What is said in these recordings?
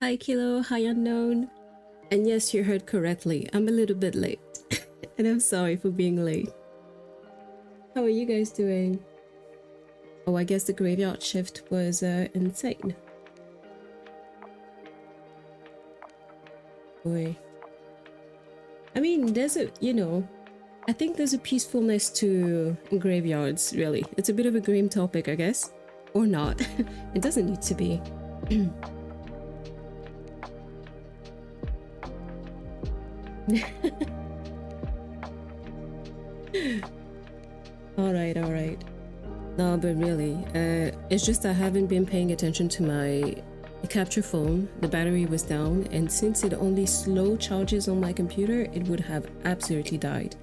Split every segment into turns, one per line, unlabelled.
Hi Kilo, hi Unknown. And yes, you heard correctly. I'm a little bit late. And I'm sorry for being late. How are you guys doing? Oh, I guess the graveyard shift was insane. Boy. I mean, there's a, I think there's a peacefulness to graveyards, really. It's a bit of a grim topic, I guess. Or not. It doesn't need to be. Alright. No, but really, it's just I haven't been paying attention to my capture phone. The battery was down, and since it only slow charges on my computer, it would have absolutely died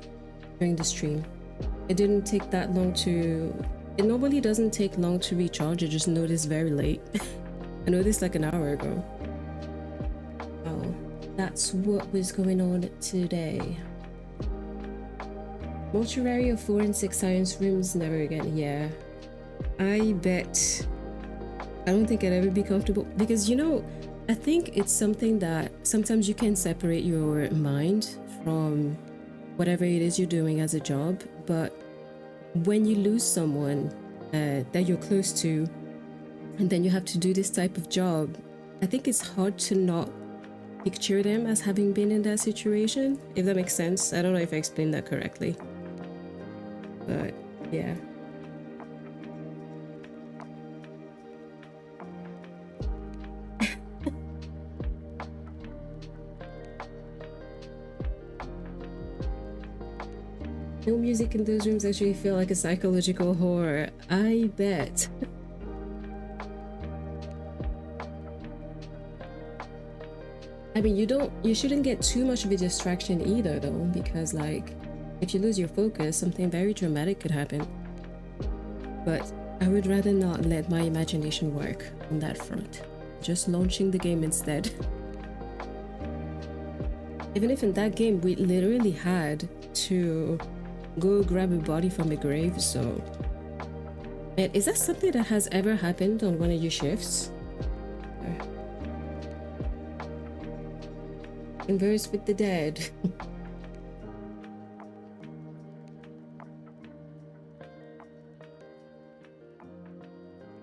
during the stream. It didn't take that long to... It normally doesn't take long to recharge, I just noticed very late. I noticed like an hour ago. Oh, that's what was going on today. Mortuary or forensic science rooms, never again. Yeah, I bet. I don't think I'd ever be comfortable because, I think it's something that sometimes you can separate your mind from whatever it is you're doing as a job, but when you lose someone that you're close to and then you have to do this type of job, I think it's hard to not picture them as having been in that situation, if that makes sense. I don't know if I explained that correctly. But yeah. No music in those rooms actually feel like a psychological horror. I bet. I mean, you shouldn't get too much of a distraction either though, because like, if you lose your focus, something very dramatic could happen. But I would rather not let my imagination work on that front. Just launching the game instead. Even if in that game we literally had to go grab a body from a grave, so... Man, is that something that has ever happened on one of your shifts? Converse with the dead.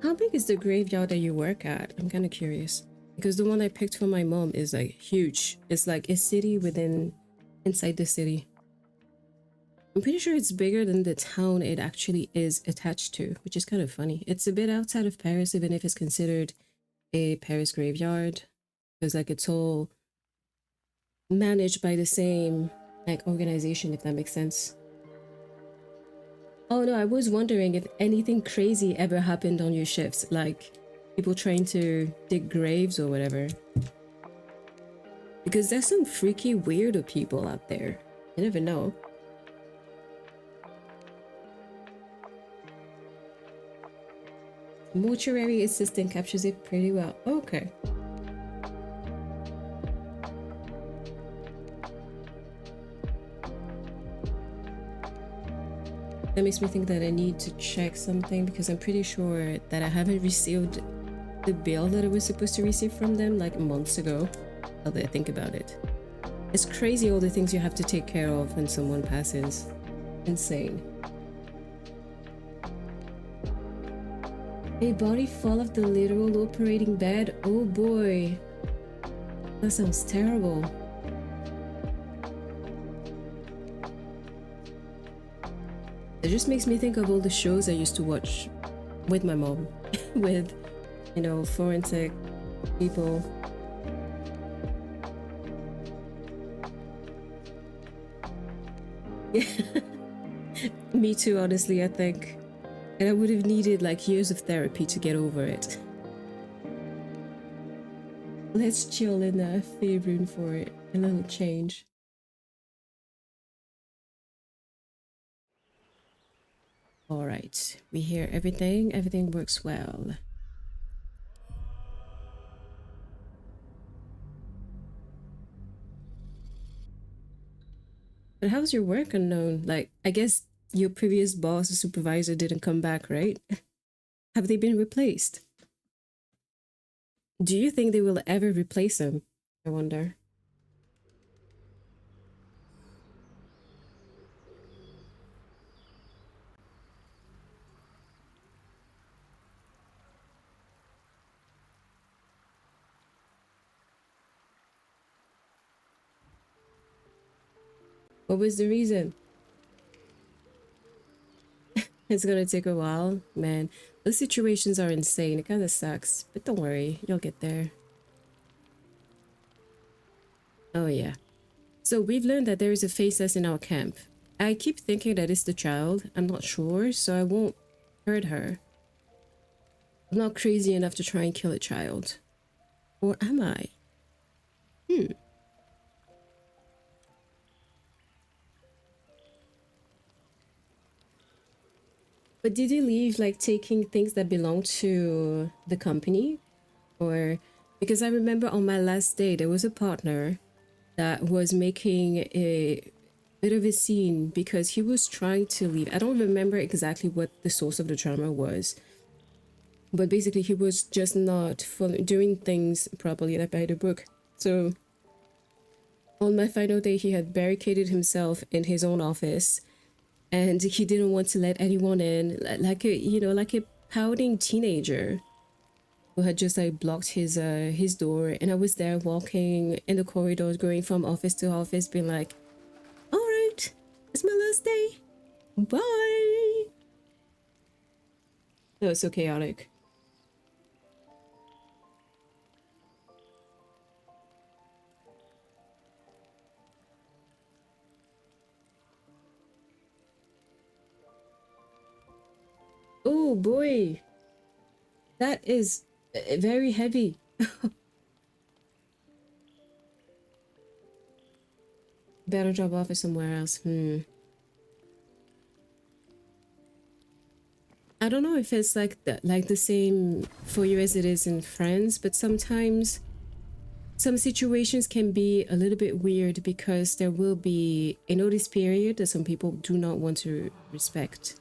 How big is the graveyard that you work at? I'm kind of curious. Because the one I picked for my mom is like huge. It's like a city inside the city. I'm pretty sure it's bigger than the town it actually is attached to, which is kind of funny. It's a bit outside of Paris, even if it's considered a Paris graveyard. Because like it's all managed by the same like organization, if that makes sense. Oh no, I was wondering if anything crazy ever happened on your shifts, like people trying to dig graves or whatever. Because there's some freaky weirdo people out there. You never know. Mortuary assistant captures it pretty well. Okay. That makes me think that I need to check something because I'm pretty sure that I haven't received the bill that I was supposed to receive from them like months ago. Now that I think about it. It's crazy all the things you have to take care of when someone passes. Insane. A body fall off the literal operating bed? Oh boy. That sounds terrible. It just makes me think of all the shows I used to watch with my mom. With, forensic people. Yeah. Me too, honestly, I think. And I would have needed like years of therapy to get over it. Let's chill in the fave room for a little change. All right, we hear everything. Everything works well. But how's your work, Unknown? Like, I guess your previous boss or supervisor didn't come back, right? Have they been replaced? Do you think they will ever replace him? I wonder. What was the reason? It's gonna take a while, man. Those situations are insane. It kind of sucks, but don't worry, you'll get there. Oh yeah. So we've learned that there is a faceless in our camp. I keep thinking that it's the child. I'm not sure, so I won't hurt her. I'm not crazy enough to try and kill a child. Or am I? Hmm. But did you leave like taking things that belong to the company? Or because I remember on my last day there was a partner that was making a bit of a scene because he was trying to leave. I don't remember exactly what the source of the drama was, but basically he was just not doing things properly like by the book. So on my final day he had barricaded himself in his own office and he didn't want to let anyone in, like a, you know, like a pouting teenager who had just like blocked his door. And I was there walking in the corridors going from office to office being like, all right, it's my last day, bye. It was so chaotic. Oh boy, that is very heavy. Better drop off it somewhere else. I don't know if it's like the same for you as it is in France, but sometimes some situations can be a little bit weird because there will be a notice period that some people do not want to respect.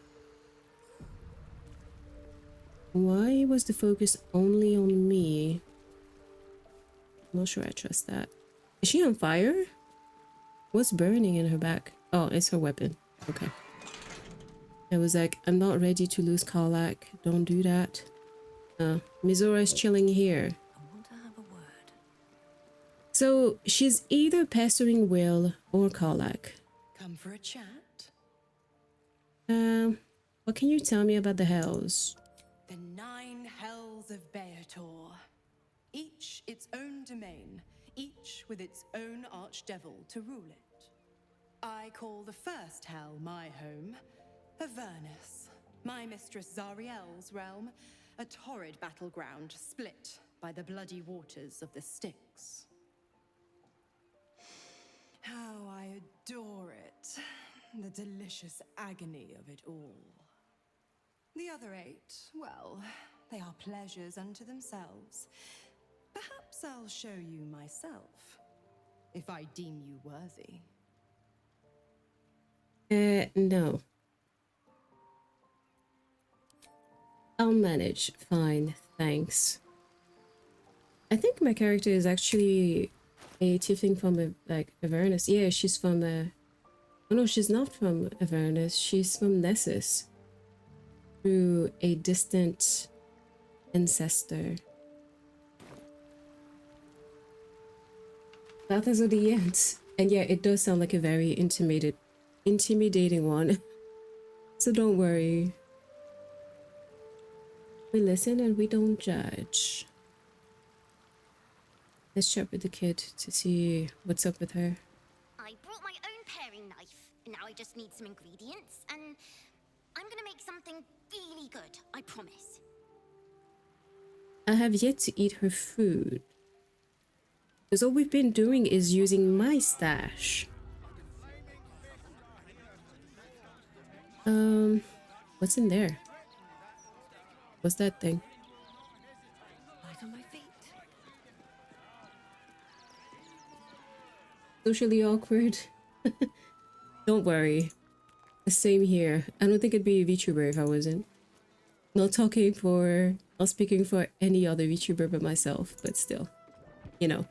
Why was the focus only on me? I'm not sure I trust that. Is she on fire? What's burning in her back? Oh, it's her weapon. Okay. I was like, I'm not ready to lose Karlak. Don't do that. Mizora's chilling here.
I want to have a word.
So she's either pestering Will or Karlak.
Come for a chat?
What can you tell me about the hells?
The 9 hells of Beator. Each its own domain, each with its own archdevil to rule it. I call the first hell my home, Avernus, my mistress Zariel's realm, a torrid battleground split by the bloody waters of the Styx. How I adore it, the delicious agony of it all. The other 8, well, they are pleasures unto themselves. Perhaps I'll show you myself, if I deem you worthy.
No. I'll manage. Fine, thanks. I think my character is actually a tiefling from Avernus. Yeah, she's from oh no, she's not from Avernus. She's from Nessus. Through a distant ancestor. Battles of the Ants. And yeah, it does sound like a very intimidating one. So don't worry. We listen and we don't judge. Let's chat with the kid to see what's up with her.
I brought my own paring knife, and now I just need some ingredients, and I'm gonna make something really good, I promise.
I have yet to eat her food. Because all we've been doing is using my stash. What's in there? What's that thing?
Light on my feet.
Socially awkward. Don't worry. Same here. I don't think it'd be a VTuber if I wasn't. Not talking for Not speaking for any other VTuber but myself, but still, you know.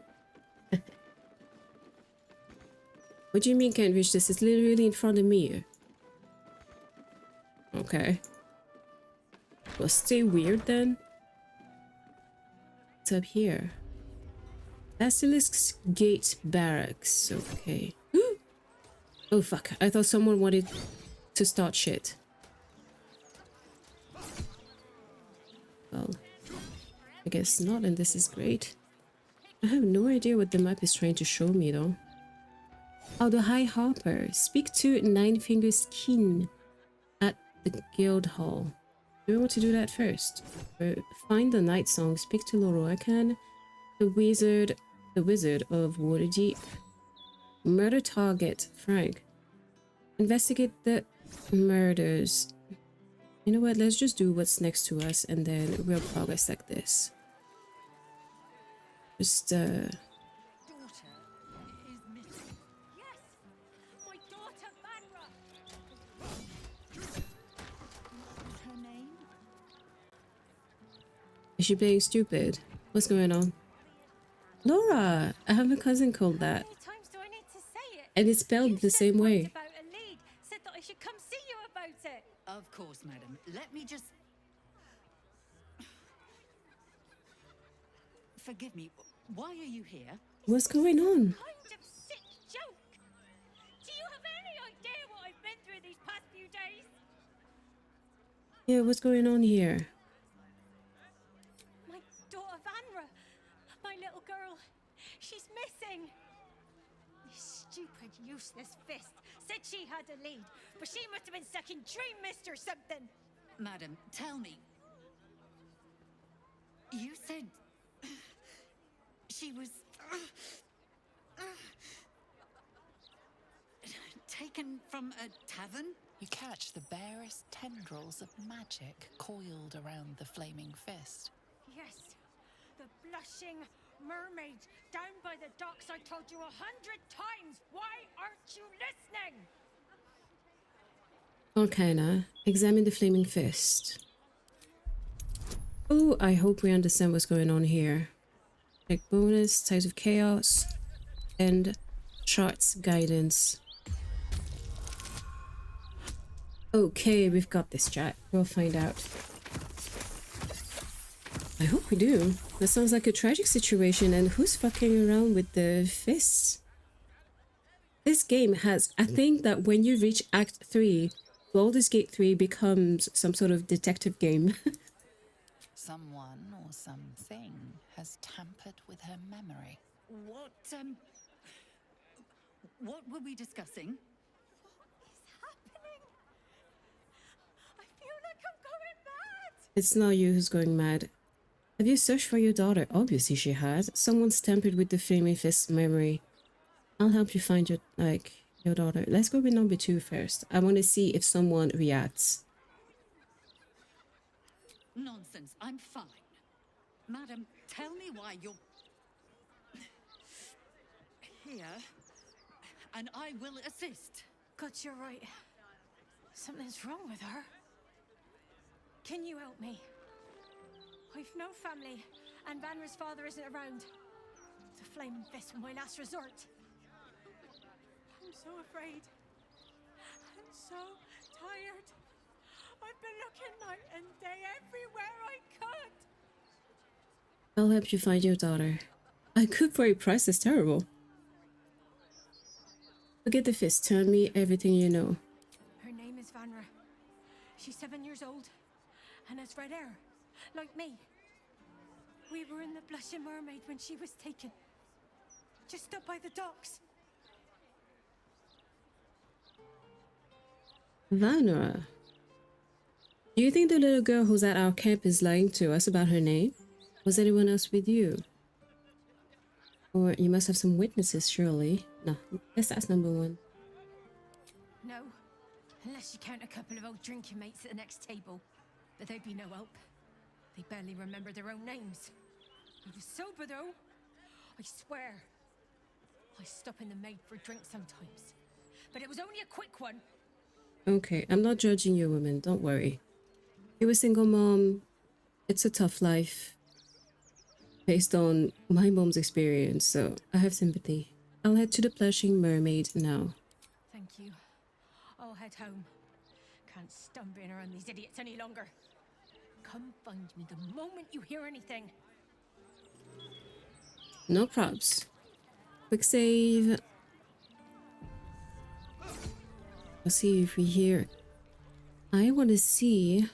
What do you mean can't reach this? It's literally in front of me. Okay. Well, stay weird then. What's up here? Basilisk's Gate Barracks. Okay. Oh fuck, I thought someone wanted to start shit. Well, I guess not, and this is great. I have no idea what the map is trying to show me though. Oh, the High Harper. Speak to Nine Fingers Keen at the Guild Hall. Do we want to do that first? Find the Night Song. Speak to Loroakan, the Wizard of Waterdeep. Murder target, Frank. Investigate the murders. You know what? Let's just do what's next to us and then we'll progress like this. Just,
Daughter is missing. Yes! My daughter, Vanra! What's her name?
is she playing stupid? What's going on? Laura! I have a cousin called that.
How many times do I need to say it?
And it's spelled the same way.
About a lead. Said that I should come see you about it.
Of course, madam. Let me just... Forgive me. Why are you here?
What's going on?
Kind of sick joke. Do you have any idea what I've been through these past few days?
Yeah, what's going on here?
My daughter Vanra, my little girl, she's missing. This stupid, useless fist said she had a lead, but she must have been sucking Dream Mist or something.
Madam, tell me. You said... she was... taken from a tavern?
You catch the barest tendrils of magic coiled around the flaming fist.
Yes, the blushing mermaid down by the docks. I told you 100 times. Why aren't you listening?
Arcana. Examine the flaming fist. Oh, I hope we understand what's going on here. Check bonus, Tides of Chaos, and charts guidance. Okay, we've got this, chat. We'll find out. I hope we do. That sounds like a tragic situation, and who's fucking around with the fists? This game has... I think that when you reach Act 3, Baldur's Gate 3 becomes some sort of detective game.
Someone or something has tampered with her memory.
What were we discussing?
What's happening? I feel like I'm going mad.
It's not you who's going mad. Have you searched for your daughter? Obviously she has. Someone's tampered with the flaming fist memory. I'll help you find your daughter. Let's go with number 2 first. I want to see if someone reacts.
Nonsense. I'm fine. Madam, tell me why you're... here, and I will assist.
God, you're right. Something's wrong with her. Can you help me? I've no family, and Vanra's father isn't around. The flaming fist was my last resort. I'm so afraid. I'm so tired. I've been looking night and day everywhere I could.
I'll help you find your daughter. A good for a price is terrible. Forget the fist. Tell me everything you know.
Her name is Vanra. She's 7 years old and has red hair, like me. We were in the Blushing Mermaid when she was taken. Just up by the docks.
Vanra. Do you think the little girl who's at our camp is lying to us about her name? Was anyone else with you? Or you must have some witnesses, surely. No, I guess that's number 1.
No, unless you count a couple of old drinking mates at the next table. But they'd be no help. They barely remember their own names. I was sober though. I swear. I stop in the maid for a drink sometimes. But it was only a quick one.
Okay, I'm not judging you, woman. Don't worry. You're a single mom. it's a tough life based on my mom's experience, so I have sympathy. I'll head to the Blushing Mermaid now.
Thank you. I'll head home. Can't stand being around these idiots any longer. Come find me the moment you hear anything.
No probs. Quick save. Let's see if we hear. I want to see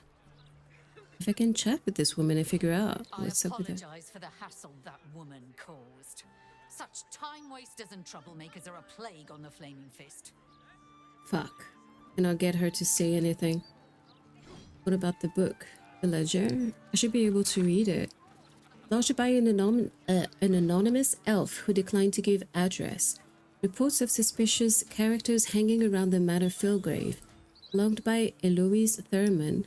if I can chat with this woman and figure out what's up with her.
I apologize for the hassle that woman caused. Such time wasters and troublemakers are a plague on the Flaming Fist.
Fuck. And I'll get her to say anything. What about the book? The ledger? I should be able to read it. Lodged by an anonymous elf who declined to give address. Reports of suspicious characters hanging around the Manor Filgrave. Logged by Eloise Thurman,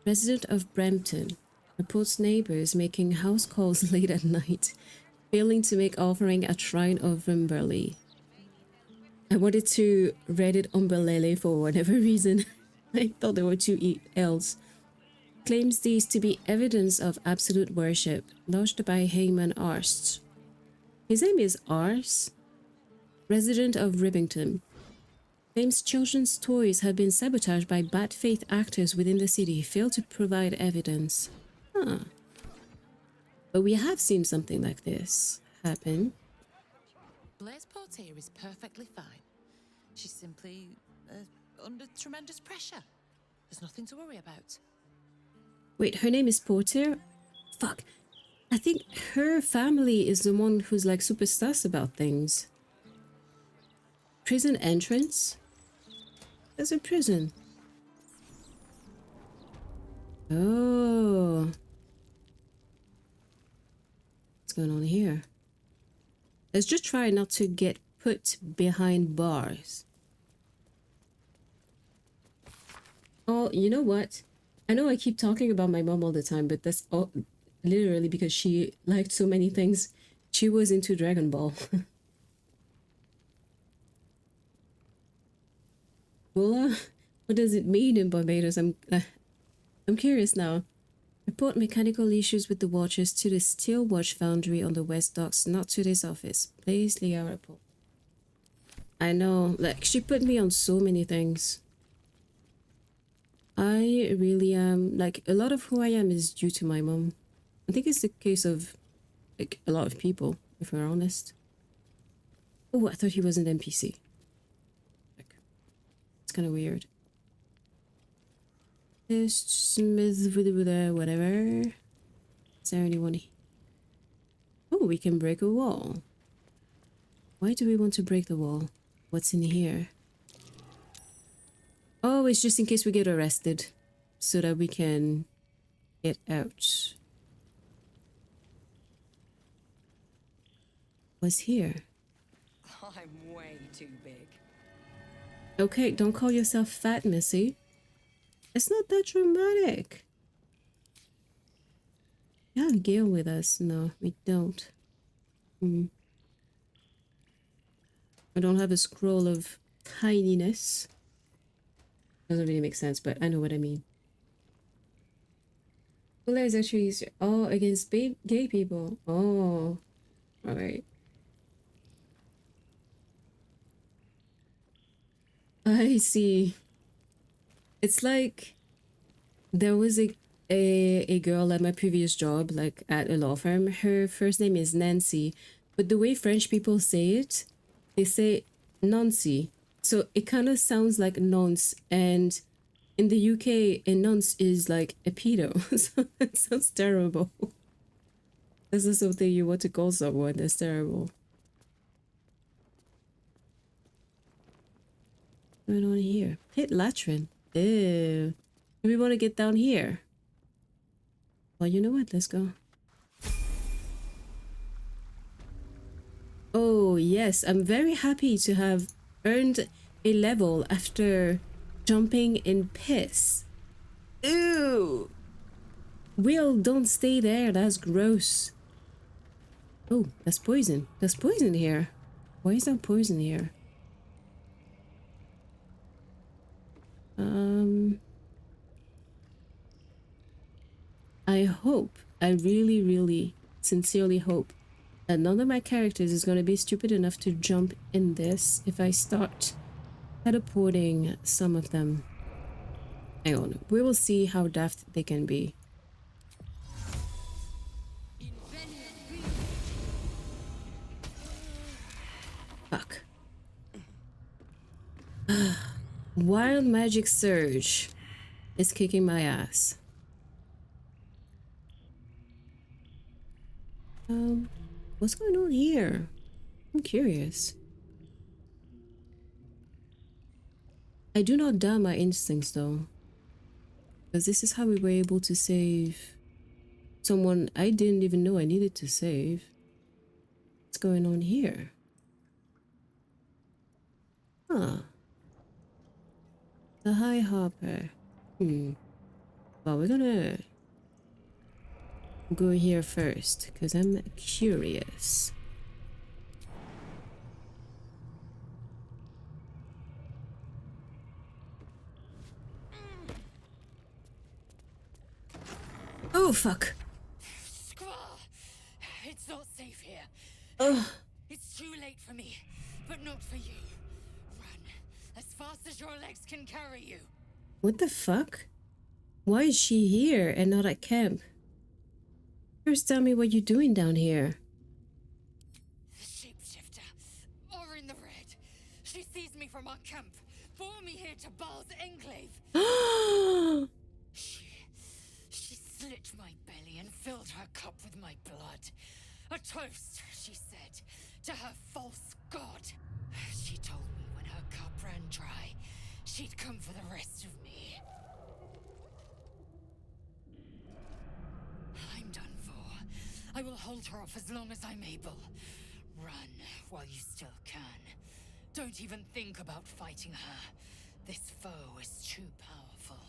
resident of Brampton. Reports neighbors making house calls late at night, failing to make offering at Shrine of Rimberley. I wanted to read it Umbelele for whatever reason. I thought there were two L's. Claims these to be evidence of absolute worship, lodged by Heyman Arst. His name is Ars, resident of Ribington. Claims children's toys have been sabotaged by bad faith actors within the city, failed to provide evidence. Huh. But we have seen something like this happen.
Blaise Portier is perfectly fine. She's simply under tremendous pressure. There's nothing to worry about.
Wait, her name is Porter? Fuck. I think her family is the one who's like super sus about things. Prison entrance? There's a prison. Oh. What's going on here? Let's just try not to get put behind bars. Oh, you know what? I know I keep talking about my mom all the time, but that's all literally because she liked so many things. She was into Dragon Ball. Bula? What does it mean in Barbados? I'm curious now. Report mechanical issues with the watches to the Steel Watch Foundry on the West Docks, not to this office. Please, Leah, report. I know, like, she put me on so many things. I really am, like, a lot of who I am is due to my mom. I think it's the case of, like, a lot of people, if we're honest. Oh, I thought he was an NPC. Like, it's kind of weird. Smith, whatever. Is there anyone? Oh, we can break a wall. Why do we want to break the wall? What's in here? Oh, it's just in case we get arrested, so that we can get out. What's here?
I'm way too big.
Okay, don't call yourself fat, Missy. It's not that dramatic. You have Gale with us. No, we don't. I don't have a scroll of tininess. Doesn't really make sense, but I know what I mean. Well, there's actually... Oh, against gay people. Oh. Alright. I see. It's like... There was a girl at my previous job, like at a law firm. Her first name is Nancy. But the way French people say it, they say Nancy. So it kind of sounds like nonce, and in the UK, a nonce is like a pedo. So it sounds terrible. This is something you want to call someone. That's terrible. What's going on here? Pit latrine. Ew. Do we want to get down here? Well, you know what? Let's go. Oh, yes. I'm very happy to have earned a level after jumping in piss. Ew! Will, don't stay there. That's gross. Oh, that's poison. There's poison here. Why is there poison here? I hope, I really, really sincerely hope that none of my characters is going to be stupid enough to jump in this if I start teleporting some of them. Hang on, we will see how daft they can be. Fuck. Wild Magic Surge is kicking my ass. What's going on here? I'm curious. I do not doubt my instincts though, because this is how we were able to save someone I didn't even know I needed to save. What's going on here? Huh. The High Hopper. Well, we're gonna go here first, because I'm curious. Oh, fuck.
Squall! It's not safe here.
Ugh.
It's too late for me, but not for you. Run as fast as your legs can carry you.
What the fuck? Why is she here and not at camp? First tell me what you're doing down here.
The shapeshifter, or in the red. She sees me from our camp, bore me here to Baal's enclave. She slit my belly and filled her cup with my blood. A toast, she said, to her false god. She told me when her cup ran dry, she'd come for the rest of me. I'm done for. I will hold her off as long as I'm able. Run while you still can. Don't even think about fighting her. This foe is too powerful.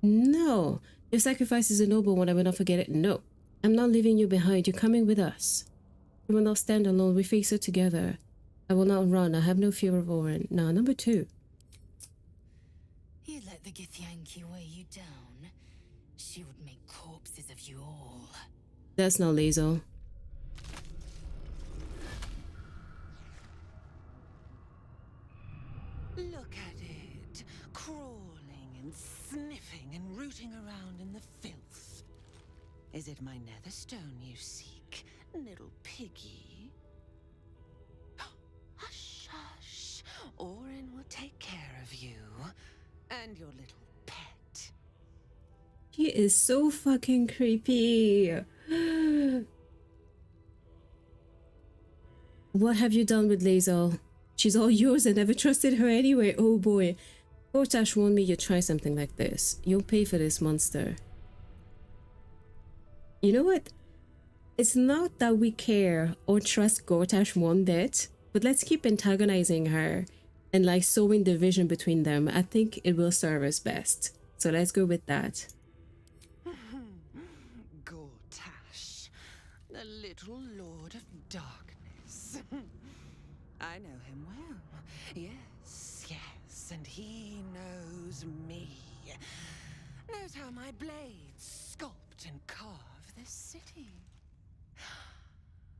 No. Your sacrifice is a noble one. I will not forget it. No. I'm not leaving you behind. You're coming with us. We will not stand alone. We face it together. I will not run. I have no fear of Oren. Now, number 2.
You let the Githyanki weigh you down. She would make corpses of you all.
That's not Lae'zel.
Look at it, crawling and sniffing and rooting around in the filth. Is it my netherstone you seek, little piggy? Hush, hush. Orin will take care of you and your little pet.
She is so fucking creepy. What have you done with Lae'zel? She's all yours. I never trusted her anyway. Oh boy. Gortash warned me you'd try something like this. You'll pay for this, monster. You know what? It's not that we care or trust Gortash one bit, but let's keep antagonizing her and like sowing division between them. I think it will serve us best. So let's go with that.
Gortash, the little lord of darkness. I know him well. Yes, yes, and he knows me. Knows how my blades sculpt and carve this city.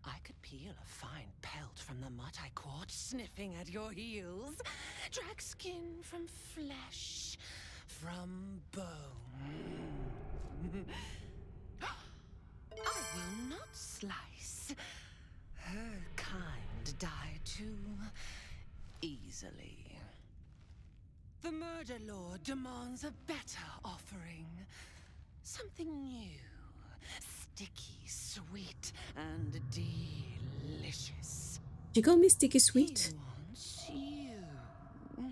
I could peel a fine pelt from the mutt I caught sniffing at your heels. Drag skin from flesh, from bone. I will not slice. Her kind die too easily. The murder lord demands a better offering. Something new, sticky, sweet, and delicious.
She called me sticky sweet.
He wants you.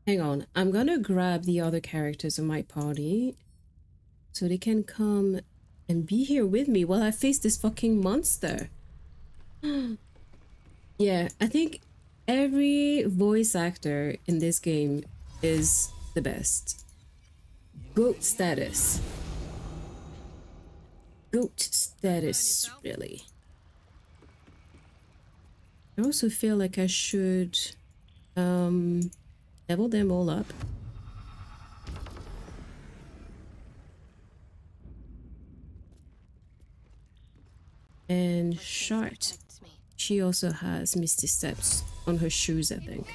Hang on. I'm gonna grab the other characters in my party so they can come and be here with me while I face this fucking monster. Yeah, I think every voice actor in this game is the best. GOAT status. GOAT status, really. I also feel like I should level them all up. And
My face
Shart,
protects me.
she also has Misty Steps on her shoes, I think.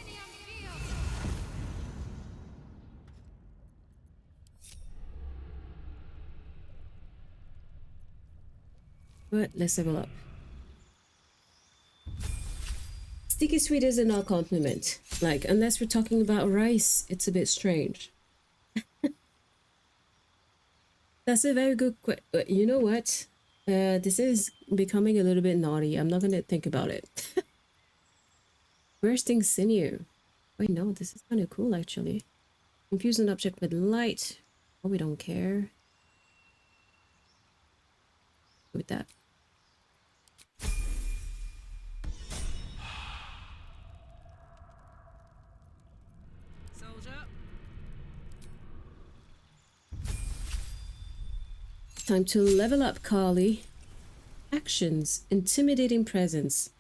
But let's level up. Sticky sweet is not a compliment. Like, unless we're talking about rice, it's a bit strange. That's a very good question. You know what? This is becoming a little bit naughty. I'm not gonna think about it. Bursting sinew. Wait, no, this is kind of cool actually. Confuse an object with light. Oh, we don't care. With that.
Soldier.
Time to level up, Carly. Actions. Intimidating presence.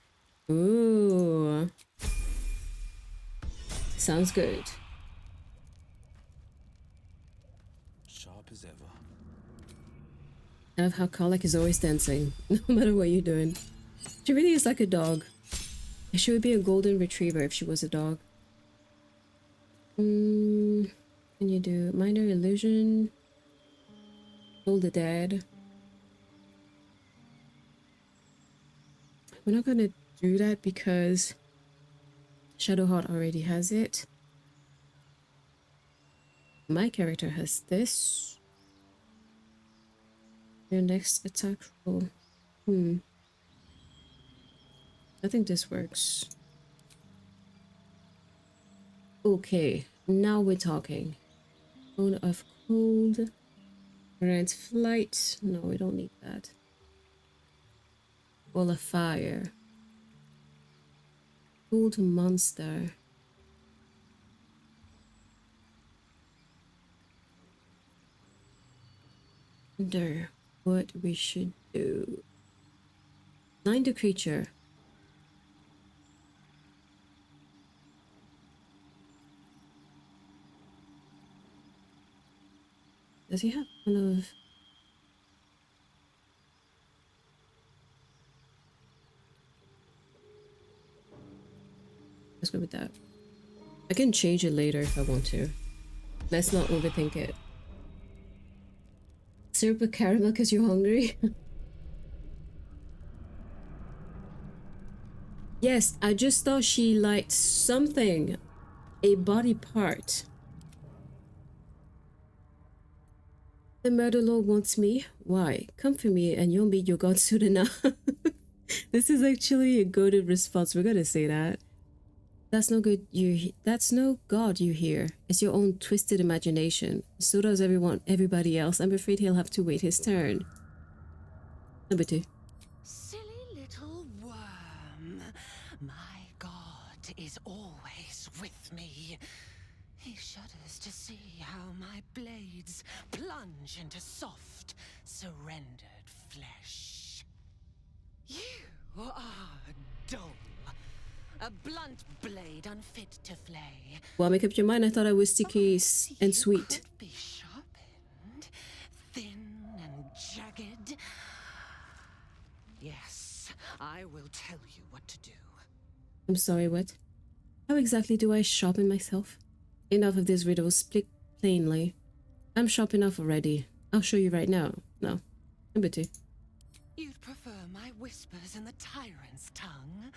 Ooh. Sounds good.
Sharp as ever.
I love how Karlak is always dancing, no matter what you're doing. She really is like a dog. She would be a golden retriever if she was a dog. Can you do minor illusion? Hold the dead. We're not gonna do that because Shadowheart already has it. My character has this. Your next attack roll. I think this works. Okay, now we're talking. Cone of cold. Grant flight. No, we don't need that. Wall of fire. Cold monster. Wonder what we should do. Blind the creature. Does he have kind of... Let's go with that. I can change it later if I want to. Let's not overthink it. Syrup with caramel because you're hungry? Yes, I just thought she liked something. A body part. The murder lord wants me. Why? Come for me and you'll meet your god soon enough. This is actually a goaded response. We're gonna say that. That's no good. That's no god you hear. It's your own twisted imagination. So does everybody else. I'm afraid he'll have to wait his turn. Number 2.
Silly little worm. My God is always with me. He shudders to see how my blades plunge into soft, surrendered flesh. You are dull. A blunt blade unfit to flay.
Well, make up your mind. I thought I was sticky and sweet.
You could be sharpened, thin and jagged. Yes, I will tell you what to do.
I'm sorry, what? How exactly do I sharpen myself? Enough of this riddle. Speak plainly. I'm sharp enough already. I'll show you right now. No. Number 2.
You'd prefer my whispers in the tyrant's tongue?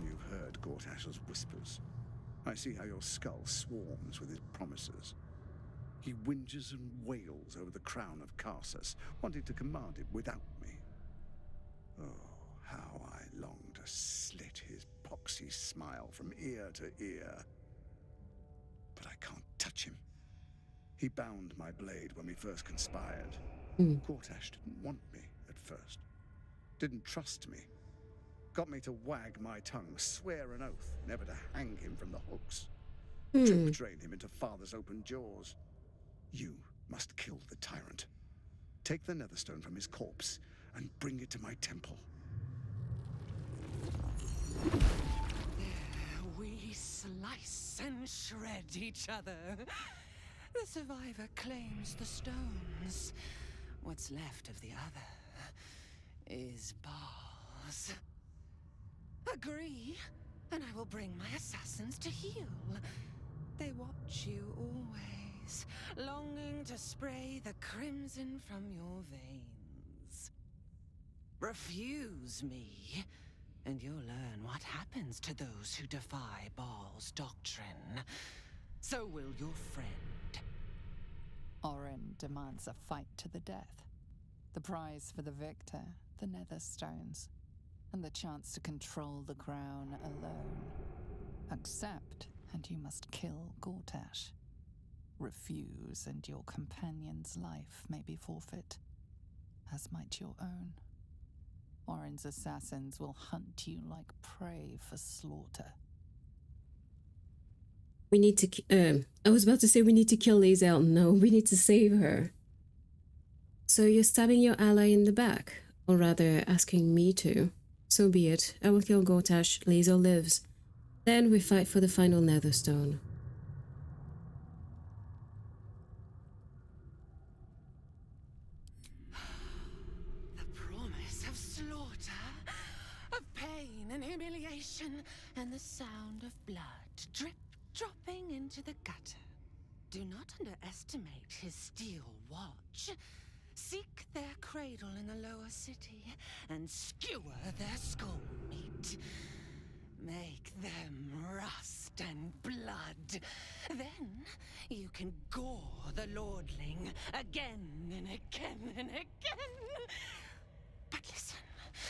You've heard Gortash's whispers. I see how your skull swarms with his promises. He whinges and wails over the crown of Karsus, wanting to command it without me. Oh, how I long to slit his poxy smile from ear to ear. But I can't touch him. He bound my blade when we first conspired. Gortash didn't want me at first. Didn't trust me. Got me to wag my tongue, swear an oath, never to hang him from the hooks. Trick train him into father's open jaws. You must kill the tyrant. Take the netherstone from his corpse and bring it to my temple.
We slice and shred each other. The survivor claims the stones. What's left of the other is bars. Agree, and I will bring my assassins to heal. They watch you always, longing to spray the crimson from your veins. Refuse me, and you'll learn what happens to those who defy Baal's doctrine. So will your friend.
Orin demands a fight to the death. The prize for the victor, the nether stones, and the chance to control the crown alone. Accept, and you must kill Gortash. Refuse, and your companion's life may be forfeit, as might your own. Orin's assassins will hunt you like prey for slaughter.
We need to... I was about to say we need to kill Lae'zel. No, we need to save her. So you're stabbing your ally in the back, or rather asking me to. So be it. I will kill Gortash. Lae'zel lives. Then we fight for the final Netherstone.
The promise of slaughter, of pain and humiliation, and the sound of blood dropping into the gutter. Do not underestimate his steel watch. Seek their cradle in the lower city and skewer their skull meat. Make them rust and blood. Then you can gore the lordling again and again and again. But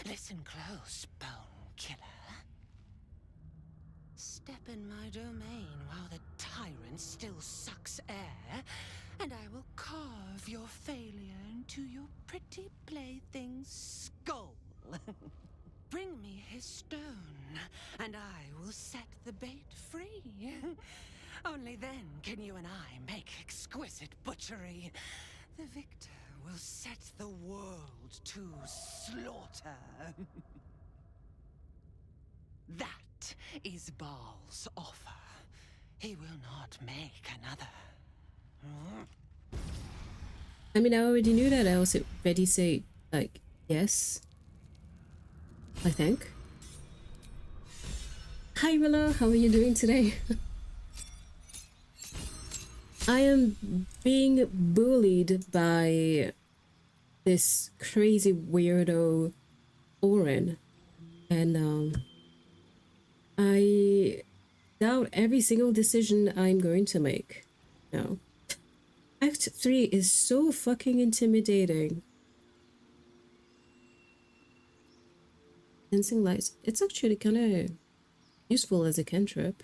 listen close, bone killer. Step in my domain while the tyrant still sucks air, and I will carve your failure into your pretty plaything's skull. Bring me his stone, and I will set the bait free. Only then can you and I make exquisite butchery. The victor will set the world to slaughter. That is Baal's offer. He will not make another.
I mean, I already knew that. I was already say, like, yes. I think. Hi, Willow. How are you doing today? I am being bullied by this crazy weirdo Orin. And, I doubt every single decision I'm going to make. No. Act 3 is so fucking intimidating. Dancing lights. It's actually kind of useful as a cantrip.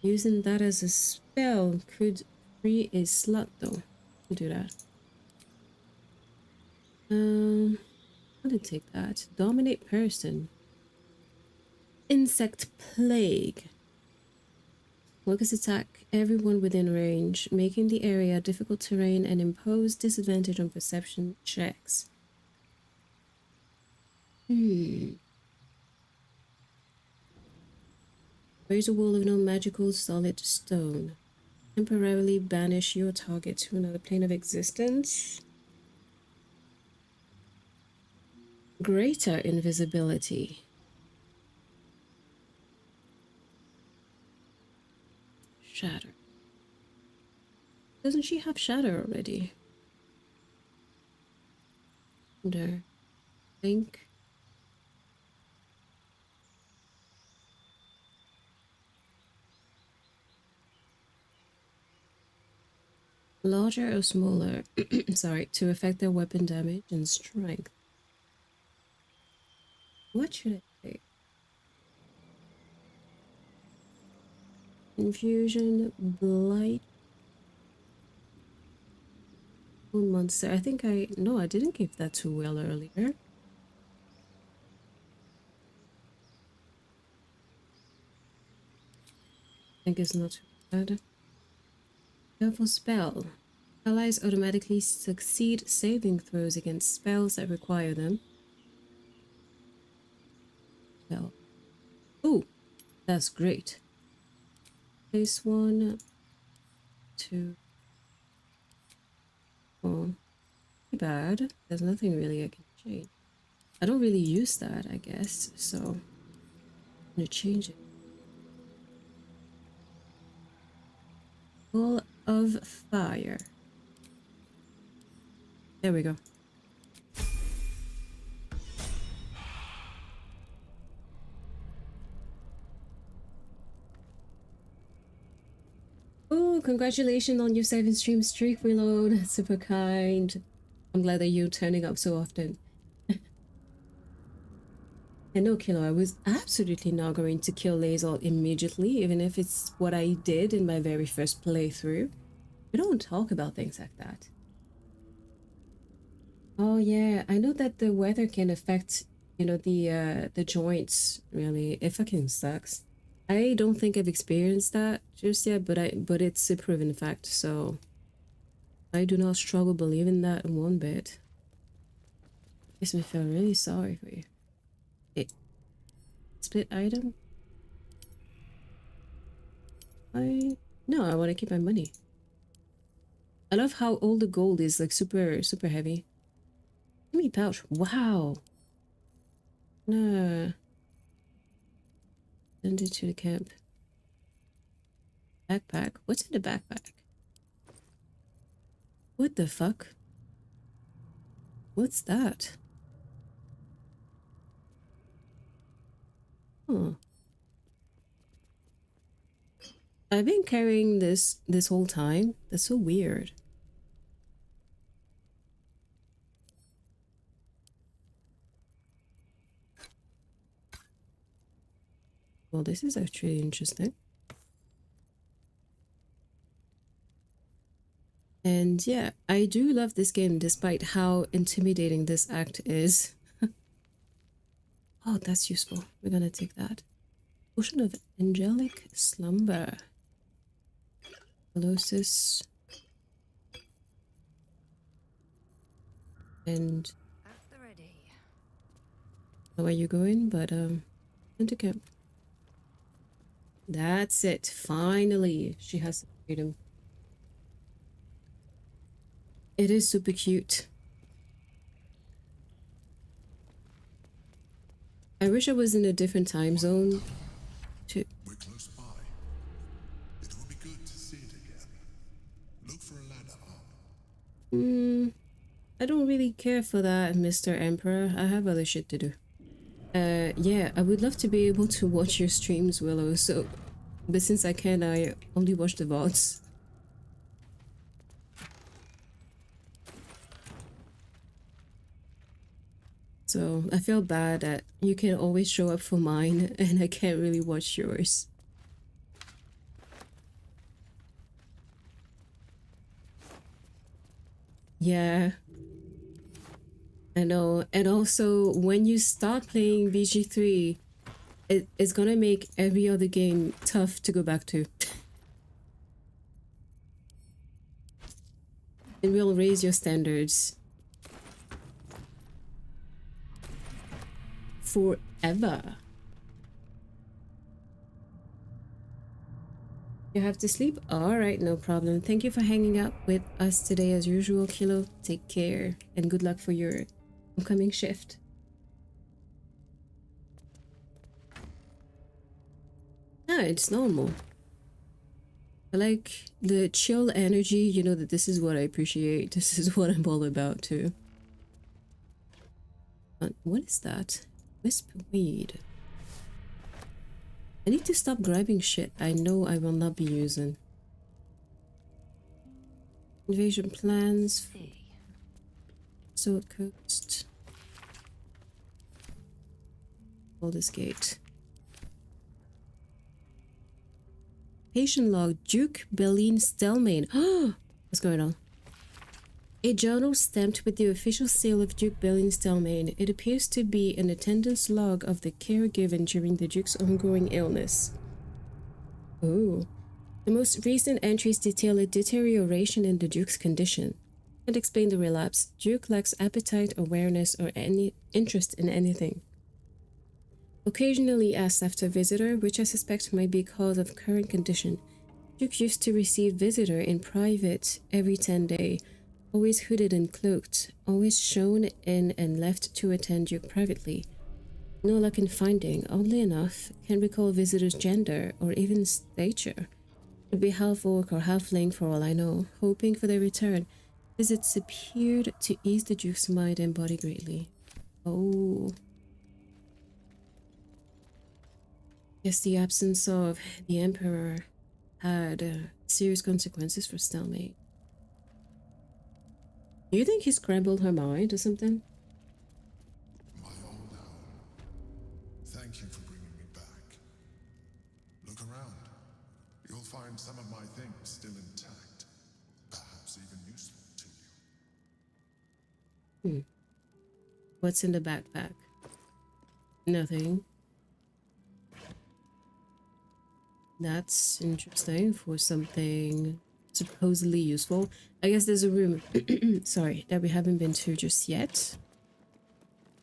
Using that as a spell could free a slot though. I'll do that. I'm gonna take that. Dominate person. Insect plague. Focus attack everyone within range, making the area difficult terrain and impose disadvantage on perception checks. Raise a wall of non-magical solid stone. Temporarily banish your target to another plane of existence. Greater invisibility. Shatter. Doesn't she have shatter already? No. Think. Larger or smaller, sorry, to affect their weapon damage and strength. What should I take? Infusion, blight, monster. I think I didn't give that to Will earlier. I think it's not too bad. Careful spell. Allies automatically succeed saving throws against spells that require them. Well, ooh, that's great. Place one. to... Oh, too bad. There's nothing really I can change. I don't really use that, I guess, so I'm gonna change it. Full of fire. There we go. Oh, congratulations on your 7 stream streak, Reload. That's super kind. I'm glad that you're turning up so often. And no, Killer, I was absolutely not going to kill Lae'zel immediately, even if it's what I did in my very first playthrough. We don't talk about things like that. Oh yeah, I know that the weather can affect, you know, the joints, really. It fucking sucks. I don't think I've experienced that just yet, but it's a proven fact, so I do not struggle believing that one bit. Makes me feel really sorry for you. Split item? No, I want to keep my money. I love how all the gold is like super heavy. Give me pouch. Wow. Nah. Send it to the camp. Backpack? What's in the backpack? What the fuck? What's that? Oh. I've been carrying this whole time. That's so weird. Well, this is actually interesting. And yeah, I do love this game despite how intimidating this act is. Oh, that's useful. We're gonna take that. Potion of Angelic Slumber. Colossus. And I don't know where you're going, but into camp. That's it. Finally, she has freedom. It is super cute. I wish I was in a different time zone.
We're close by. It will be good to see it again. Look for a ladder up.
I don't really care for that, Mr. Emperor. I have other shit to do. Yeah, I would love to be able to watch your streams, Willow, so... But since I can't, I only watch the VODs. So, I feel bad that you can always show up for mine, and I can't really watch yours. Yeah. I know, and also when you start playing BG3, it's gonna make every other game tough to go back to. It will raise your standards. Forever. You have to sleep? Alright, no problem. Thank you for hanging out with us today as usual, Kilo. Take care, and good luck for your upcoming shift. No, it's normal. I like the chill energy, you know, that this is what I appreciate. This is what I'm all about too. What is that? Wisp weed. I need to stop grabbing shit I know I will not be using. Invasion plans. Sword Coast. Baldur's Gate. Patient log. Duke Belline Stelmane. What's going on? A journal stamped with the official seal of Duke Belline Stelmane. It appears to be an attendance log of the care given during the Duke's ongoing illness. Oh. The most recent entries detail a deterioration in the Duke's condition. Can't explain the relapse. Duke lacks appetite, awareness, or any interest in anything. Occasionally asks after visitor, which I suspect might be cause of current condition. Duke used to receive visitor in private every 10 day, always hooded and cloaked, always shown in and left to attend Duke privately. No luck in finding, oddly enough, can't recall visitor's gender or even stature. Could be half orc or halfling for all I know, hoping for their return. Visits appeared to ease the Duke's mind and body greatly. Oh. Guess the absence of the Emperor had serious consequences for Stalemate. Do you think he scrambled her mind or something?
My old home. Thank you for bringing me back. Look around. You'll find some of my things still intact. Perhaps even useful to you.
What's in the backpack? Nothing. That's interesting for something supposedly useful. I guess there's a room, sorry, that we haven't been to just yet.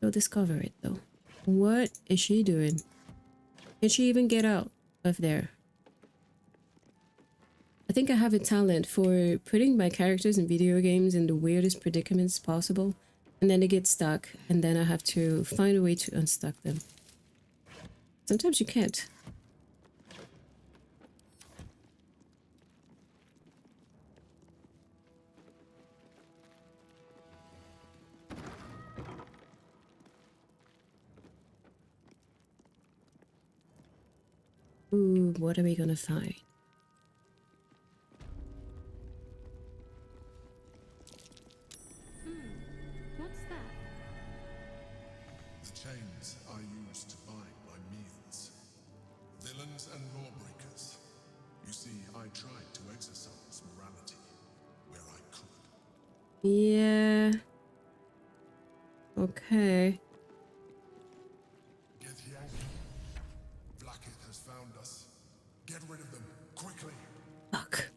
We'll discover it though. What is she doing? Can she even get out of there? I think I have a talent for putting my characters in video games in the weirdest predicaments possible, and then they get stuck, and then I have to find a way to unstuck them. Sometimes you can't. Ooh, what are we gonna find?
What's that?
The chains I use to buy my meals. Villains and lawbreakers. You see, I tried to exercise morality where I could.
Yeah. Okay.
Get Yankee. Blacketh has found us. Get rid of them, quickly.
Fuck.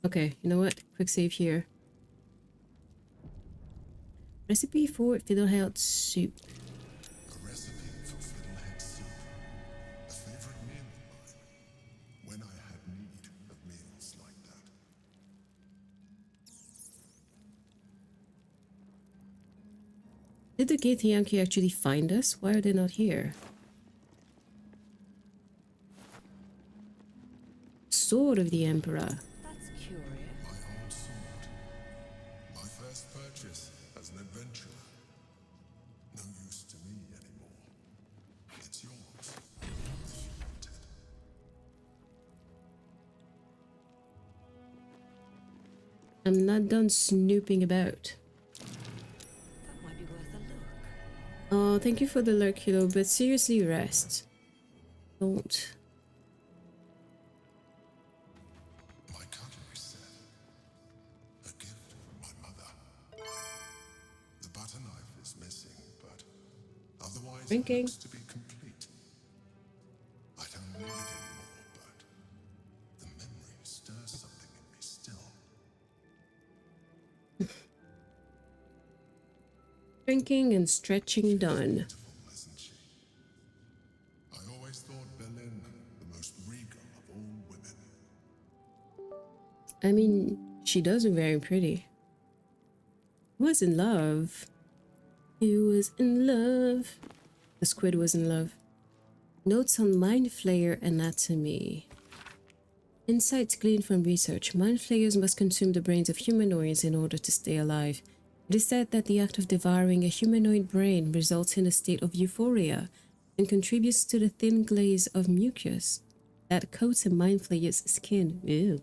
Okay, you know what? Quick save here. Recipe for fiddlehead soup.
A recipe for fiddlehead soup. A favorite meal of mine. When I had need of meals like that.
Did the Githyanki actually find us? Why are they not here? Sword of the Emperor.
That's curious.
My old sword. My first purchase as an adventurer. No use to me anymore. It's yours, if you want it.
I'm not done snooping about.
That might be worth a look.
Oh, thank you for the lurk, Kilo, but seriously, rest. Don't.
My cutlery set. A gift from my mother. The butter knife is missing, but otherwise it
Drinking.
looks to be complete. I don't need it anymore, but the memory stirs something in me still.
Drinking and stretching done.
Beautiful, isn't she? I always thought Berlin the most regal of all women.
I mean, she does look very pretty. He was in love. He was in love. The squid was in love. Notes on Mind Flayer anatomy. Insights gleaned from research. Mind Flayers must consume the brains of humanoids in order to stay alive. It is said that the act of devouring a humanoid brain results in a state of euphoria and contributes to the thin glaze of mucus that coats a Mind Flayer's skin. Ew.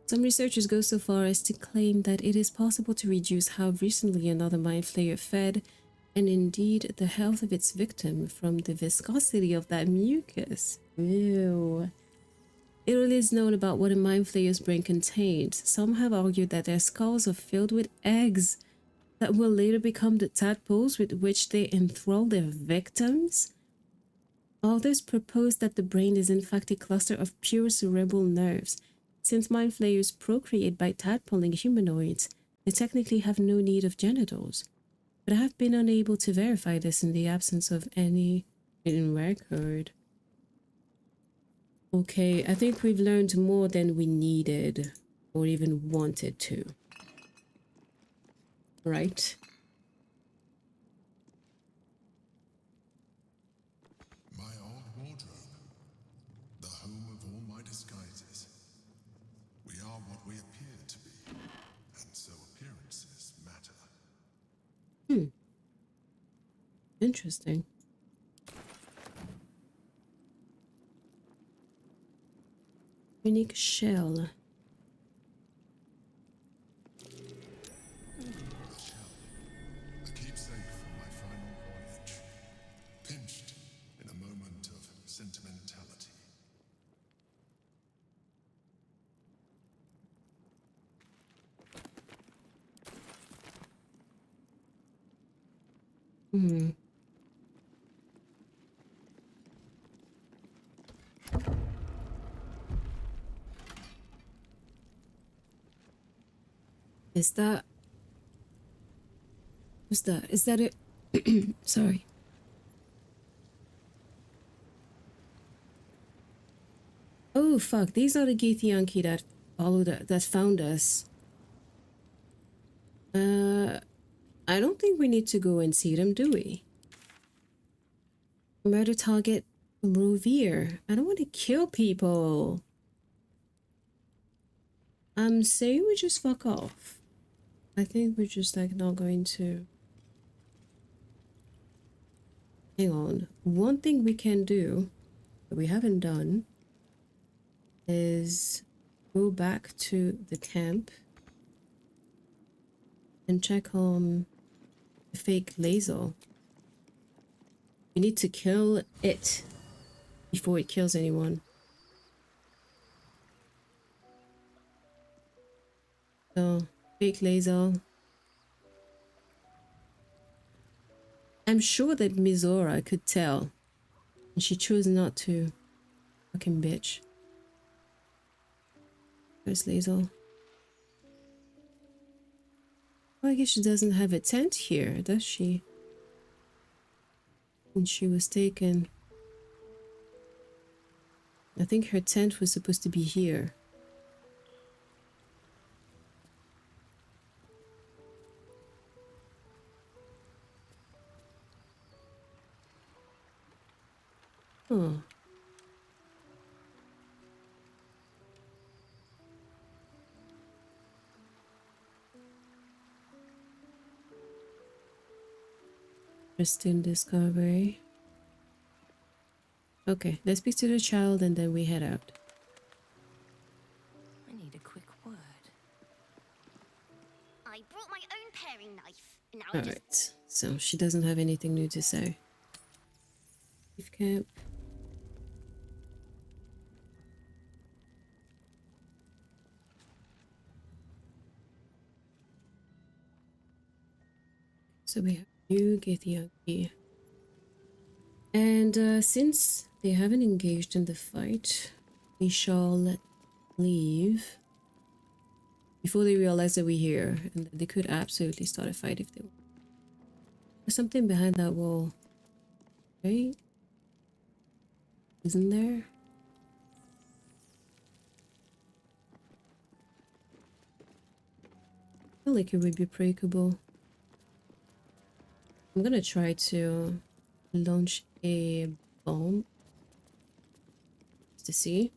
Some researchers go so far as to claim that it is possible to reduce how recently another Mind Flayer fed, and indeed the health of its victim, from the viscosity of that mucus. Ew. Little is known about what a Mind Flayer's brain contains. Some have argued that their skulls are filled with eggs that will later become the tadpoles with which they enthrall their victims. Others propose that the brain is in fact a cluster of pure cerebral nerves. Since Mind Flayers procreate by tadpoling humanoids, they technically have no need of genitals. But I have been unable to verify this in the absence of any written record. Okay, I think we've learned more than we needed or even wanted to. Right?
My old wardrobe, the home of all my disguises. We are what we appear to be, and so appearances matter.
Interesting. Unique shell.
A shell, a keepsake from my final voyage, pinched in a moment of sentimentality.
Is that... What's that? Is that it? Sorry. Oh, fuck. These are the Githyanki that followed, that found us. I don't think we need to go and see them, do we? Murder target Rovere. I don't want to kill people. I'm saying we just fuck off. I think we're just like not going to. Hang on. One thing we can do that we haven't done is go back to the camp and check on the fake laser. We need to kill it before it kills anyone. So, fake laser. I'm sure that Mizora could tell, and she chose not to. Fucking bitch. Where's laser? Well, I guess she doesn't have a tent here, does she? And she was taken. I think her tent was supposed to be here. Huh. Interesting discovery. Okay, let's speak to the child and then we head out.
I need a quick word.
I brought my own paring knife. Now I just...
Alright, so she doesn't have anything new to say. Leave camp. So we have new Githyanki. And since they haven't engaged in the fight, we shall leave before they realize that we're here, and that they could absolutely start a fight if they want. There's something behind that wall, right? Isn't there? I feel like it would be breakable. I'm gonna try to launch a bomb just to see.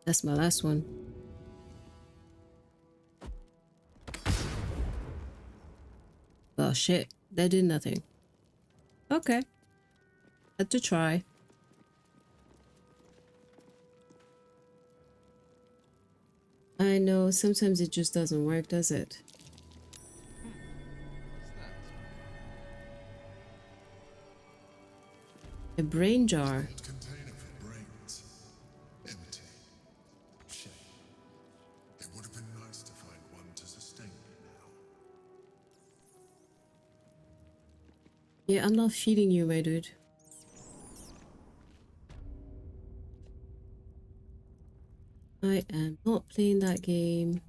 That's my last one. Oh shit, that did nothing. Okay. Had to try. I know, sometimes it just doesn't work, does it? A brain jar.
Container for brains. Empty. Shame. It would have been nice to find one to sustain me now.
Yeah, I'm not feeding you, my dude. I am not playing that game.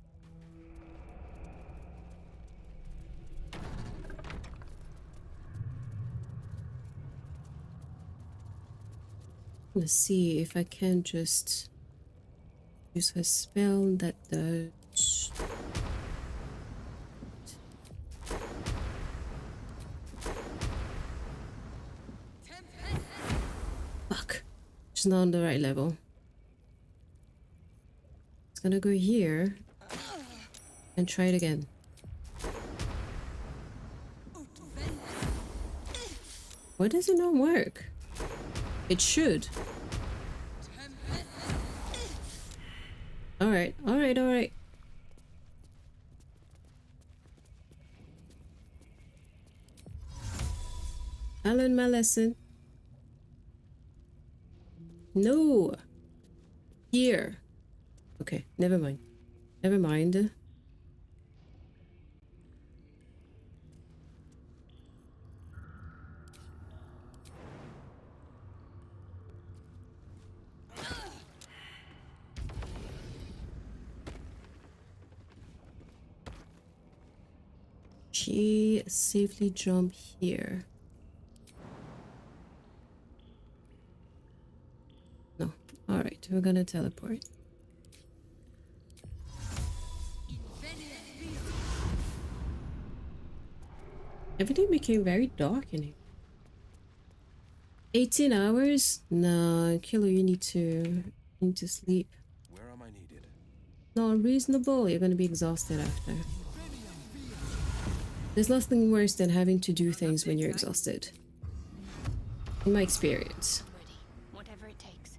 Let's see if I can just use a spell that does. Fuck. It's not on the right level. It's gonna go here and try it again. Why does it not work? It should. Alright, alright, alright. I learned my lesson. No! Here. Okay, never mind. Never mind. She safely jump here. No. Alright, we're gonna teleport. Everything became very dark in here. 18 hours? No, Killer, you need to sleep.
Where am I needed?
Not reasonable. You're gonna be exhausted after. There's nothing worse than having to do things when you're exhausted. In my experience.
Whatever it takes.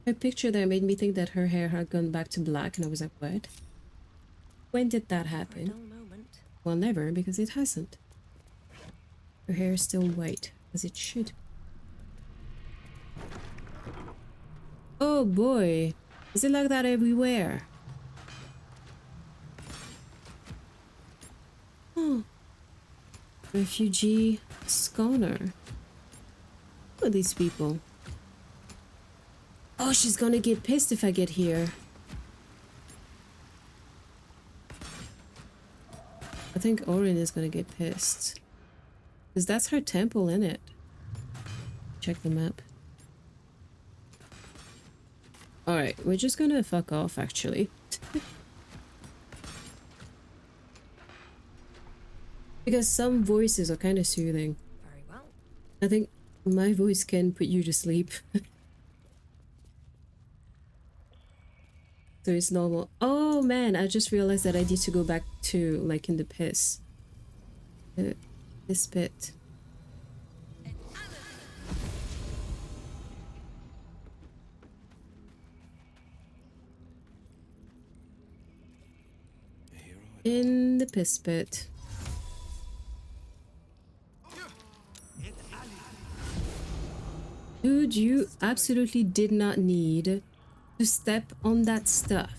A picture there made me think that her hair had gone back to black, and I was like, what? When did that happen? Well, never, because it hasn't. Her hair is still white, as it should. Oh boy, is it like that everywhere? Oh. Refugee scholar. Who are these people? Oh, she's gonna get pissed if I get here. I think Orin is gonna get pissed. Because that's her temple, innit? Check the map. Alright, we're just gonna fuck off, actually. Because some voices are kind of soothing.
Very well.
I think my voice can put you to sleep. So it's normal. Oh man, I just realized that I need to go back to, like, in the piss. This bit. In the piss pit. Dude, you absolutely did not need to step on that stuff.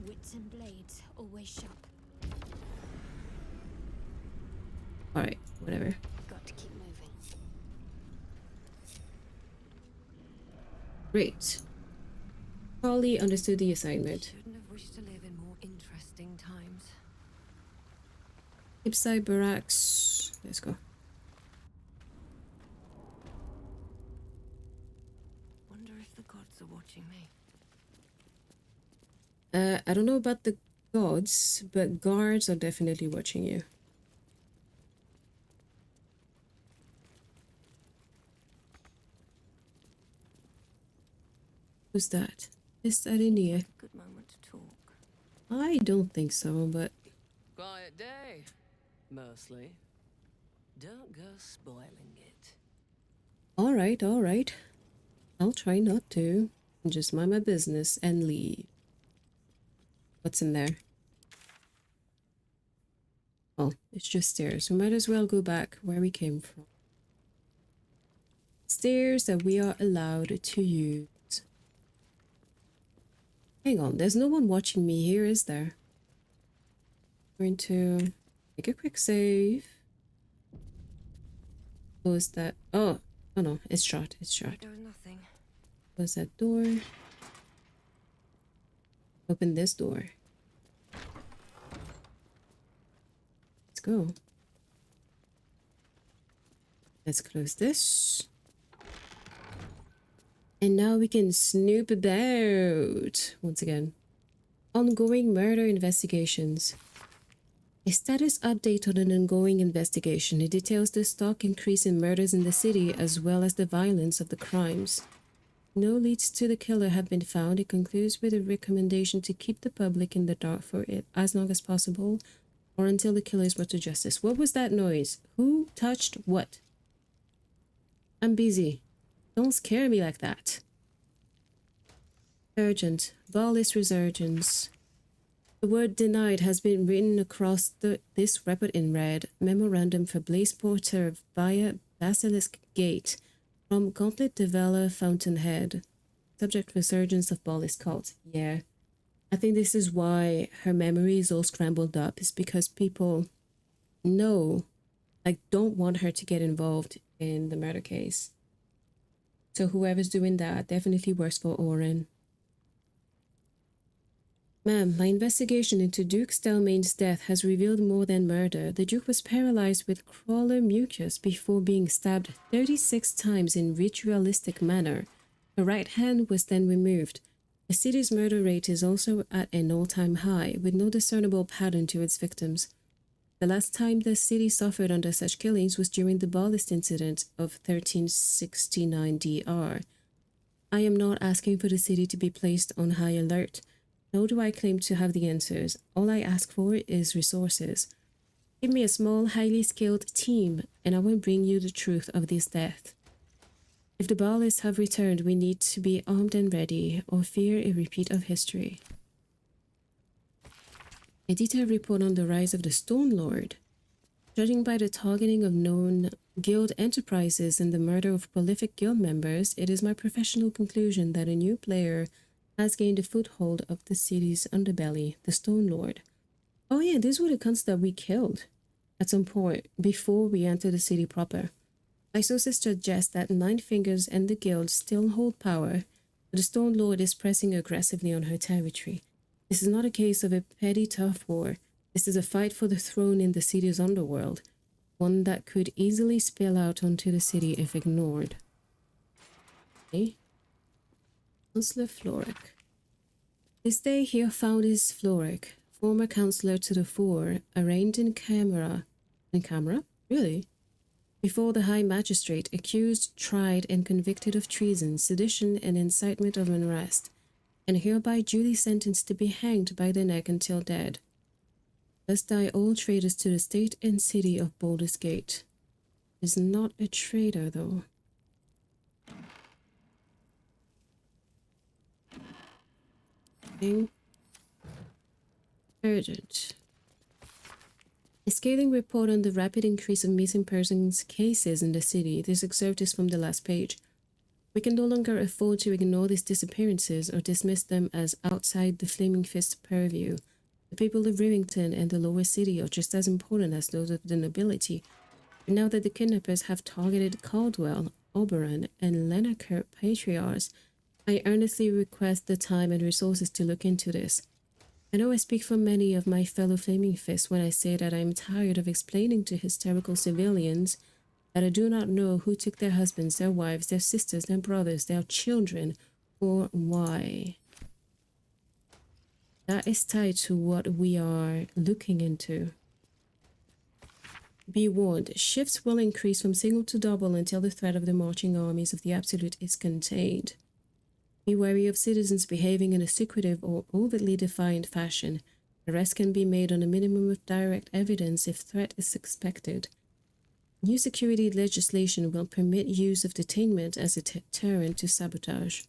Wits and blades, always sharp.
Alright, whatever.
Got to keep moving.
Great. Polly understood the assignment.
Shouldn't have wished to live in more interesting times.
Ipsai Barracks. Let's go.
Wonder if the gods are watching me.
I don't know about the gods, but guards are definitely watching you. Who's that? Is that in here?
Good moment to talk.
I don't think so, but...
Quiet day, mostly. Don't go spoiling it.
Alright, alright. I'll try not to. Just mind my business and leave. What's in there? Oh, it's just stairs. We might as well go back where we came from. Stairs that we are allowed to use. Hang on, there's no one watching me here, is there? I'm going to make a quick save. Close that. Oh, oh no, it's shut. It's shut.
There was nothing.
Close that door. Open this door. go. Let's close this. And now we can snoop about, once again, ongoing murder investigations. A status update on an ongoing investigation. It details the stark increase in murders in the city as well as the violence of the crimes. No leads to the killer have been found. It concludes with a recommendation to keep the public in the dark for it as long as possible or until the killer is brought to justice. What was that noise? Who touched what? I'm busy. Don't scare me like that. Urgent. Ballis resurgence. The word denied has been written across this report in red. Memorandum for Blaze Porter via Basilisk Gate from Gauntlet Develer Fountainhead. Subject resurgence of Ballis cult. Yeah. I think this is why her memory is all scrambled up. Is because people know, like, don't want her to get involved in the murder case. So whoever's doing that definitely works for Oren. Ma'am, my investigation into Duke Stelmane's death has revealed more than murder. The Duke was paralyzed with crawler mucus before being stabbed 36 times in ritualistic manner. Her right hand was then removed. The city's murder rate is also at an all-time high, with no discernible pattern to its victims. The last time the city suffered under such killings was during the Ballist incident of 1369 DR. I am not asking for the city to be placed on high alert. Nor do I claim to have the answers. All I ask for is resources. Give me a small, highly skilled team, and I will bring you the truth of this death. If the Ballists have returned, we need to be armed and ready, or fear a repeat of history. A detailed report on the rise of the Stone Lord. Judging by the targeting of known guild enterprises and the murder of prolific guild members, it is my professional conclusion that a new player has gained a foothold of the city's underbelly, the Stone Lord. Oh yeah, these were the cunts that we killed at some point before we entered the city proper. My sources suggest that Nine Fingers and the guild still hold power, but the Stone Lord is pressing aggressively on her territory. This is not a case of a petty tough war. This is a fight for the throne in the city's underworld, one that could easily spill out onto the city if ignored. Okay. Councillor Floric. This day here found is Floric, former councillor to the fore, arraigned in camera. In camera? Really? Before the High Magistrate, accused, tried, and convicted of treason, sedition, and incitement of unrest, and hereby duly sentenced to be hanged by the neck until dead. Thus die all traitors to the state and city of Baldur's Gate. Is not a traitor, though. Urgent. A scathing report on the rapid increase of missing persons cases in the city. This excerpt is from the last page. We can no longer afford to ignore these disappearances or dismiss them as outside the Flaming Fist's purview. The people of Rivington and the lower city are just as important as those of the nobility. And now that the kidnappers have targeted Caldwell, Oberon, and Lenakert patriarchs, I earnestly request the time and resources to look into this. I know I speak for many of my fellow Flaming Fists when I say that I am tired of explaining to hysterical civilians that I do not know who took their husbands, their wives, their sisters, their brothers, their children, or why. That is tied to what we are looking into. Be warned, shifts will increase from single to double until the threat of the marching armies of the Absolute is contained. Be wary of citizens behaving in a secretive or overtly defiant fashion. Arrest can be made on a minimum of direct evidence if threat is suspected. New security legislation will permit use of detainment as a deterrent to sabotage.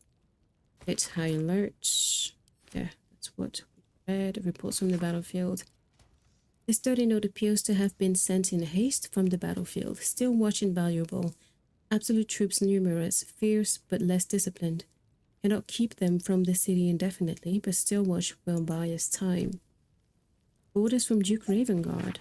It's high alert. Yeah, that's what we read. Reports from the battlefield. This dirty note appears to have been sent in haste from the battlefield. Still watch invaluable. Absolute troops numerous, fierce but less disciplined. Cannot keep them from the city indefinitely, but still watch will buy us time. Orders from Duke Ravengard.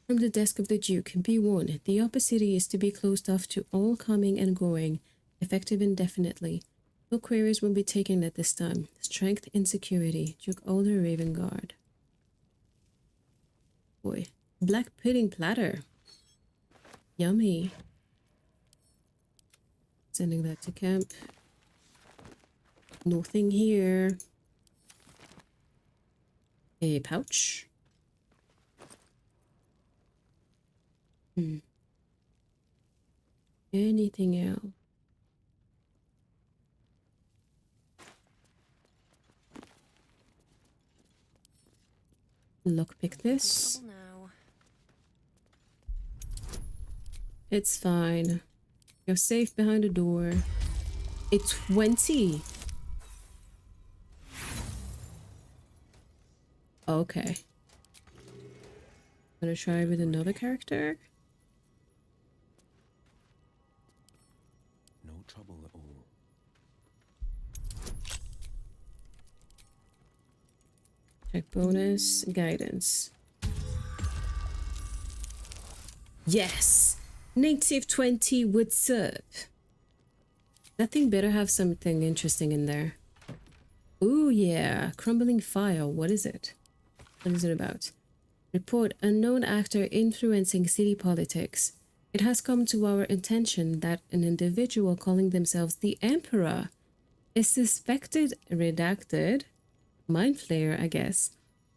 From the desk of the Duke, be warned, the upper city is to be closed off to all coming and going, effective indefinitely. No queries will be taken at this time. Strength and security, Duke Alder Ravengard. Boy, Black pudding platter. Yummy. Sending that to camp. Nothing here. A pouch. Anything else? Lockpick this. It's fine. You're safe behind the door. A 20. Okay. Gonna try with another character.
No trouble at all.
Check bonus, guidance. Yes! Native 20, what's up? That thing better have something interesting in there. Ooh, yeah. Crumbling file. What is it? What is it about? Report, unknown actor influencing city politics. It has come to our attention that an individual calling themselves the Emperor is suspected, redacted, mind flayer, I guess,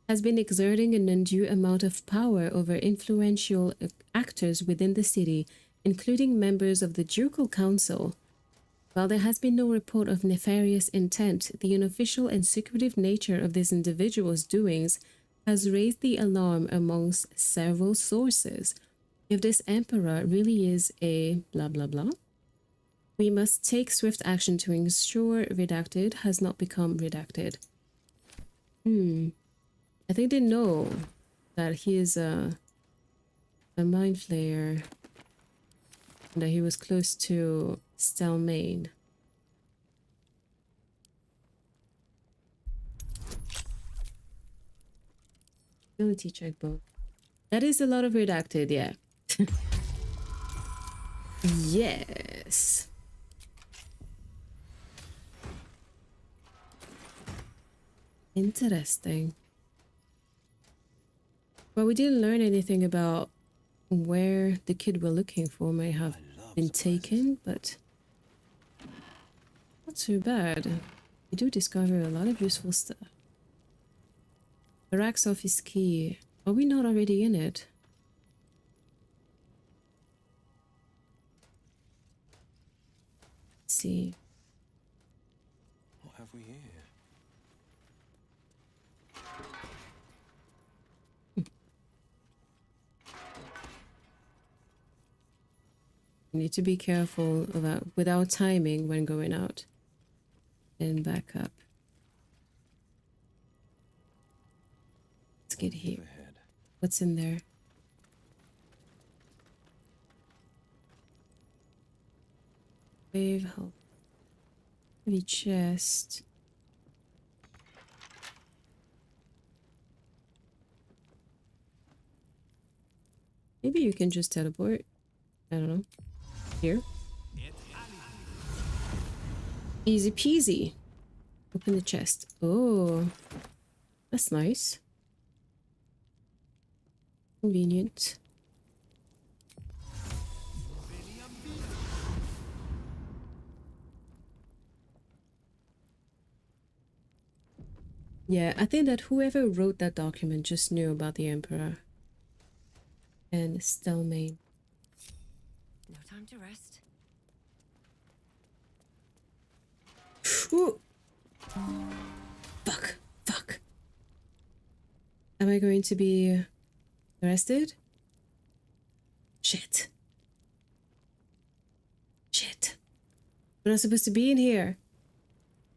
has been exerting an undue amount of power over influential actors within the city, including members of the Ducal Council. While there has been no report of nefarious intent, the unofficial and secretive nature of this individual's doings has raised the alarm amongst several sources. If this emperor really is a blah blah blah, we must take swift action to ensure redacted has not become redacted. I think they know that he is a mind flayer and that he was close to Stelmane. Ability check both. That is a lot of redacted, yeah. Yes. Interesting. Well, we didn't learn anything about where the kid we're looking for may have been taken, but not too bad. We do discover a lot of useful stuff. Barak's office key. Are we not already in it? Let's see.
What have we here?
We need to be careful about with our timing when going out and back up. Let's get here. What's in there? Wave help. Heavy chest. Maybe you can just teleport. I don't know. Here. Easy peasy. Open the chest. Oh, that's nice. Convenient. Yeah, I think that whoever wrote that document just knew about the Emperor and Stelmane.
No time to rest.
Ooh. Fuck. Fuck. Am I going to be arrested? Shit. Shit. We're not supposed to be in here.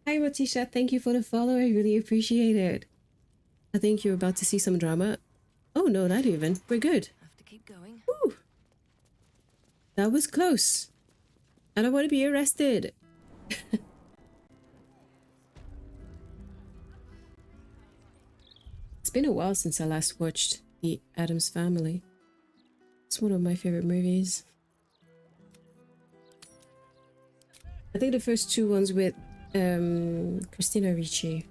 Hi, Rotisha. Thank you for the follow. I really appreciate it. I think you're about to see some drama. Oh, no, not even. We're good.
Have to keep going.
Woo. That was close. I don't want to be arrested. It's been a while since I last watched The Addams Family. It's one of my favorite movies. I think the first two ones with Christina Ricci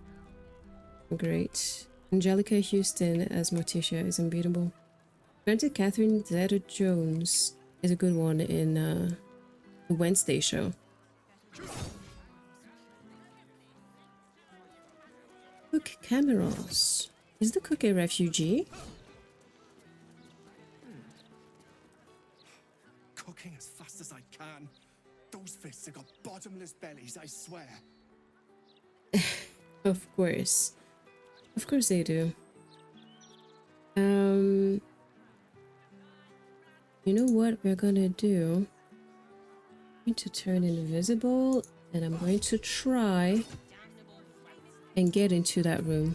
were great. Angelica Houston as Morticia is unbeatable. Granted, Catherine Zeta-Jones is a good one in the Wednesday show. Cook Cameros. Is the cook a refugee?
Cooking as fast as I can. Those fists have got bottomless bellies, I swear.
Of course. Of course they do. You know what we're gonna do? I'm going to turn invisible and I'm going to try and get into that room.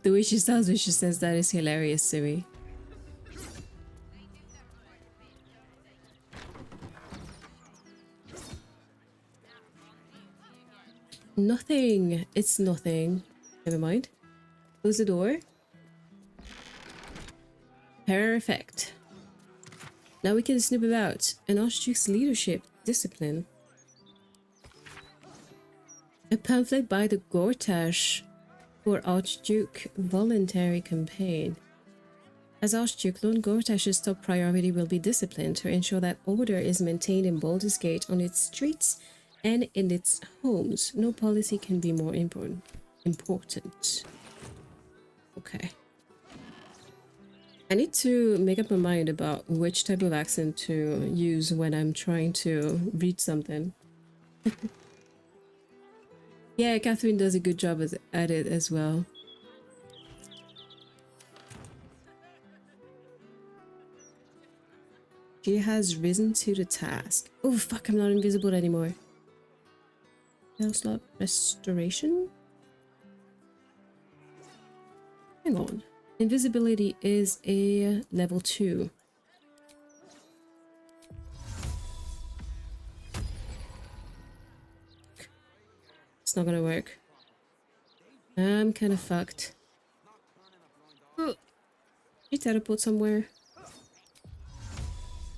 The way she sounds when she says that is hilarious, Siri. Nothing. It's nothing. Never mind. Close the door. Perfect. Now we can snoop about. An Archduke's leadership discipline. A pamphlet by the Gortash for Archduke voluntary campaign. As Archduke, Lord Gortash's top priority will be discipline to ensure that order is maintained in Baldur's Gate on its streets and in its homes. No policy can be more important. Okay. I need to make up my mind about which type of accent to use when I'm trying to read something. Yeah, Catherine does a good job at it as well. She has risen to the task. Oh fuck, I'm not invisible anymore. Spell slot restoration? Hang on. Invisibility is a level 2. It's not gonna work. I'm kind of fucked. Oh, you teleport somewhere.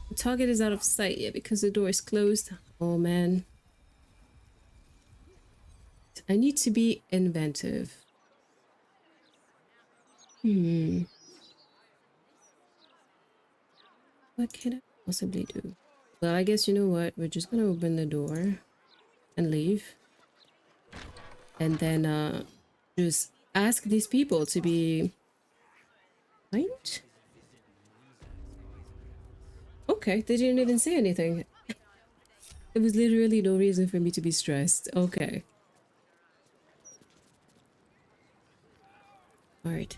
The target is out of sight yet because the door is closed. Oh man. I need to be inventive. What can I possibly do? Well, I guess you know what? We're just gonna open the door and leave. And then just ask these people to be kind? Okay, they didn't even say anything. There was literally no reason for me to be stressed. Okay. Alright.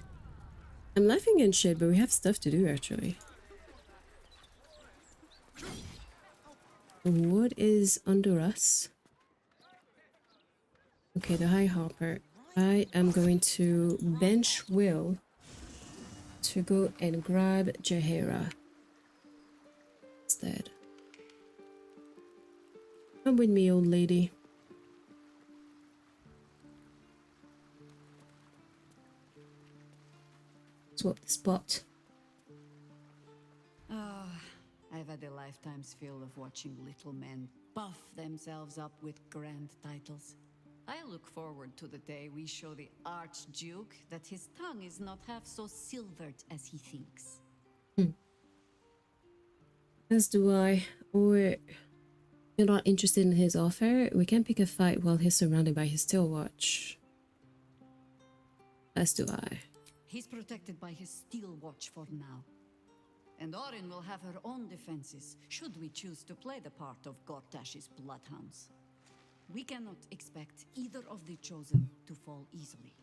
I'm laughing and shit, but we have stuff to do actually. What is under us? Okay, the High Hopper. I am going to bench Will to go and grab Jaheira instead. Come with me, old lady. Swap the spot.
Oh, I've had a lifetime's fill of watching little men buff themselves up with grand titles. I look forward to the day we show the Archduke that his tongue is not half so silvered as he thinks.
As do I. Or you're not interested in his offer? We can pick a fight while he's surrounded by his steel watch. As do I.
He's protected by his steel watch for now. And Orin will have her own defenses, should we choose to play the part of Gortash's bloodhounds. We cannot expect either of the chosen to fall easily.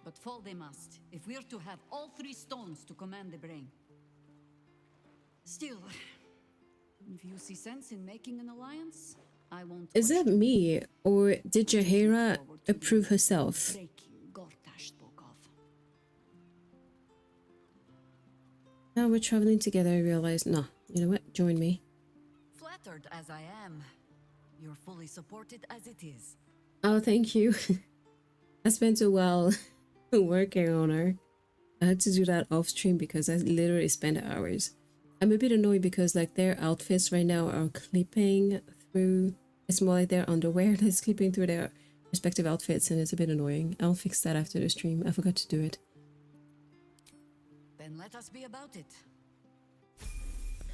But fall they must, if we're to have all 3 stones to command the brain. Still, if you see sense in making an alliance, I won't.
Is that me, or did Jaheira approve herself? Now we're traveling together, I realized, no, you know what, join me.
Flattered as I am, you're fully supported as it is.
Oh, thank you. I spent a while working on her. I had to do that off stream because I literally spent hours. I'm a bit annoyed because like their outfits right now are clipping through, it's more like their underwear that's clipping through their respective outfits and it's a bit annoying. I'll fix that after the stream. I forgot to do it.
Then let us be about it.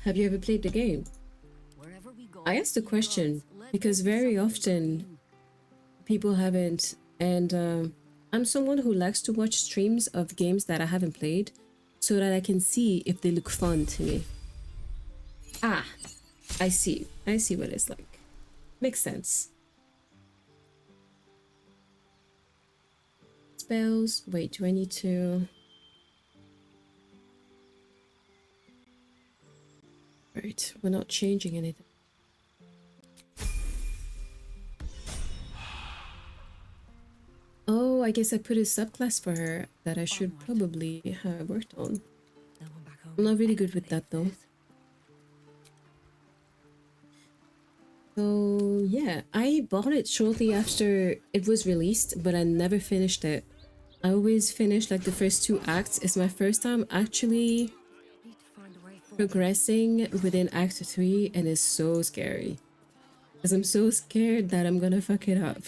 Have you ever played the game?
Wherever we go,
I asked the question
let
because
there be
very
something
often
green.
people haven't, and I'm someone who likes to watch streams of games that I haven't played so that I can see if they look fun to me. Ah, I see what it's like. Makes sense. Spells, wait, do I need to... Right, we're not changing anything. Oh, I guess I put a subclass for her that I should probably have worked on. I'm not really good with that though. So yeah, I bought it shortly after it was released, but I never finished it. I always finish like the first 2 acts. It's my first time actually progressing within Act 3 and it's so scary. Because I'm so scared that I'm gonna fuck it up.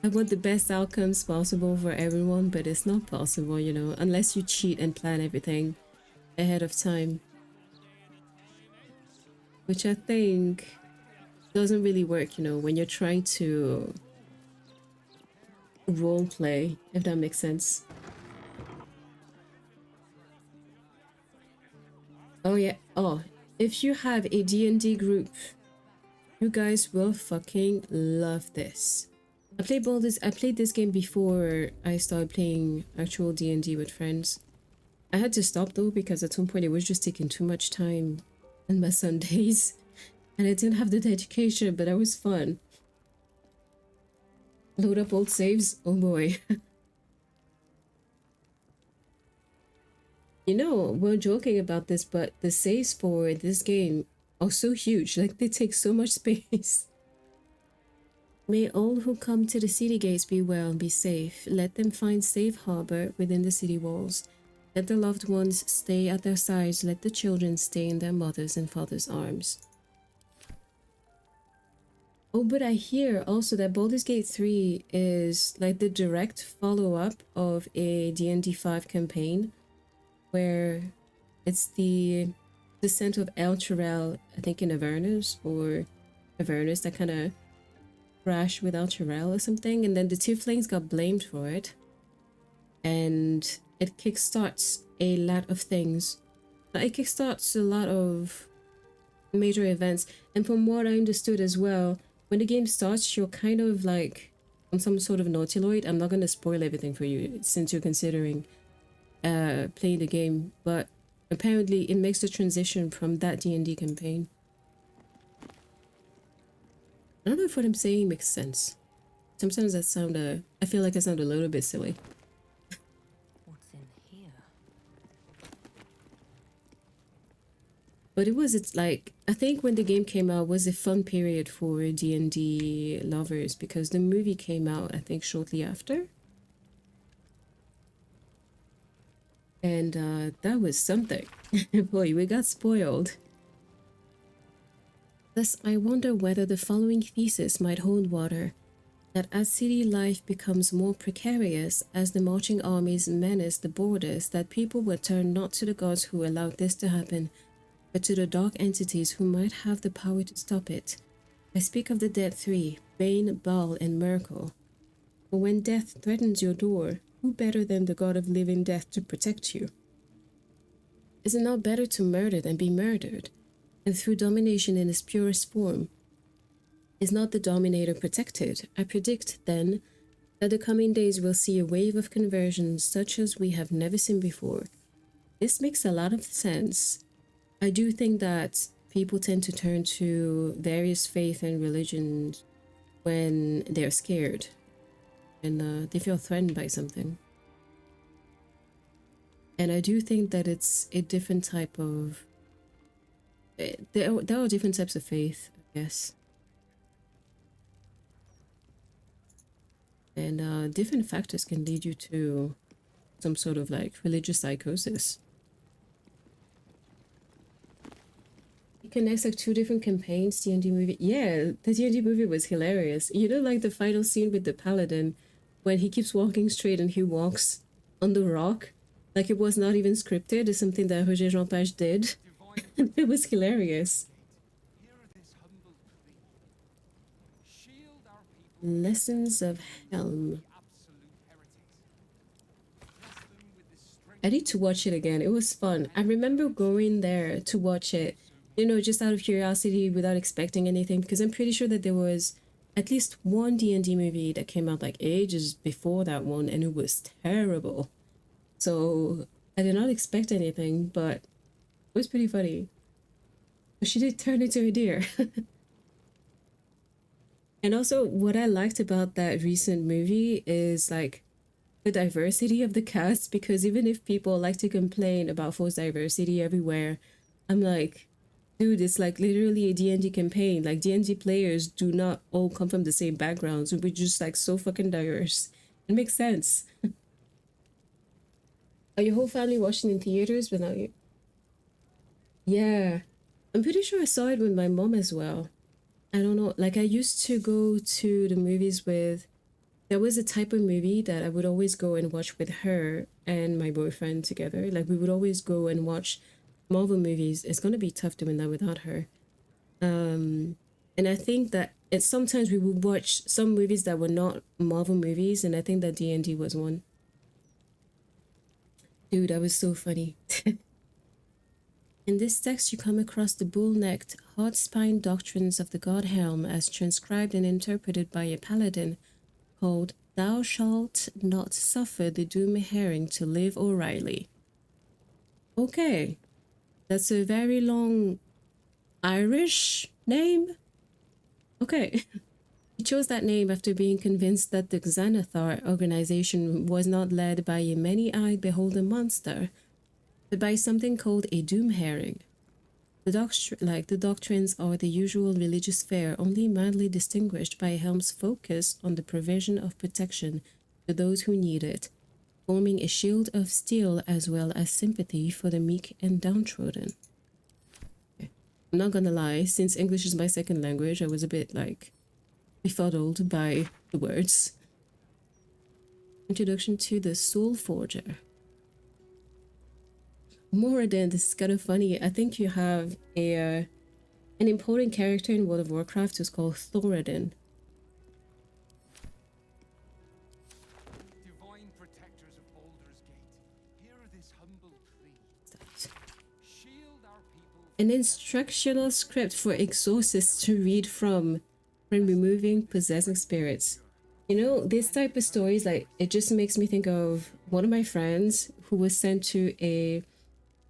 I want the best outcomes possible for everyone, but it's not possible, you know, unless you cheat and plan everything ahead of time. Which I think doesn't really work, you know, when you're trying to role play, if that makes sense. Oh yeah, oh, if you have a D&D group, you guys will fucking love this. I played this game before I started playing actual D&D with friends. I had to stop though because at some point it was just taking too much time on my Sundays and I didn't have the dedication, but that was fun. Load up old saves, oh boy. You know, we're joking about this, but the saves for this game are so huge, like they take so much space. May all who come to the city gates be well and be safe. Let them find safe harbor within the city walls. Let the loved ones stay at their sides. Let the children stay in their mothers' and fathers' arms. Oh, but I hear also that Baldur's Gate 3 is like the direct follow-up of a D&D 5 campaign where it's the descent of El Chirel, I think in Avernus or Avernus, that kind of crash with El Chirel or something, and then the Tieflings got blamed for it, and it kickstarts a lot of things. It kickstarts a lot of major events, and from what I understood as well, when the game starts, you're kind of like on some sort of nautiloid. I'm not going to spoil everything for you since you're considering playing the game, but apparently it makes the transition from that D&D campaign. I don't know if what I'm saying makes sense. Sometimes I feel like I sound a little bit silly.
What's in here?
But it's like, I think when the game came out was a fun period for D&D lovers because the movie came out, I think, shortly after. And that was something. Boy, we got spoiled. Thus, I wonder whether the following thesis might hold water, that as city life becomes more precarious, as the marching armies menace the borders, that people will turn not to the gods who allowed this to happen, but to the dark entities who might have the power to stop it. I speak of the dead three, Bane, Baal, and Merkel. For when death threatens your door, who better than the god of living death to protect you? Is it not better to murder than be murdered? And through domination in its purest form, is not the dominator protected? I predict, then, that the coming days will see a wave of conversions such as we have never seen before. This makes a lot of sense. I do think that people tend to turn to various faith and religions when they're scared and they feel threatened by something. And I do think that it's a different type of... There are different types of faith, I guess. And different factors can lead you to some sort of like religious psychosis. connects like two different campaigns. D&D movie, yeah, the D&D movie was hilarious. You know, like the final scene with the paladin, when he keeps walking straight and he walks on the rock, like it was not even scripted. It's something that Roger Jean Page did. And it was hilarious. Lessons of Helm. I need to watch it again. It was fun. I remember going there to watch it, you know, just out of curiosity without expecting anything, because I'm pretty sure that there was at least one D&D movie that came out like ages before that one, and it was terrible. So I did not expect anything, but it was pretty funny. But she did turn into a deer. And also, what I liked about that recent movie is like the diversity of the cast, because even if people like to complain about forced diversity everywhere, I'm like, dude, it's like literally a D&D campaign. Like D&D players do not all come from the same backgrounds. We're just like so fucking diverse. It makes sense. Are your whole family watching in theaters without you? Yeah, I'm pretty sure I saw it with my mom as well. I don't know, like I used to go to the movies with, there was a type of movie that I would always go and watch with her and my boyfriend together. Like we would always go and watch Marvel movies. It's gonna be tough doing that without her. And I think that it's sometimes we would watch some movies that were not Marvel movies, and I think that D&D was one. Dude, that was so funny. In this text, you come across the bull-necked, hard-spined doctrines of the God Helm as transcribed and interpreted by a paladin called Thou Shalt Not Suffer the Doom Herring to Live O'Reilly. Okay, that's a very long Irish name? Okay. He chose that name after being convinced that the Xanathar organization was not led by a many-eyed beholden monster, but by something called a doom herring. The doctrines are the usual religious fare, only mildly distinguished by Helm's focus on the provision of protection to those who need it, forming a shield of steel as well as sympathy for the meek and downtrodden. Okay. I'm not gonna lie, since English is my second language, I was a bit like befuddled by the words. Introduction to the Soul Forger. Moradin, this is kind of funny. I think you have an important character in World of Warcraft who's called Thoradin.
Divine protectors of Baldur's Gate, hear this humble plea. Shield our people.
An instructional script for exorcists to read from when removing possessing spirits. You know, this type of stories, like, it just makes me think of one of my friends who was sent to a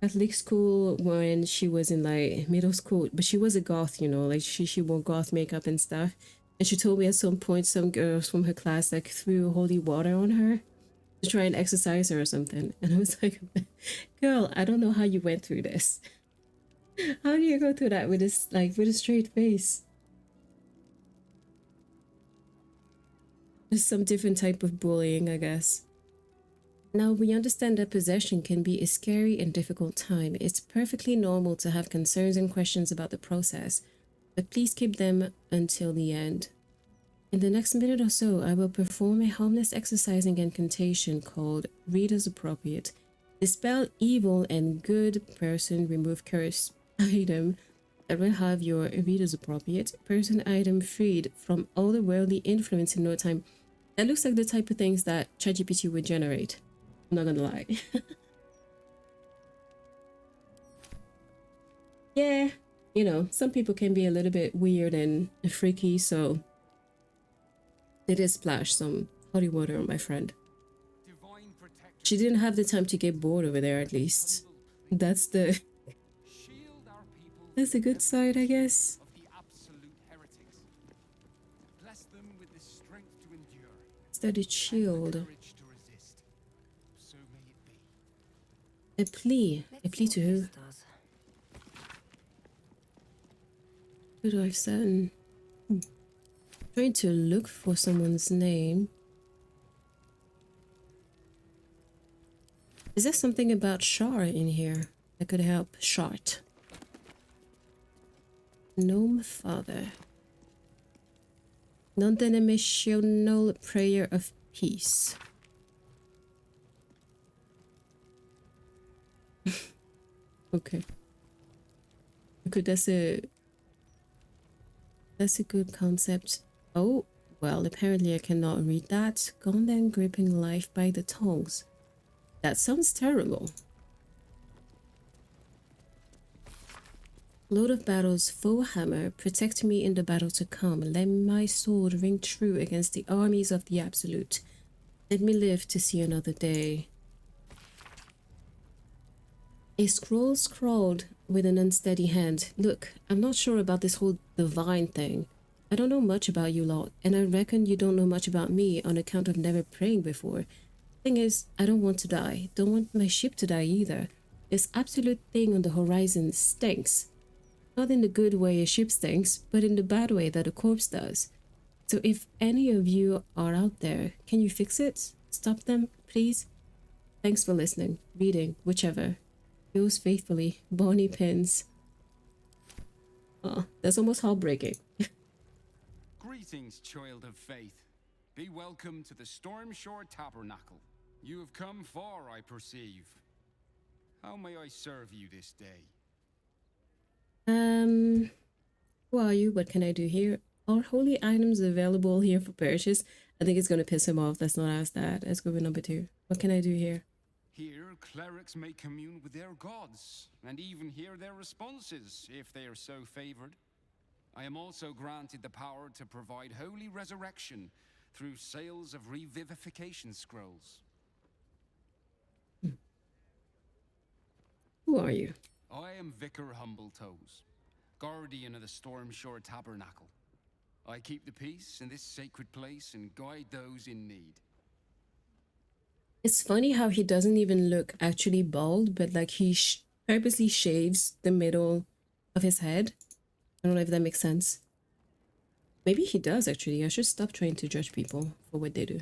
Catholic school when she was in like middle school, but she was a goth, you know, like she wore goth makeup and stuff. And she told me at some point some girls from her class like threw holy water on her to try and exorcise her or something. And I was like, girl, I don't know how you went through this. How do you go through that with this, like, with a straight face? Just some different type of bullying, I guess. Now, we understand that possession can be a scary and difficult time. It's perfectly normal to have concerns and questions about the process, but please keep them until the end. In the next minute or so, I will perform a harmless exercising incantation called Read as Appropriate. Dispel evil and good person, remove curse item that will have your Read as Appropriate person item freed from all the worldly influence in no time. That looks like the type of things that ChatGPT would generate. I'm not gonna lie. Yeah, you know, some people can be a little bit weird and freaky, so they did splash some holy water on my friend. She didn't have the time to get bored over there, at least. That's the that's a good side, I guess. Studied shield. A plea to who? Who do I send? Trying to look for someone's name. Is there something about Shar in here that could help Shart? Gnome Father. Non-denominational prayer of peace. Okay. Okay, that's a good concept. Oh, well, apparently I cannot read that. Gone then gripping life by the tongs. That sounds terrible. Lord of Battles, full hammer, protect me in the battle to come. Let my sword ring true against the armies of the Absolute. Let me live to see another day. A scroll scrawled with an unsteady hand. Look, I'm not sure about this whole divine thing. I don't know much about you lot, and I reckon you don't know much about me on account of never praying before. Thing is, I don't want to die. Don't want my ship to die either. This absolute thing on the horizon stinks. Not in the good way a ship stinks, but in the bad way that a corpse does. So if any of you are out there, can you fix it? Stop them, please? Thanks for listening, reading, whichever. Yours faithfully, Bonnie Pins. Oh, that's almost heartbreaking.
Greetings, child of faith. Be welcome to the Stormshore Tabernacle. You have come far, I perceive. How may I serve you this day?
Who are you? What can I do here? Are holy items available here for purchase? I think it's gonna piss him off. Let's not ask that. Let's go with number 2. What can I do here?
Here, clerics may commune with their gods, and even hear their responses, if they are so favored. I am also granted the power to provide holy resurrection through sales of revivification scrolls.
Who are you?
I am Vicar Humbletoes, guardian of the Stormshore Tabernacle. I keep the peace in this sacred place and guide those in need.
It's funny how he doesn't even look actually bald, but like he purposely shaves the middle of his head. I don't know if that makes sense. Maybe he does actually. I should stop trying to judge people for what they do.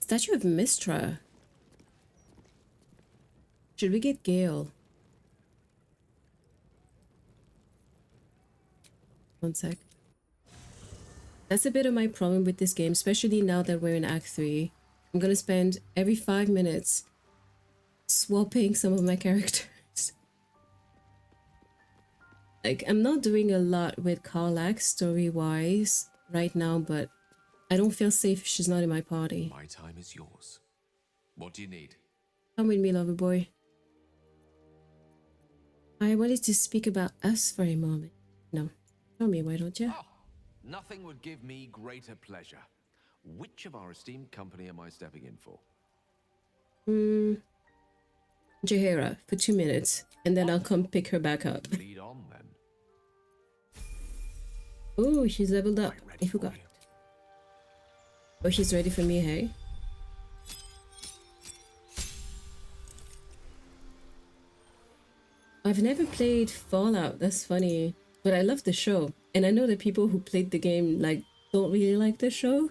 Statue of Mistra. Should we get Gale? One sec. That's a bit of my problem with this game, especially now that we're in Act 3. I'm gonna spend every 5 minutes swapping some of my characters. Like, I'm not doing a lot with Karlach story-wise right now, but I don't feel safe if she's not in my party.
My time is yours. What do you need?
Come with me, lover boy. I wanted to speak about us for a moment. No, tell me, why don't you?
Oh, nothing would give me greater pleasure. Which of our esteemed company am I stepping in for?
Jaheira, for 2 minutes, and then I'll come pick her back up.
Lead on, then.
Oh, she's leveled up. I forgot. Oh, she's ready for me, hey? I've never played Fallout, that's funny. But I love the show. And I know that people who played the game, like, don't really like the show.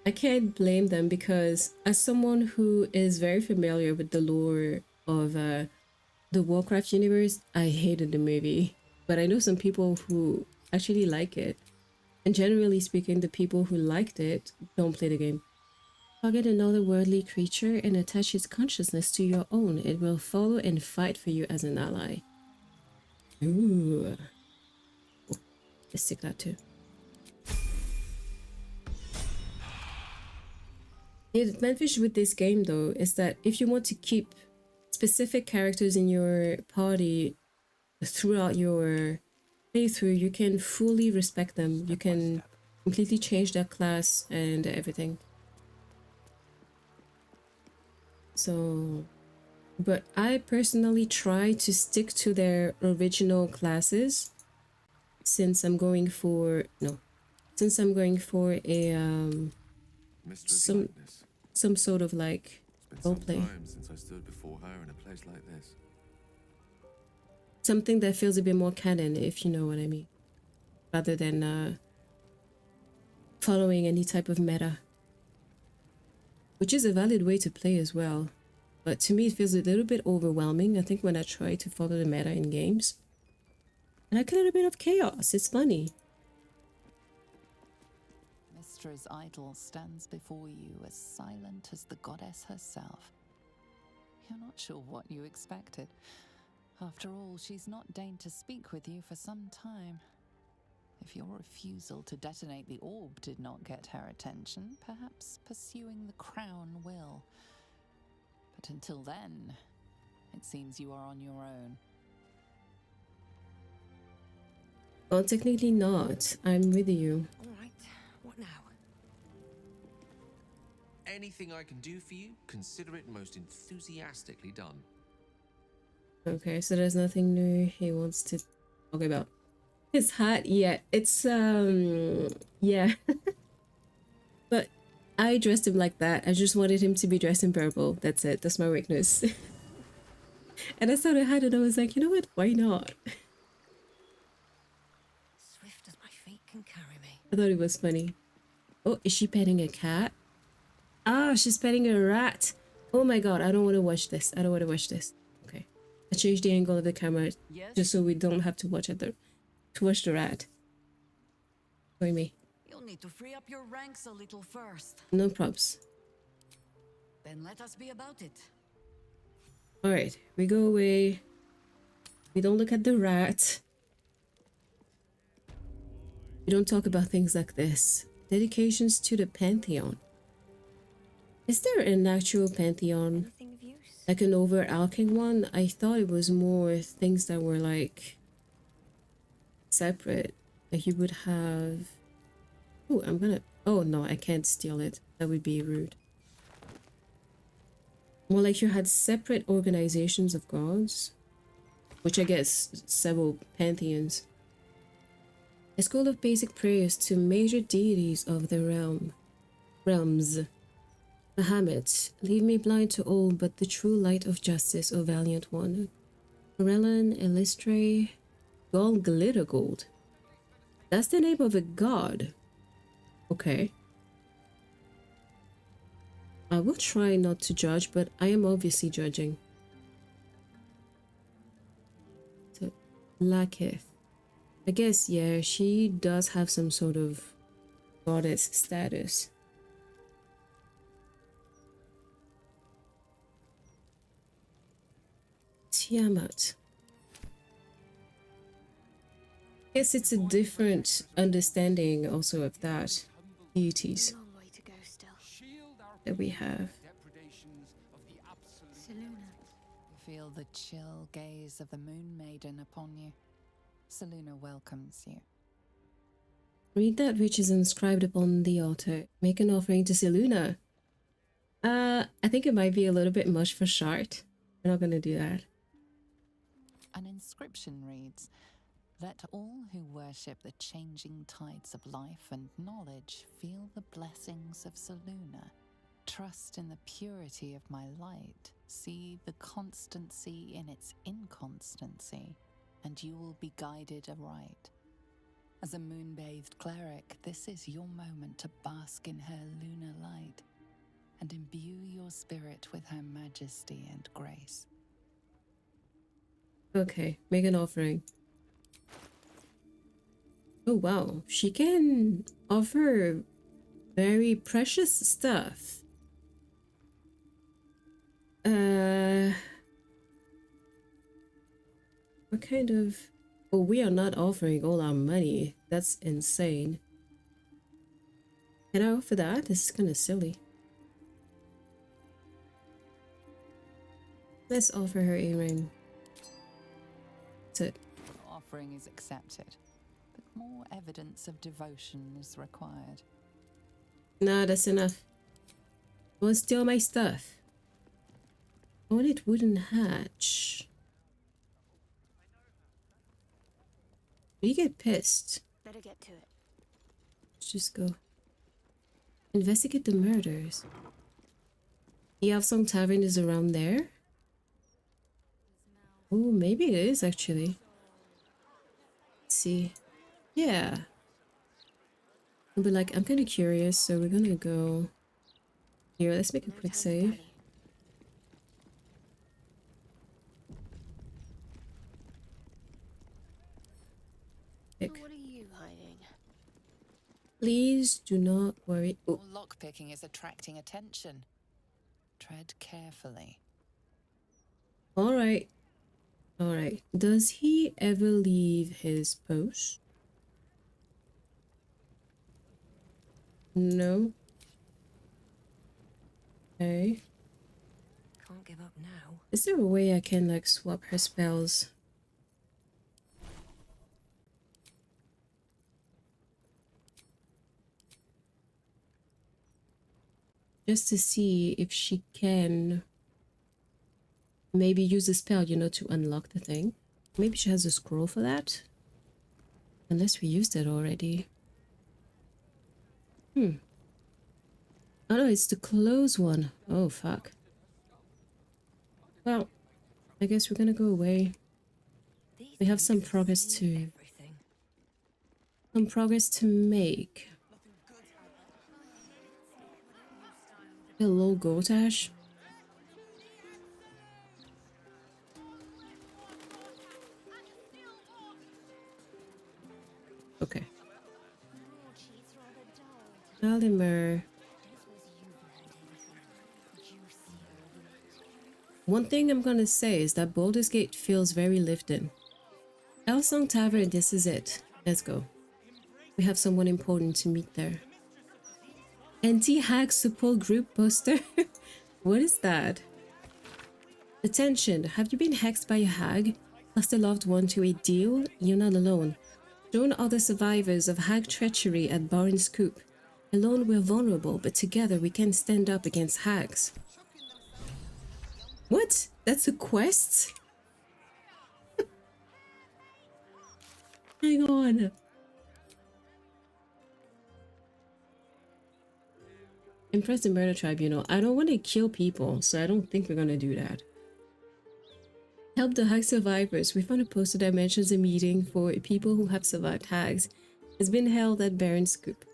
I can't blame them because as someone who is very familiar with the lore of the Warcraft universe, I hated the movie. But I know some people who actually like it. And generally speaking, the people who liked it don't play the game. Target another worldly creature and attach its consciousness to your own. It will follow and fight for you as an ally. Ooh. Oh, let's take that too. The advantage with this game though is that if you want to keep specific characters in your party throughout your playthrough, you can fully respect them. You can completely change their class and everything. So, but I personally try to stick to their original classes since I'm going for a some sort of like roleplay.
Since I stood before her in a place like this.
Something that feels a bit more canon, if you know what I mean, rather than following any type of meta, which is a valid way to play as well. But to me, it feels a little bit overwhelming. I think when I try to follow the meta in games, I like a little bit of chaos. It's funny.
Mistra's idol stands before you as silent as the goddess herself. You're not sure what you expected. After all, she's not deigned to speak with you for some time. If your refusal to detonate the orb did not get her attention, perhaps pursuing the crown will. But until then, it seems you are on your own.
Well, technically not. I'm with you.
All right, what now? Anything I can do for you, consider it most enthusiastically done.
Okay, so there's nothing new he wants to talk about. His hat, yeah, it's yeah. But I dressed him like that. I just wanted him to be dressed in purple. That's it. That's my weakness. And I saw the hat and I was like, you know what? Why not?
Swift as my feet can carry me.
I thought it was funny. Oh, is she petting a cat? Ah, she's petting a rat. Oh my god, I don't want to watch this. I don't want to watch this. Okay. I changed the angle of the camera just so we don't have to watch the rat. Join me.
You'll need to free up your ranks a little first.
No props.
Then let us be about it.
Alright, we go away. We don't look at the rat. We don't talk about things like this. Dedications to the Pantheon. Is there an actual Pantheon? Like an overarching one? I thought it was more things that were like separate. Like you would have... Oh, I'm gonna... Oh no, I can't steal it. That would be rude. More like you had separate organizations of gods. Which I guess several pantheons. A school of basic prayers to major deities of the realms. Bahamut, leave me blind to all but the true light of justice, O valiant one. Morellan, Elistre, Gol Glittergold. That's the name of a god. Okay. I will try not to judge, but I am obviously judging. So, Lakith. I guess, yeah, she does have some sort of goddess status. Tiamat. Guess it's a different understanding also of that deities that we have.
You feel the chill gaze of the Moon Maiden upon you. Selûne welcomes you.
Read that which is inscribed upon the altar. Make an offering to Selûne. I think it might be a little bit much for Shart. We're not gonna do that.
An inscription reads, "Let all who worship the changing tides of life and knowledge feel the blessings of Selûne. Trust in the purity of my light. See the constancy in its inconstancy, and you will be guided aright. As a moon-bathed cleric, this is your moment to bask in her lunar light and imbue your spirit with her majesty and grace."
Okay, make an offering. Oh wow, she can offer very precious stuff. What kind of... Oh, we are not offering all our money. That's insane. Can I offer that? This is kind of silly. Let's offer her a ring. That's it.
Your offering is accepted, but more evidence of devotion is required.
Nah, that's enough. Don't steal my stuff. I wanted wooden hatch. You get pissed.
Better get to it.
Let's just go. Investigate the murders. The Yavsong Tavern is around there? Oh, maybe it is actually. Let's see. Yeah. I'll be like, I'm kind of curious, so we're gonna go here. Let's make a quick save. Please do not worry. Oh.
Lockpicking is attracting attention. Tread carefully.
All right. All right. Does he ever leave his post? No. Okay.
Can't give up now.
Is there a way I can like swap her spells? Just to see if she can maybe use a spell, you know, to unlock the thing. Maybe she has a scroll for that. Unless we used it already. Oh no, it's the close one. Oh fuck. Well, I guess we're gonna go away. We have some progress to make. Hello, Gotash. Okay. Alimer. One thing I'm gonna say is that Baldur's Gate feels very lived in. Elsong Tavern, this is it. Let's go. We have someone important to meet there. Anti-hag support group poster? What is that? Attention, have you been hexed by a hag? Lost a loved one to a deal? You're not alone. Join other survivors of hag treachery at Baron's Coop. Alone we're vulnerable, but together we can stand up against hags. What? That's a quest? Hang on. Impress the murder tribunal. I don't want to kill people, so I don't think we're gonna do that. Help the hag survivors. We found a poster that mentions a meeting for people who have survived hags. It's been held at Baron's Coop.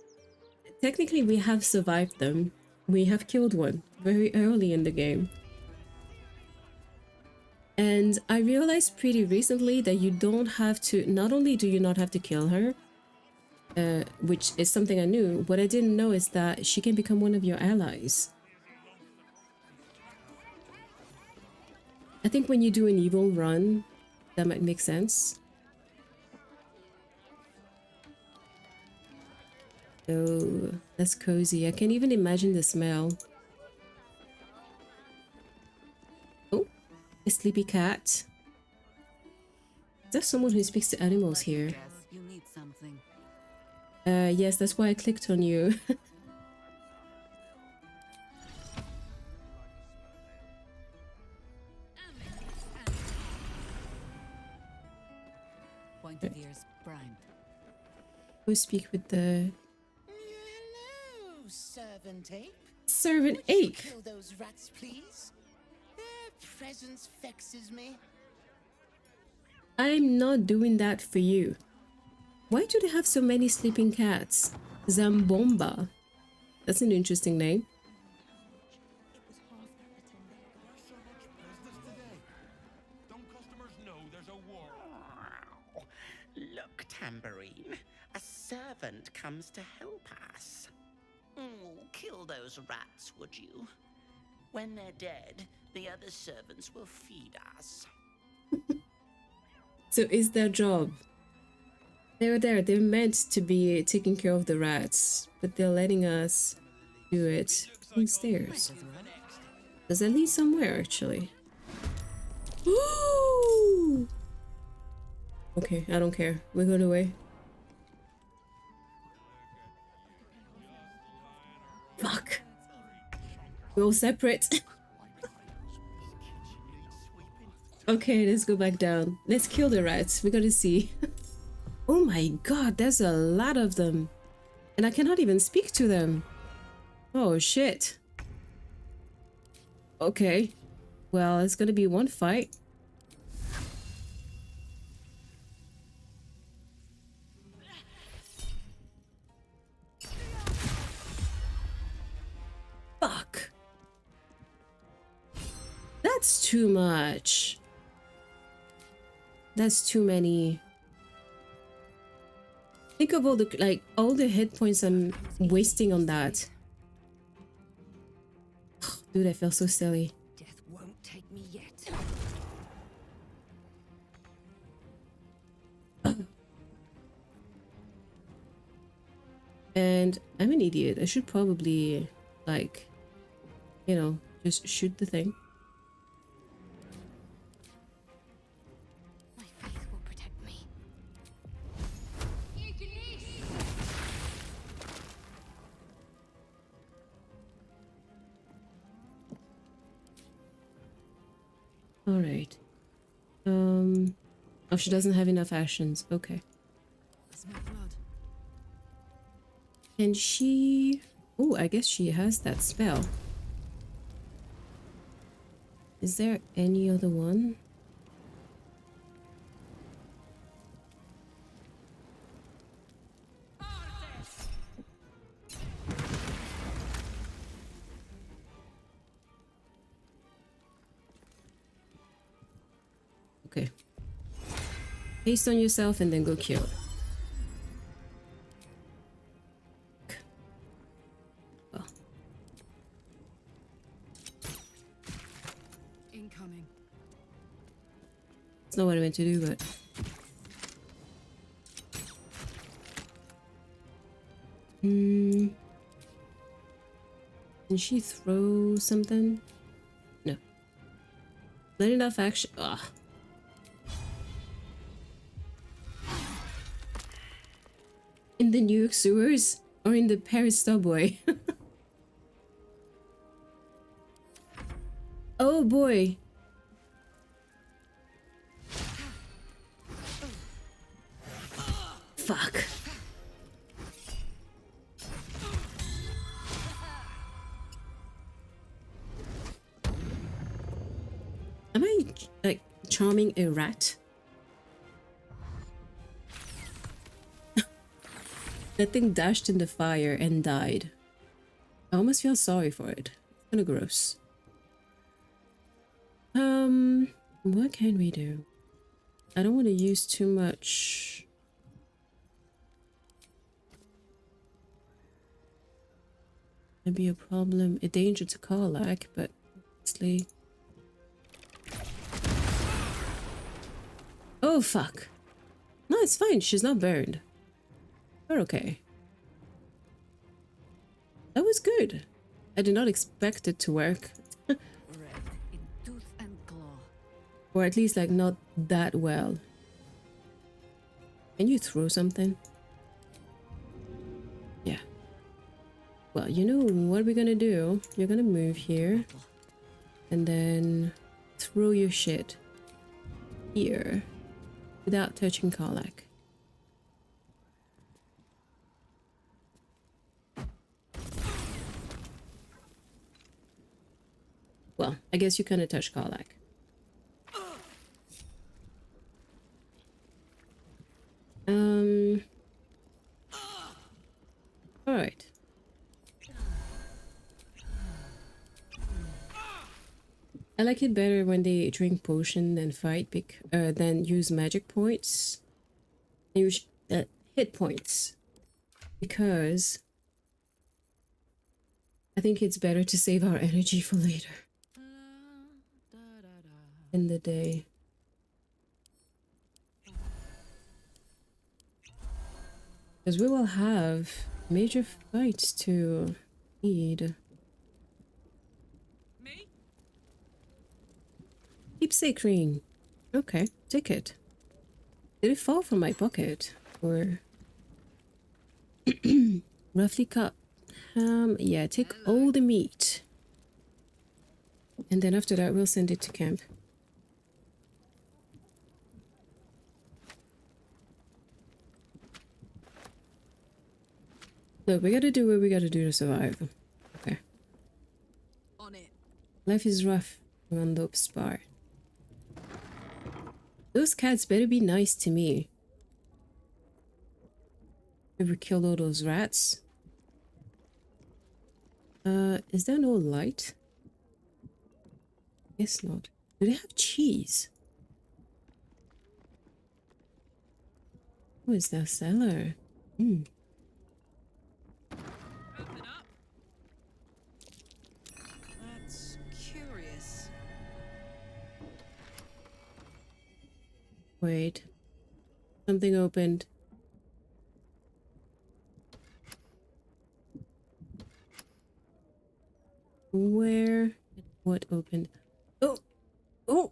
Technically, we have survived them. We have killed one very early in the game. And I realized pretty recently that you don't have to, not only do you not have to kill her, which is something I knew, what I didn't know is that she can become one of your allies. I think when you do an evil run, that might make sense. Oh, that's cozy. I can't even imagine the smell. Oh, a sleepy cat. Is there someone who speaks to animals here?
You need something.
Yes, that's why I clicked on you.
Point of ears primed.
Who speak with the
Hello, servant ape.
servant
Would you
ape?
kill those rats, please? Their presence vexes me.
I'm not doing that for you. Why do they have so many sleeping cats? Zambomba. That's an interesting name.
Look, Tambourine. A servant comes to help us. Kill those rats, would you? When they're dead, the other servants will feed us.
So is their job. They're meant to be taking care of the rats, but they're letting us do it downstairs. Does that lead somewhere, actually? Ooh! Okay, I don't care. We're going away. Fuck! We're all separate. Okay, let's go back down. Let's kill the rats. We gotta see. Oh my god, there's a lot of them. And I cannot even speak to them. Oh shit. Okay. Well, it's gonna be one fight. Fuck. That's too much. That's too many. Think of all the all the hit points I'm wasting on that. Dude, I feel so silly.
Death won't take me yet.
And I'm an idiot. I should probably, like, you know, just shoot the thing.
My faith will protect me.
All right. Oh, she doesn't have enough actions. Okay. And she... Oh, I guess she has that spell. Is there any other one? Okay. Haste on yourself and then go kill. Well.
Incoming.
It's not what I meant to do, but... Can she throw something? No. Not enough action. Ugh. In the New York sewers? Or in the Paris subway? Oh boy. Fuck. Am I, like, charming a rat? That thing dashed in the fire and died. I almost feel sorry for it. It's kind of gross. What can we do? I don't want to use too much. Maybe a problem, a danger to Karlach, but honestly. Oh fuck. No, it's fine. She's not burned. We're okay. That was good. I did not expect it to work. Or at least, like, not that well. Can you throw something? Yeah. Well, you know what we're gonna do? You're gonna move here. And then throw your shit here. Without touching Karlach. Well, I guess you kind of touch Karlach. Alright. I like it better when they drink potion than fight, than use magic points. Use hit points. Because I think it's better to save our energy for later in the day. Because we will have major fights to lead. Keepsake ring. Okay, take it. Did it fall from my pocket? Or... Roughly cut. Yeah, take all the meat. And then after that, we'll send it to camp. Look, we gotta do what we gotta do to survive. Okay.
On it.
Life is rough around the spar. Those cats better be nice to me. Ever killed all those rats? Is there no light? Guess not. Do they have cheese? Who is that seller? Mm.
Open up. That's curious.
Wait. Something opened. Where? What opened? Oh! Oh!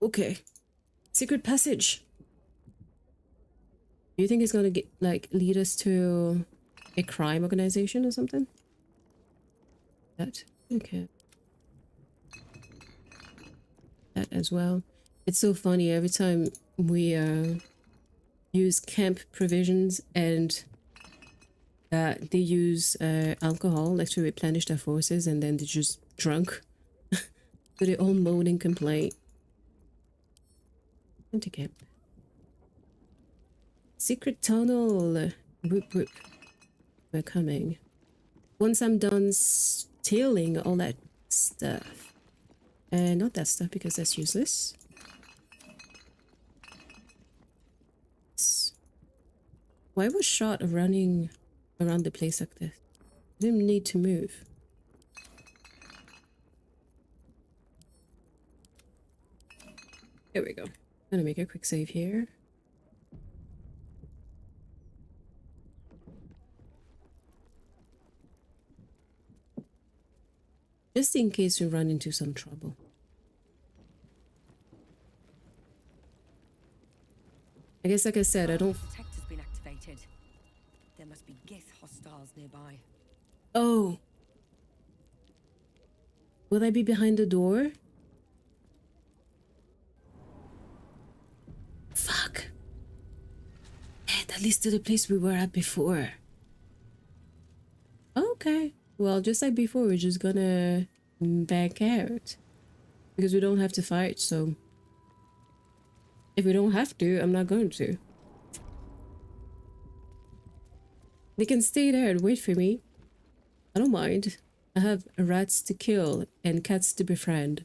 Okay. Secret passage. Do you think it's gonna get lead us to a crime organization or something? That okay. That as well. It's so funny every time we use camp provisions and they use alcohol to replenish their forces, and then they're just drunk. So they all moan and complain. Into camp. Secret tunnel. Whoop whoop. We're coming. Once I'm done stealing all that stuff. Not that stuff because that's useless. Why was Shot running around the place like this? I didn't need to move. There we go. I'm gonna make a quick save here. Just in case we run into some trouble. I guess, like I said, I don't...
Detector's been activated. There must be Gith hostiles nearby.
Oh! Will I be behind the door? Fuck! That leads to the place we were at before. Okay. Well, just like before, we're just gonna back out. Because we don't have to fight, so... If we don't have to, I'm not going to. They can stay there and wait for me. I don't mind. I have rats to kill and cats to befriend.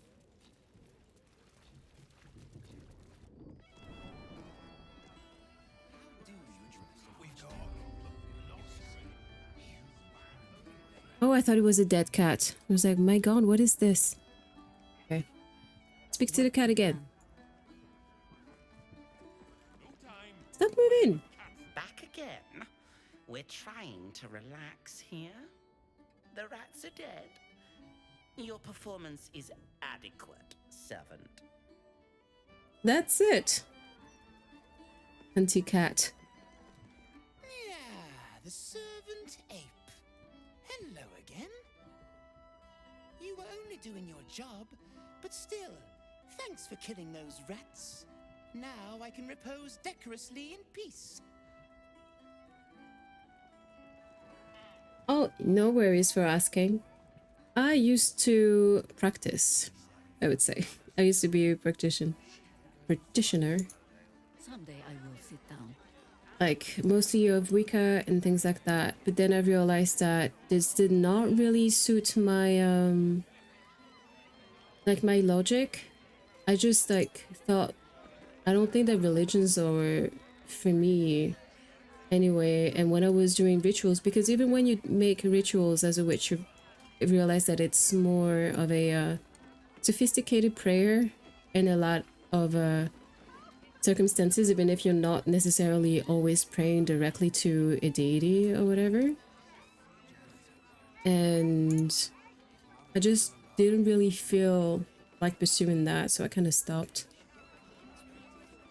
Oh, I thought it was a dead cat. I was like, my god, what is this? Okay. Speak to the cat again. Stop moving!
Back again. We're trying to relax here. The rats are dead. Your performance is adequate, servant.
That's it. Anti-cat.
Yeah, the servant ape. Hello again. You were only doing your job, but still, thanks for killing those rats. Now I can repose decorously in peace.
Oh, no worries for asking. I used to practice, I would say. I used to be a practitioner.
Someday I will sit down.
Like, mostly of Wicca and things like that. But then I realized that this did not really suit my, like, my logic. I just, like, thought, I don't think that religions are for me anyway. And when I was doing rituals, because even when you make rituals as a witch, you realize that it's more of a sophisticated prayer and a lot of circumstances, even if you're not necessarily always praying directly to a deity or whatever. And I just didn't really feel like pursuing that, so I kind of stopped.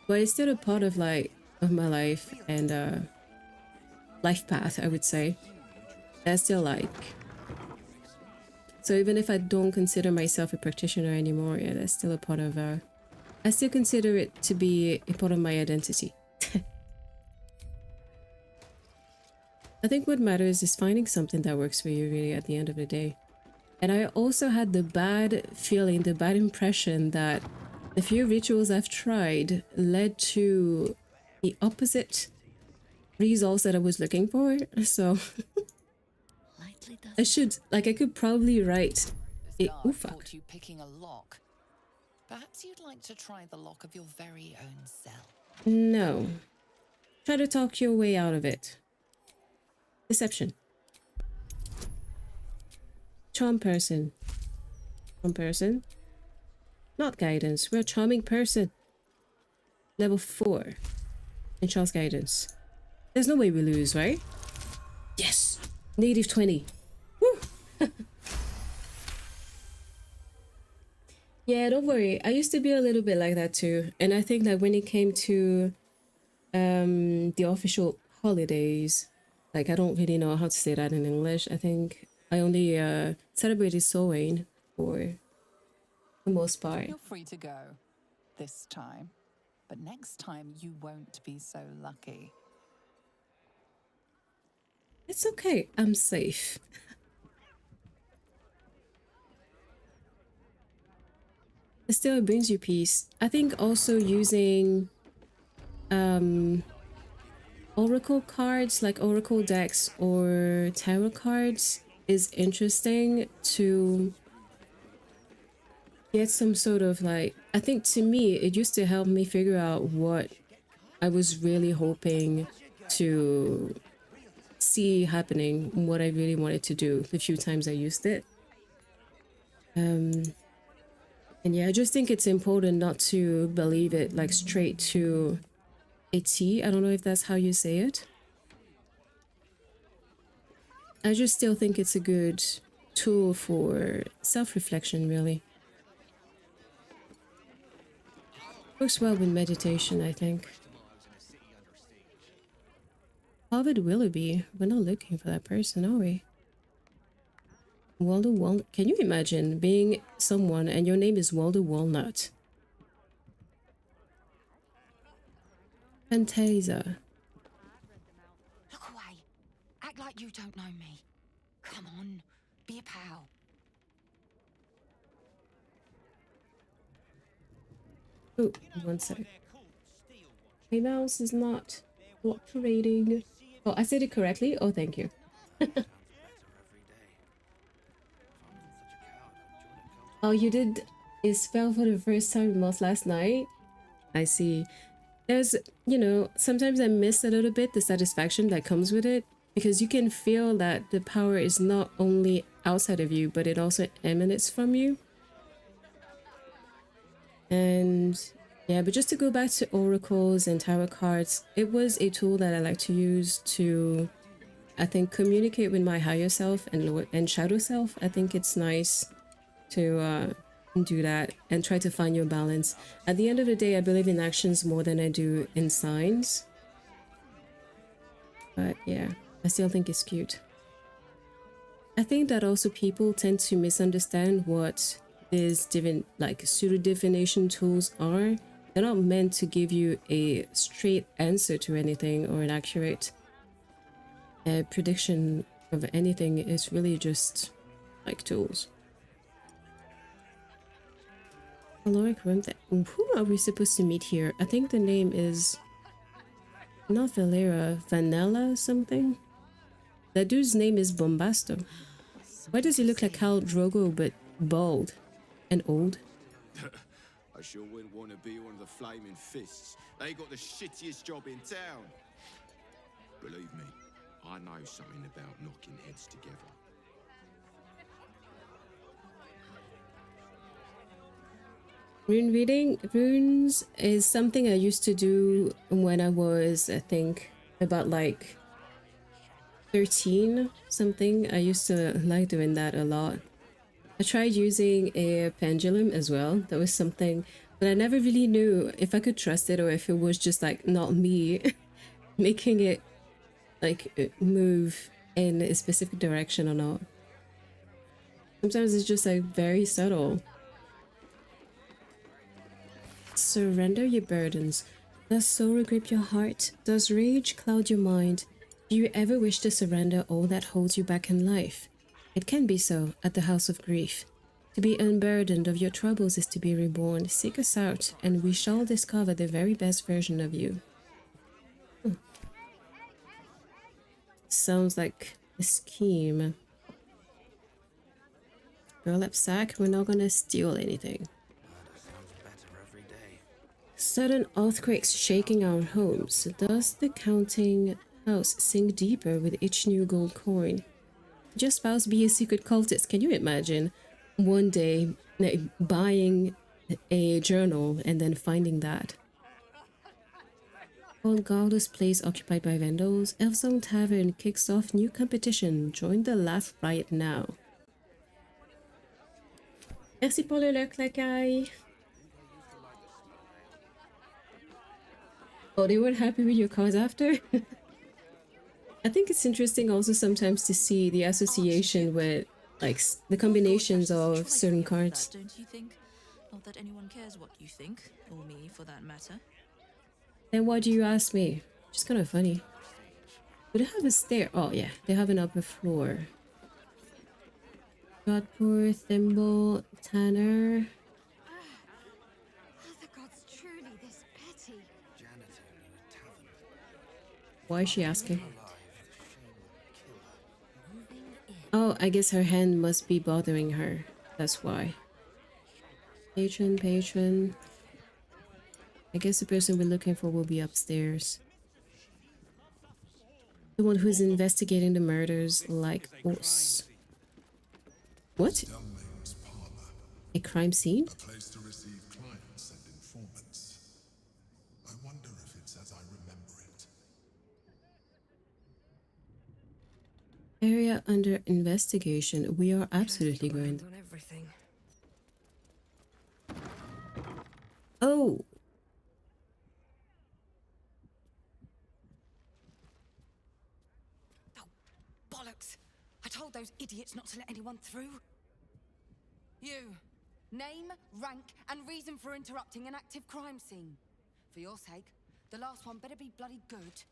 But it's still a part of my life and life path, I would say. I still like. So even if I don't consider myself a practitioner anymore, yeah, that's still a part of I still consider it to be a part of my identity. I think what matters is finding something that works for you really at the end of the day. And I also had the bad feeling, the bad impression that the few rituals I've tried led to the opposite results that I was looking for. So I should, like, I could probably write a
Caught you picking a lock. Perhaps you'd like to try the lock of your very own cell.
No. Try to talk your way out of it. Deception. Charm person. Charm person. Not guidance. We're a charming person. Level 4. Enchant guidance. There's no way we lose, right? Yes! Native 20. Woo! Yeah, don't worry. I used to be a little bit like that too. And I think that when it came to the official holidays, like I don't really know how to say that in English. I think I only celebrated Samhain for the most part.
You're free to go this time, but next time you won't be so lucky.
It's okay. I'm safe. It still brings you peace. I think also using oracle cards like oracle decks or tarot cards is interesting to get some sort of like, I think to me it used to help me figure out what I was really hoping to see happening, what I really wanted to do the few times I used it. And yeah, I just think it's important not to believe it like straight to a T. I don't know if that's how you say it. I just still think it's a good tool for self-reflection, really. Works well with meditation, I think. Harvard Willoughby. We're not looking for that person, are we? Waldo Walnut. Can you imagine being someone and your name is Waldo Walnut? Fantasia.
Look away. Act like you don't know me. Come on, be a pal.
Oh, one sec. My mouse is not cooperating. Oh, I said it correctly? Oh, thank you. Oh, you did a spell for the first time in Moss last night? I see. There's, you know, sometimes I miss a little bit the satisfaction that comes with it, because you can feel that the power is not only outside of you, but it also emanates from you. And yeah, but just to go back to oracles and tarot cards, it was a tool that I like to use to, I think, communicate with my higher self and shadow self. I think it's nice to do that and try to find your balance. At the end of the day, I believe in actions more than I do in signs. But yeah, I still think it's cute. I think that also people tend to misunderstand what these like pseudo divination tools are. They're not meant to give you a straight answer to anything or an accurate prediction of anything. It's really just like tools. Caloric room. Who are we supposed to meet here? I think the name is not Valera, Vanilla something. That dude's name is Bombasto. Why does he look like Khal Drogo but bald and old?
I sure wouldn't want to be one of the flaming fists. They got the shittiest job in town. Believe me, I know something about knocking heads together.
Rune reading. Runes is something I used to do when I was, I think, about like 13 something. I used to like doing that a lot. I tried using a pendulum as well. That was something, but I never really knew if I could trust it or if it was just like not me making it like move in a specific direction or not. Sometimes it's just like very subtle. Surrender your burdens. Does sorrow grip your heart? Does rage cloud your mind? Do you ever wish to surrender all that holds you back in life? It can be so at the House of Grief. To be unburdened of your troubles is to be reborn. Seek us out, and we shall discover the very best version of you. Sounds like a scheme. Burlap sack, we're not gonna steal anything. Sudden earthquakes shaking our homes. Does the counting house sink deeper with each new gold coin. Just spouse be a secret cultist. Can you imagine one day like, buying a journal and then finding that? Old Galdus place occupied by vandals. Elfsong Tavern kicks off new competition. Join the laugh riot now. Merci pour le lurk, la caille. Oh, they weren't happy with your cause after? I think it's interesting also sometimes to see the association with like the combinations of certain cards.
Don't you think? Not that anyone cares what you think, or me for that matter.
Then why do you ask me? Just kind of funny. Do they have a stair? Oh yeah, they have an upper floor. Jodhpur, Thimble, Tanner.
Are the gods truly this petty?
Why is she asking? Oh, I guess her hand must be bothering her. That's why. Patron. I guess the person we're looking for will be upstairs. The one who's investigating the murders like us. What? A crime scene?
A place to receive clients and informants. I wonder if it's as I remember it.
Area under investigation. We are absolutely going. Oh!
Bollocks! I told those idiots not to let anyone through. You. Name, rank, and reason for interrupting an active crime scene. For your sake, the last one better be bloody good.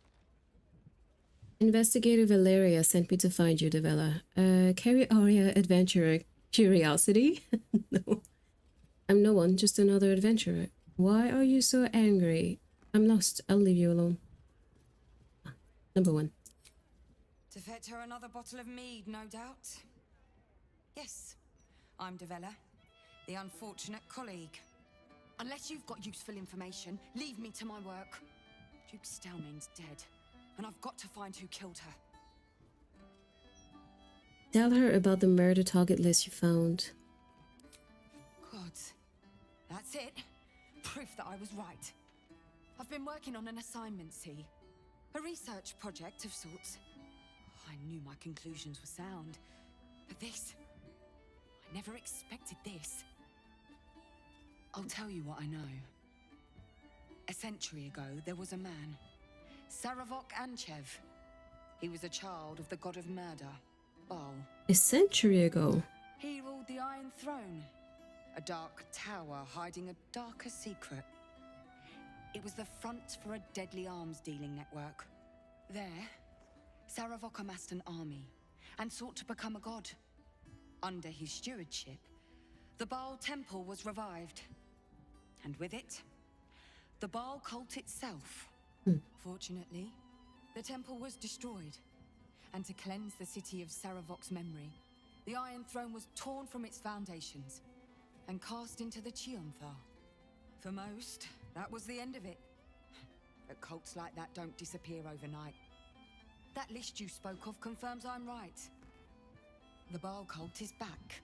Investigator Valeria sent me to find you, Devella. Carry Aria adventurer curiosity? No. I'm no one, just another adventurer. Why are you so angry? I'm lost. I'll leave you alone. Number 1.
To fetch her another bottle of mead, no doubt. Yes, I'm Devella, the unfortunate colleague. Unless you've got useful information, leave me to my work. Duke Stelmane's dead, and I've got to find who killed her.
Tell her about the murder target list you found.
Gods. That's it. Proof that I was right. I've been working on an assignment, see? A research project of sorts. I knew my conclusions were sound. But this... I never expected this. I'll tell you what I know. A century ago, there was a man. Saravok Anchev. He was a child of the god of murder, Baal.
A century ago?
He ruled the Iron Throne. A dark tower hiding a darker secret. It was the front for a deadly arms dealing network. There, Saravok amassed an army and sought to become a god. Under his stewardship, the Baal temple was revived. And with it, the Baal cult itself. Fortunately, the temple was destroyed. And to cleanse the city of Saravok's memory, the Iron Throne was torn from its foundations and cast into the Chionthar. For most, that was the end of it. But cults like that don't disappear overnight. That list you spoke of confirms I'm right. The Baal cult is back.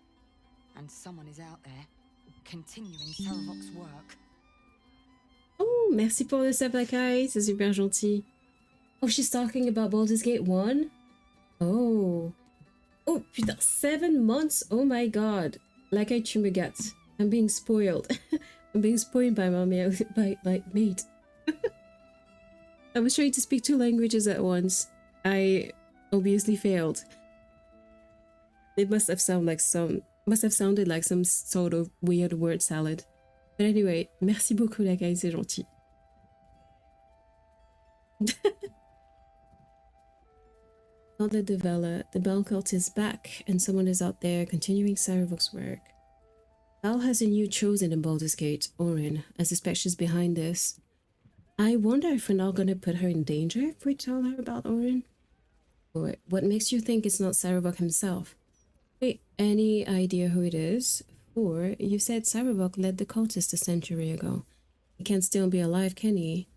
And someone is out there, continuing Saravok's work.
Oh, merci pour le sub, la caille. C'est super gentil. Oh, she's talking about Baldur's Gate 1? Oh. Oh, putain, 7 months? Oh my god. Like tu me gâtes. I'm being spoiled. I'm being spoiled by my mate. I was trying to speak 2 languages at once. I obviously failed. It must have sounded like some sort of weird word salad. But anyway, merci beaucoup la guys, c'est gentil. Not the Devella, the Baal cult is back, and someone is out there continuing Saravok's work. Baal has a new chosen in Baldur's Gate, Orin. I suspect she's behind this. I wonder if we're not gonna put her in danger if we tell her about Orin? Or what makes you think it's not Saravok himself? Wait, any idea who it is? Or you said Saravok led the cultist a century ago. He can't still be alive, can he?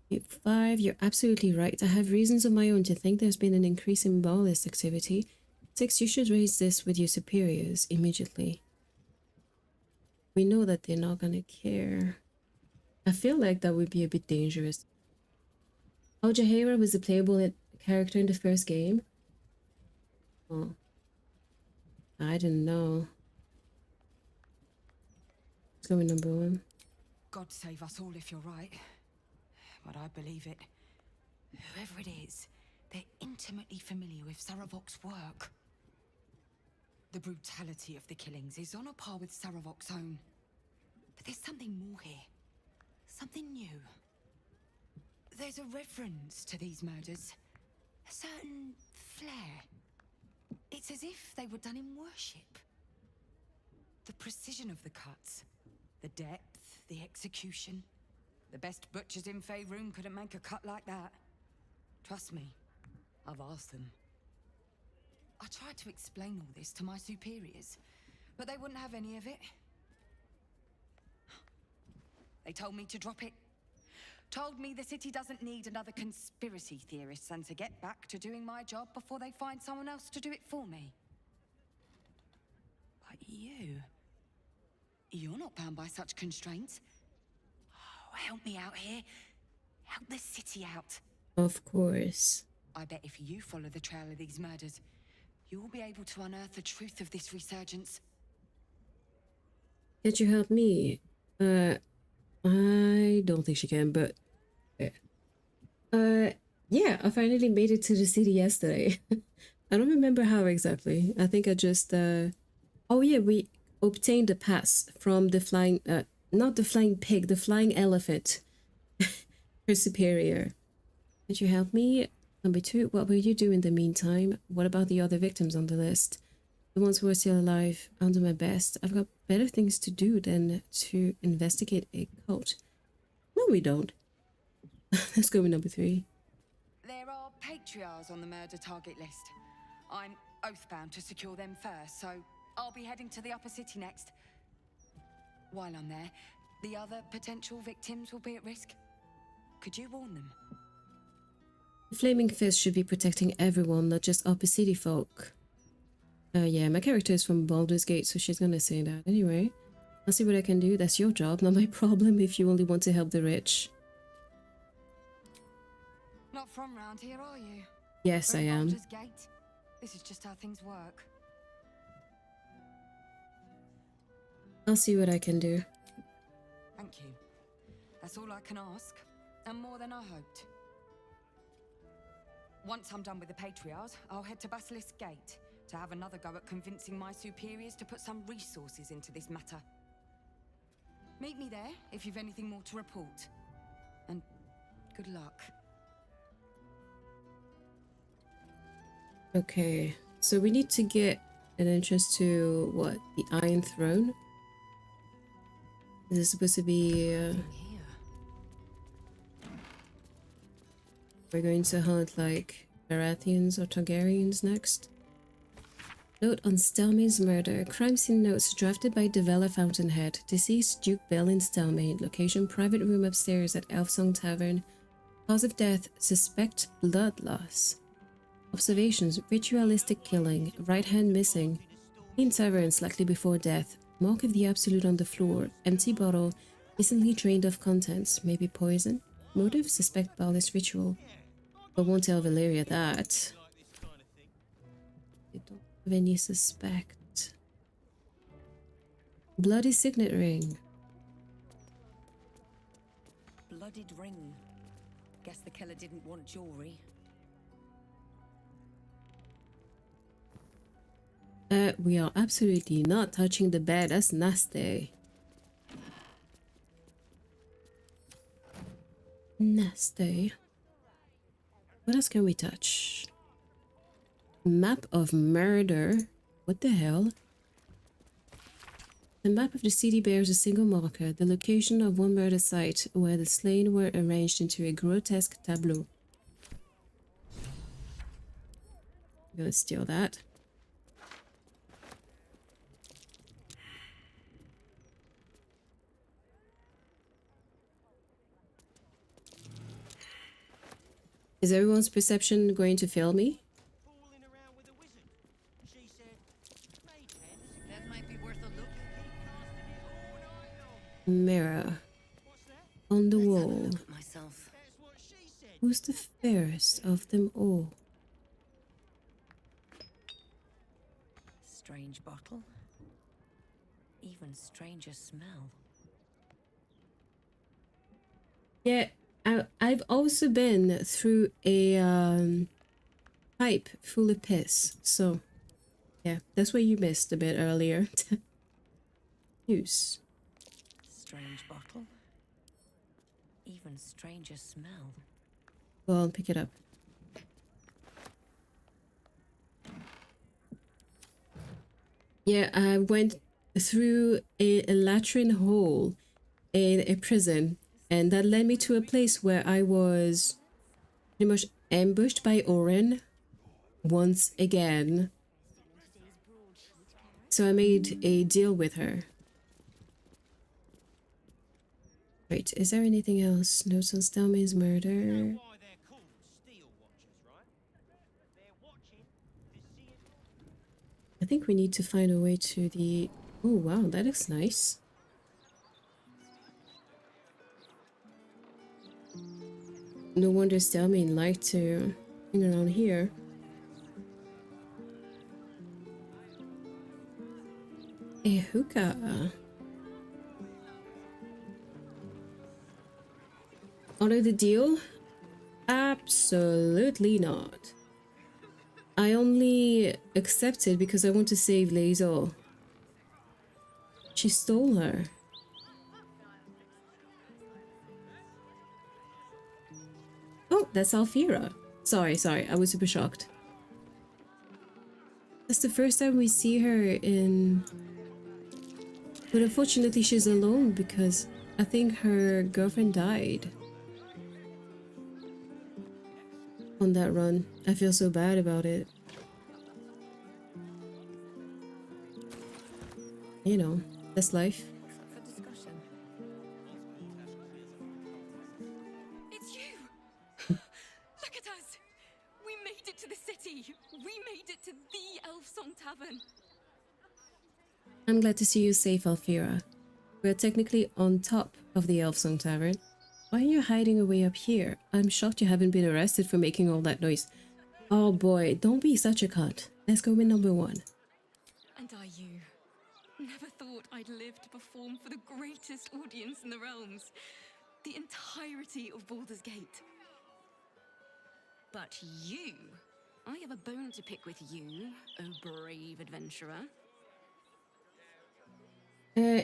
5, you're absolutely right. I have reasons of my own to think there's been an increase in ballist activity. 6, you should raise this with your superiors immediately. We know that they're not gonna care. I feel like that would be a bit dangerous. Al Jaheira was a playable character in the first game. Oh, I didn't know. Let's go with number 1.
God save us all if you're right. But I believe it. Whoever it is, they're intimately familiar with Saravok's work. The brutality of the killings is on a par with Saravok's own. But there's something more here. Something new. There's a reverence to these murders. A certain flair. It's as if they were done in worship. The precision of the cuts. The depth, the execution. The best butchers in Faerun couldn't make a cut like that. Trust me, I've asked them. I tried to explain all this to my superiors, but they wouldn't have any of it. They told me to drop it. Told me the city doesn't need another conspiracy theorist and to get back to doing my job before they find someone else to do it for me. But you're not bound by such constraints. Oh, help me out here. Help the city out.
Of course.
I bet if you follow the trail of these murders, you'll be able to unearth the truth of this resurgence.
Can't you help me? I don't think she can, but yeah, I finally made it to the city yesterday. I don't remember how exactly. I think I just oh yeah, we obtained a pass from the flying not the flying pig, the flying elephant. Her superior. Could you help me? Number 2, what will you do in the meantime? What about the other victims on the list? The ones who are still alive. I'll do my best. I've got better things to do than to investigate a cult. No, we don't. Let's go with number 3.
There are patriarchs on the murder target list. I'm oathbound to secure them first, so I'll be heading to the upper city next. While I'm there, the other potential victims will be at risk. Could you warn them?
The Flaming Fist should be protecting everyone, not just upper city folk. Yeah, my character is from Baldur's Gate, so she's gonna say that. Anyway, I'll see what I can do. That's your job, not my problem if you only want to help the rich.
Not from round here, are you?
Yes, I am.
Baldur's Gate? This is just how things work.
I'll see what I can do.
Thank you. That's all I can ask, and more than I hoped. Once I'm done with the Patriarchs, I'll head to Basilisk Gate to have another go at convincing my superiors to put some resources into this matter. Meet me there if you've anything more to report. And good luck.
Okay, so we need to get an entrance to, what, the Iron Throne? Is this supposed to be... We're going to hunt, like, Baratheons or Targaryens next? Note on Stelmane's murder. Crime scene notes drafted by Devella Fountainhead. Deceased Duke Belin Stelmane. Location private room upstairs at Elfsong Tavern. Cause of death suspect blood loss. Observations ritualistic killing. Right hand missing. In tavern slightly before death. Mark of the Absolute on the floor. Empty bottle. Recently drained of contents. Maybe poison. Motive suspect ballast ritual. But won't tell Valeria that. They don't have any suspect. Bloody signet ring.
Blooded ring. Guess the killer didn't want jewelry.
We are absolutely not touching the bed. That's nasty. Nasty. What else can we touch? Map of murder. What the hell? The map of the city bears a single marker, the location of one murder site where the slain were arranged into a grotesque tableau. I'm gonna steal that. Is everyone's perception going to fail me?
That might be worth a look.
Mirror on the wall.
Myself.
Who's the fairest of them all?
Strange bottle. Even stranger smell.
Yeah, I've also been through a pipe full of piss. So, yeah, that's what you missed a bit earlier. Use.
Strange bottle. Even stranger smell.
Well, I'll pick it up. Yeah, I went through a latrine hole in a prison, and that led me to a place where I was pretty much ambushed by Oren once again. So I made a deal with her. Right, is there anything else? Notes on Stelman's murder. I think we need to find a way to the... Oh wow, that looks nice. No wonder Stelman liked to hang around here. A hookah. Out of the deal? Absolutely not. I only accepted because I want to save Lae'zel. She stole her. Oh, that's Alfira. Sorry, I was super shocked. That's the first time we see her in... But unfortunately she's alone because I think her girlfriend died. On that run. I feel so bad about it. You know, that's life.
It's you! Look at us! We made it to the city! We made it to the Elf Song Tavern!
I'm glad to see you safe, Alfira. We're technically on top of the Elf Song Tavern. Why are you hiding away up here? I'm shocked you haven't been arrested for making all that noise. Oh boy, don't be such a cunt. Let's go with number one.
And are you? Never thought I'd live to perform for the greatest audience in the realms. The entirety of Baldur's Gate. But you... I have a bone to pick with you, oh brave adventurer.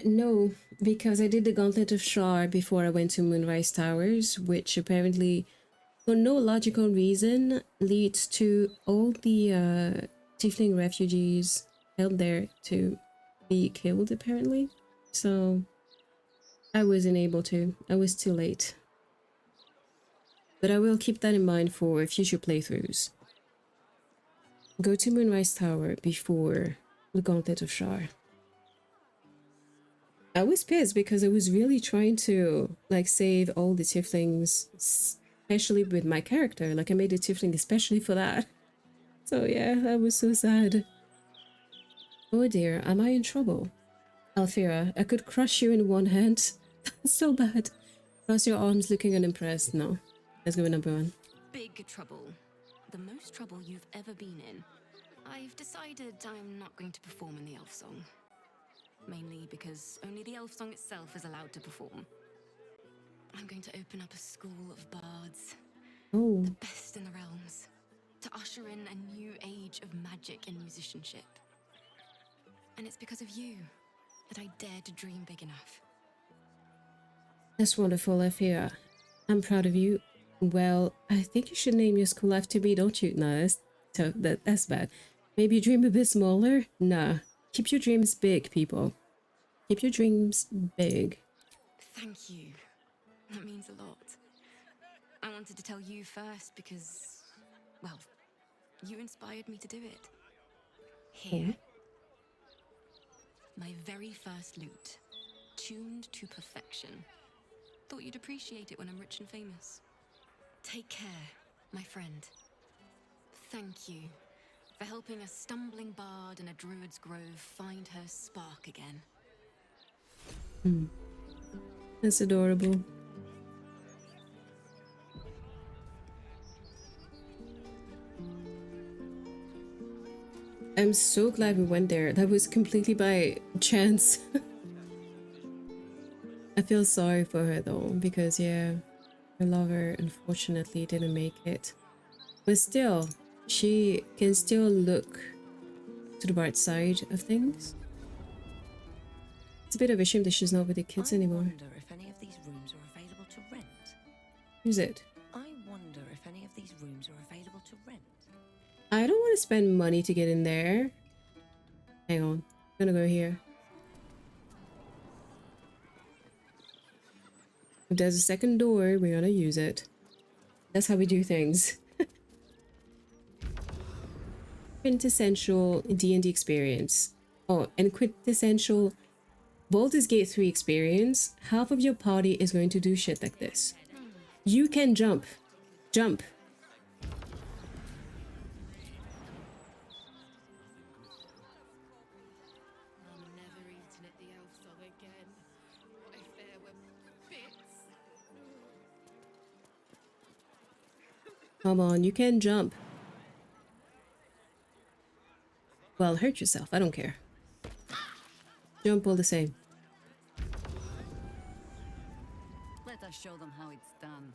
No, because I did the Gauntlet of Shar before I went to Moonrise Towers, which apparently, for no logical reason, leads to all the Tiefling refugees held there to be killed, apparently. So, I wasn't able to. I was too late. But I will keep that in mind for future playthroughs. Go to Moonrise Tower before the Gauntlet of Shar. I was pissed because I was really trying to like save all the Tieflings, especially with my character. Like I made a Tiefling especially for that. So yeah, that was so sad. Oh dear, am I in trouble? Alfira, I could crush you in one hand. That's so bad. Cross your arms looking unimpressed. No. Let's go with number one.
Big trouble. The most trouble you've ever been in. I've decided I'm not going to perform in the Elf Song. Mainly because only the Elf Song itself is allowed to perform. I'm going to open up a school of bards.
Oh.
The best in the realms. To usher in a new age of magic and musicianship. And it's because of you that I dared to dream big enough.
That's wonderful, Alfira. I'm proud of you. Well, I think you should name your school after me, don't you? No, that's bad. Maybe dream a bit smaller? Nah. Keep your dreams big, people. Keep your dreams big.
Thank you. That means a lot. I wanted to tell you first because, well, you inspired me to do it. Here. My very first lute. Tuned to perfection. Thought you'd appreciate it when I'm rich and famous. Take care. My friend, thank you for helping a stumbling bard in a druid's grove find her spark again.
That's adorable. I'm so glad we went there. That was completely by chance. I feel sorry for her though, because yeah, her lover unfortunately didn't make it. But still, she can still look to the bright side of things. It's a bit of a shame that she's not with the kids anymore.
I wonder if any of these rooms are available to rent.
Who's it?
I wonder if any of these rooms are available to rent.
I don't want to spend money to get in there. Hang on. I'm gonna go here. If there's a second door, we're gonna use it. That's how we do things. Quintessential D&D experience. Oh, and quintessential Baldur's Gate 3 experience. Half of your party is going to do shit like this. You can jump. Jump. Come on, you can jump. Well, hurt yourself. I don't care. Jump all the same.
Let us show them how it's done.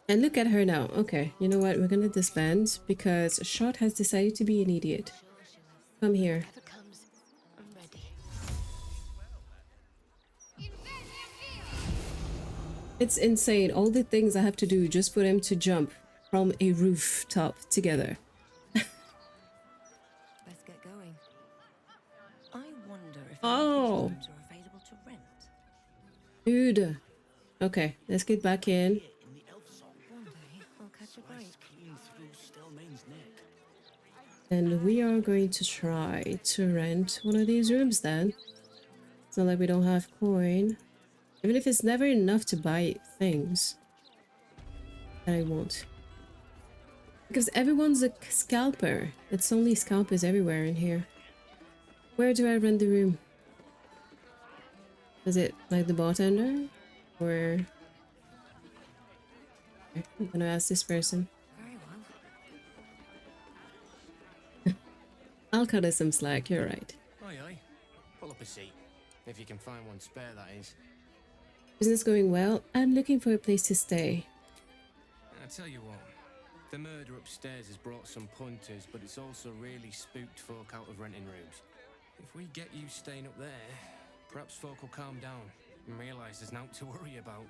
And look at her now. Okay, you know what? We're gonna disband because Shot has decided to be an idiot. Come here. It's insane. All the things I have to do just for them to jump from a rooftop together.
Let's get going. I wonder if
Oh,
rooms are available to rent.
dude. Okay, let's get back in.
One day I'll catch a break.
And we are going to try to rent one of these rooms then. It's not like we don't have coin. Even if it's never enough to buy things. That I won't. Because everyone's a scalper. It's only scalpers everywhere in here. Where do I rent the room? Is it like the bartender? Or... I'm gonna ask this person.
Very well.
I'll cut us some slack, you're right.
Aye, aye. Pull up a seat. If you can find one spare, that is.
Business going well? I'm looking for a place to stay.
I tell you what, the murder upstairs has brought some punters, but it's also really spooked folk out of renting rooms. If we get you staying up there, perhaps folk will calm down and realise there's nothing to worry about.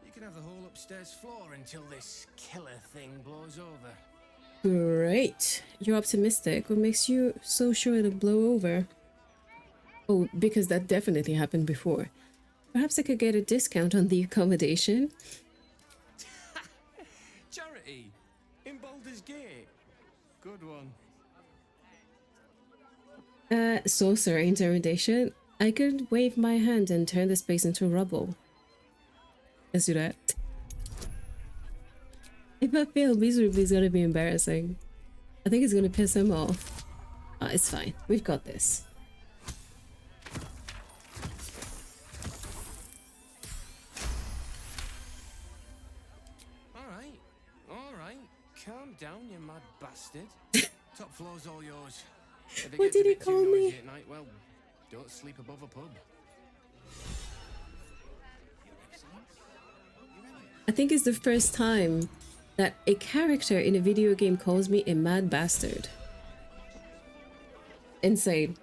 You can have the whole upstairs floor until this killer thing blows over.
Great. You're optimistic. What makes you so sure it'll blow over? Oh, because that definitely happened before. Perhaps I could get a discount on the accommodation.
Charity! In Baldur's Gate! Good one.
Sorcerer interrogation. I could wave my hand and turn the space into rubble. Let's do that. If I fail miserably, it's gonna be embarrassing. I think it's gonna piss him off. It's fine. We've got this.
Alright. Calm down, you mad bastard. Top floor's all yours. If it
What
gets a
did he
bit
call
too
me?
noisy at night, well, don't sleep above a pub.
I think it's the first time that a character in a video game calls me a mad bastard. Insane.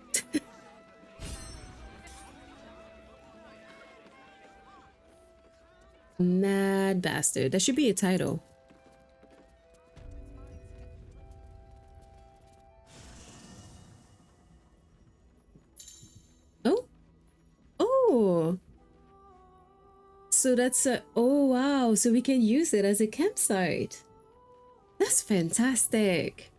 Mad bastard. That should be a title. Oh. Oh. So that's a... Oh, wow. So we can use it as a campsite. That's fantastic.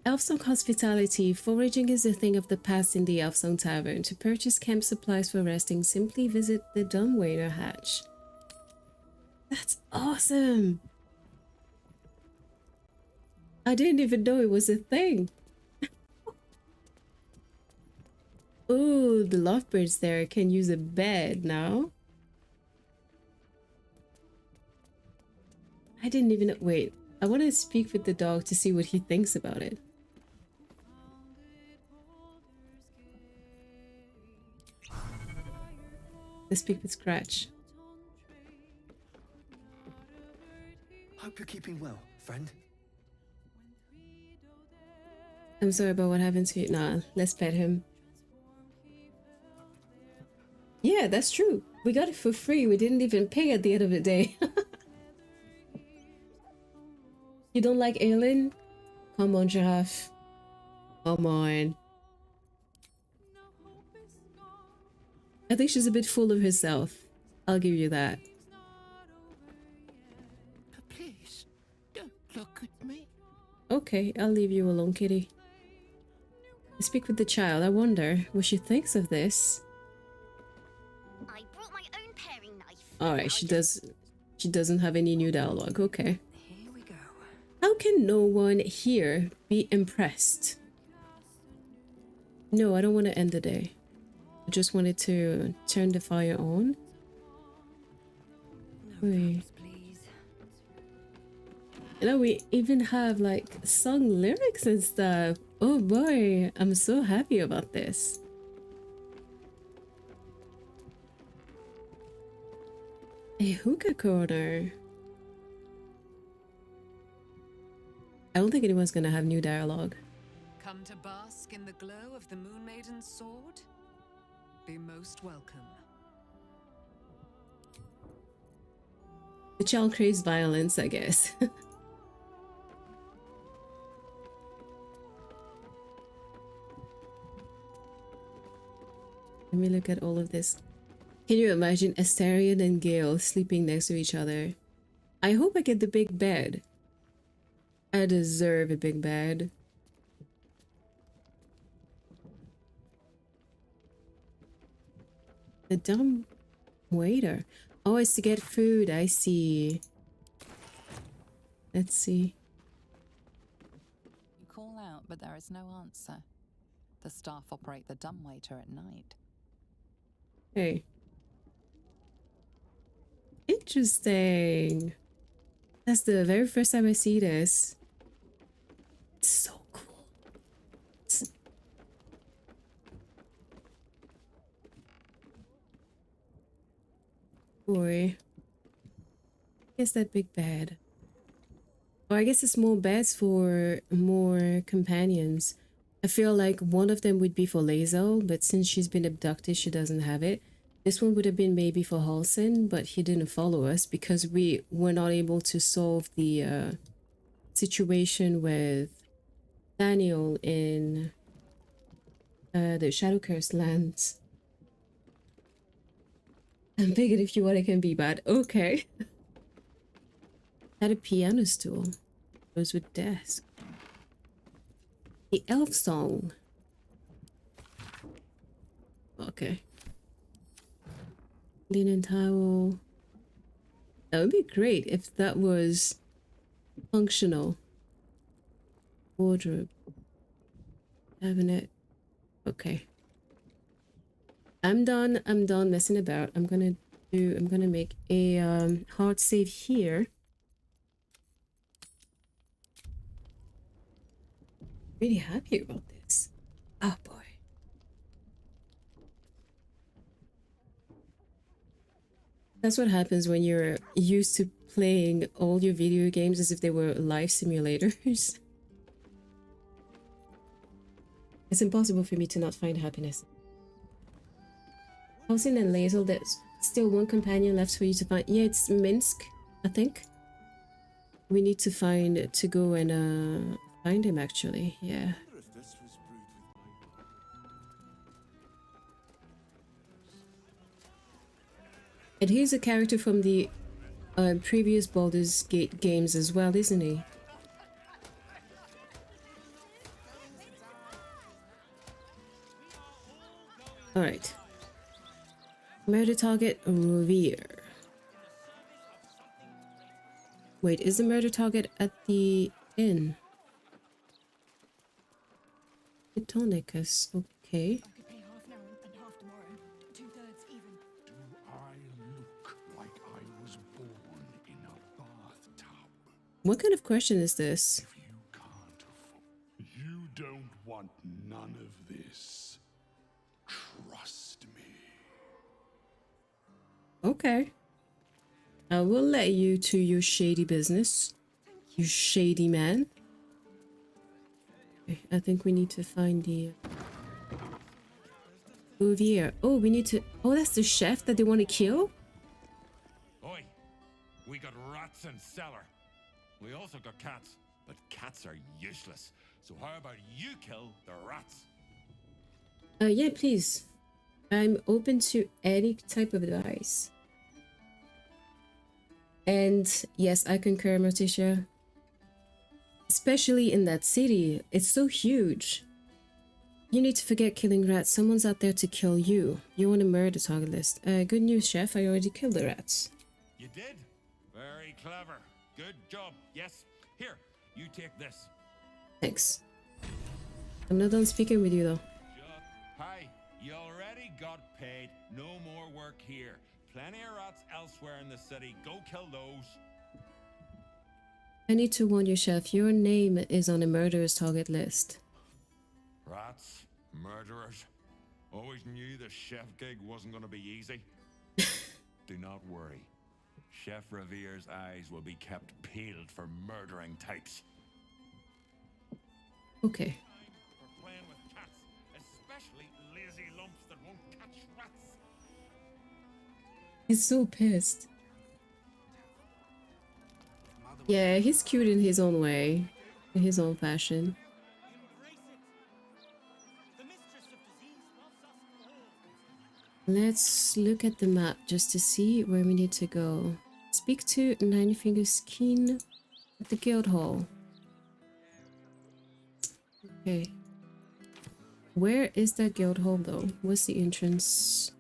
Elfsong hospitality. Foraging is a thing of the past in the Elfsong Tavern. To purchase camp supplies for resting, simply visit the dumbwaiter hatch. That's awesome! I didn't even know it was a thing. Oh, the lovebirds there can use a bed now. I didn't even... Wait, I want to speak with the dog to see what he thinks about it. Let's speak with Scratch.
Hope you're keeping well, friend.
I'm sorry about what happened to you. Nah, let's pet him. Yeah, that's true. We got it for free. We didn't even pay at the end of the day. You don't like Aelin? Come on, Giraffe. Come on. I think she's a bit full of herself. I'll give you that.
Please, don't look at me.
Okay, I'll leave you alone, kitty. I speak with the child. I wonder what she thinks of this.
I brought my own paring knife.
Alright, she doesn't have any new dialogue. Okay. Here we go. How can no one here be impressed? No, I don't want to end the day. I just wanted to turn the fire on. Wait. You know, we even have like song lyrics and stuff. Oh boy, I'm so happy about this. A hookah corner. I don't think anyone's gonna have new dialogue.
Come to bask in the glow of the Moon Maiden's sword? Be most welcome.
The child craves violence, I guess. Let me look at all of this. Can you imagine Astarion and Gale sleeping next to each other? I hope I get the big bed. I deserve a big bed. The dumb waiter. Oh, it's to get food. I see. Let's see.
You call out, but there is no answer. The staff operate the dumbwaiter at night.
Hey. Interesting. That's the very first time I see this. It's so cool. Boy. I guess that big bed. Or I guess it's more beds for more companions. I feel like one of them would be for Lae'zel, but since she's been abducted, she doesn't have it. This one would have been maybe for Halsin, but he didn't follow us because we were not able to solve the situation with Daniel in the Shadow Curse lands. I'm big if you want, it can be bad. Okay. Had a piano stool. Goes with desk. The elf song. Okay. Linen towel. That would be great if that was functional. Wardrobe. Cabinet. Okay. I'm done messing about. I'm gonna make a hard save here. Really happy about this. Oh boy. That's what happens when you're used to playing all your video games as if they were life simulators. It's impossible for me to not find happiness. Halsin and Lae'zel, there's still one companion left for you to find. Yeah, it's Minsk, I think. We need to go and find him actually, yeah. And he's a character from the previous Baldur's Gate games as well, isn't he? All right. Murder target Revere. Wait, is the murder target at the inn? Titonicus, okay.
Do I look like I was born in a bathtub?
What kind of question is this?
You don't want none of this. Trust me.
Okay. I will let you to your shady business. You shady man. Okay, I think we need to find the Bouvier. Oh, we need to. Oh, that's the chef that they want to kill?
Oi, we got rats in cellar. We also got cats, but cats are useless. So how about you kill the rats?
Yeah, please. I'm open to any type of advice. And yes, I concur, Morticia. Especially in that city, it's so huge. You need to forget killing rats. Someone's out there to kill you. You're on a murder target list. Good news, chef. I already killed the rats.
You did? Very clever. Good job. Yes. Here, you take this.
Thanks. I'm not done speaking with you though.
Hi, you already got paid. No more work here. Plenty of rats elsewhere in the city. Go kill those.
I need to warn you, chef. Your name is on a murderer's target list.
Rats? Murderers? Always knew the chef gig wasn't going to be easy. Do not worry. Chef Revere's eyes will be kept peeled for murdering types.
Okay.
For playing with cats, especially lazy lumps that won't catch rats.
He's so pissed. Yeah, he's cute in his own way, in his own fashion. Let's look at the map just to see where we need to go. Speak to Nine Fingers Keen at the guild hall. Okay. Where is that guild hall though? What's the entrance?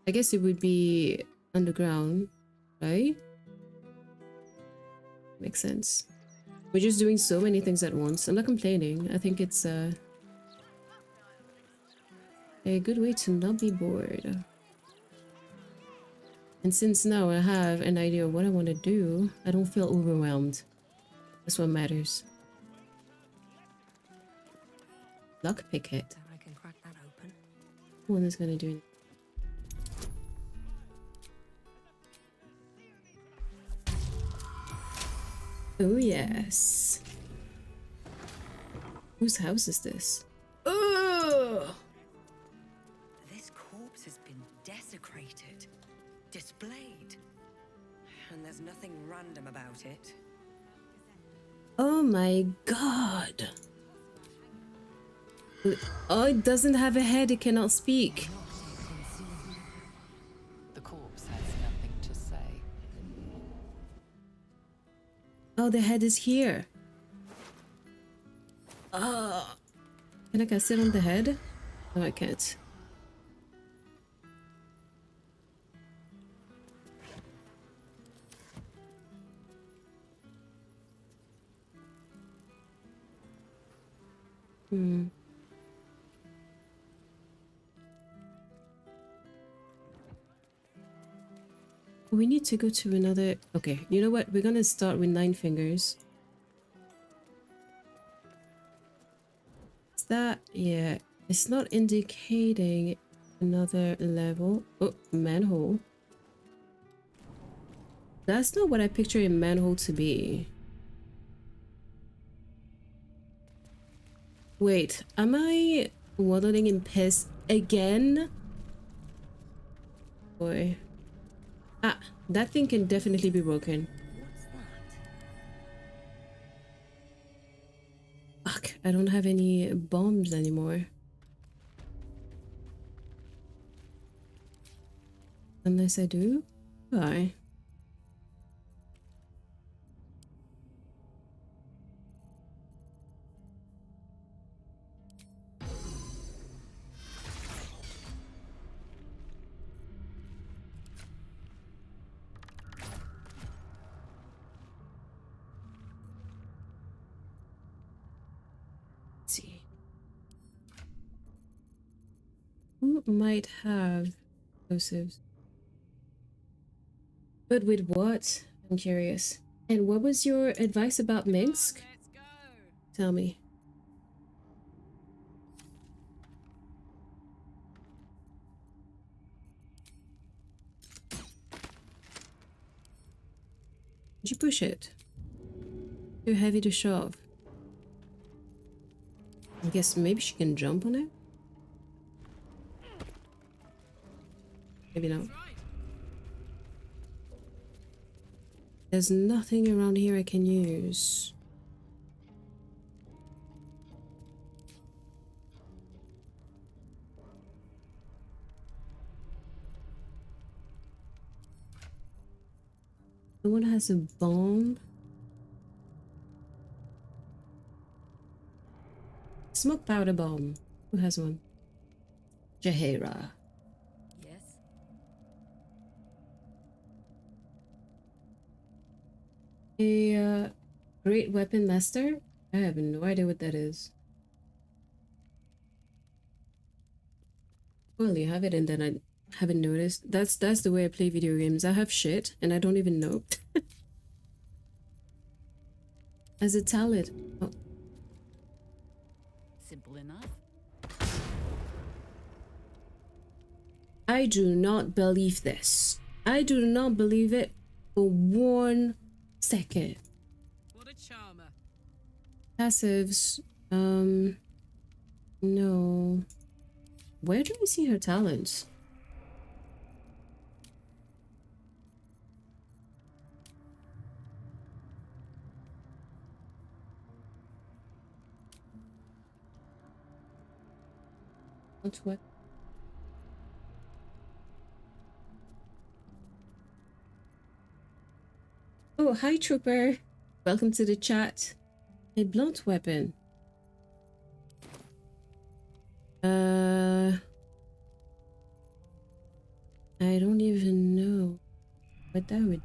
I guess it would be underground, right? Makes sense. We're just doing so many things at once. I'm not complaining. I think it's a good way to not be bored. And since now I have an idea of what I want to do, I don't feel overwhelmed. That's what matters. Lockpick it.
I can crack that open.
One is gonna do it. Oh yes. Whose house is this? Ugh!
This corpse has been desecrated, displayed, and there's nothing random about it.
Oh my god. Oh, it doesn't have a head, it cannot speak.
The corpse has nothing to say.
Oh, the head is here. Oh. Can I sit on the head? No, I can't. Hmm. We need to go to another... Okay, you know what? We're gonna start with 9 fingers. Is that... Yeah, it's not indicating another level. Oh, manhole. That's not what I picture a manhole to be. Wait, am I waddling in piss again? Boy. Ah, that thing can definitely be broken. Fuck, I don't have any bombs anymore. Unless I do? Why? see. Who might have explosives? But with what? I'm curious. And what was your advice about Minsk? Tell me. Did you push it? Too heavy to shove. I guess maybe she can jump on it? Maybe not. There's nothing around here I can use. No one has a bomb. Smoke powder bomb. Who has one? Jaheira.
Yes?
A great weapon master? I have no idea what that is. Well, you have it and then I haven't noticed. That's the way I play video games. I have shit and I don't even know. As a talent. Oh.
Simple enough.
I do not believe this. I do not believe it for 1 second.
What a charmer.
Passives. No. Where do we see her talents? What? Oh, hi, Trooper. Welcome to the chat. A blunt weapon. I don't even know what that would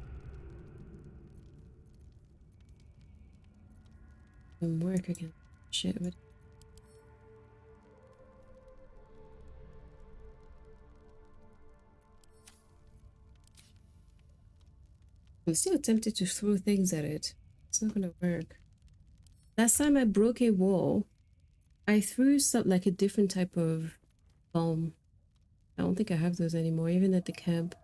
work again. Shit, what? I'm still tempted to throw things at it. It's not gonna work. Last time I broke a wall, I threw something like a different type of bomb. I don't think I have those anymore, even at the camp.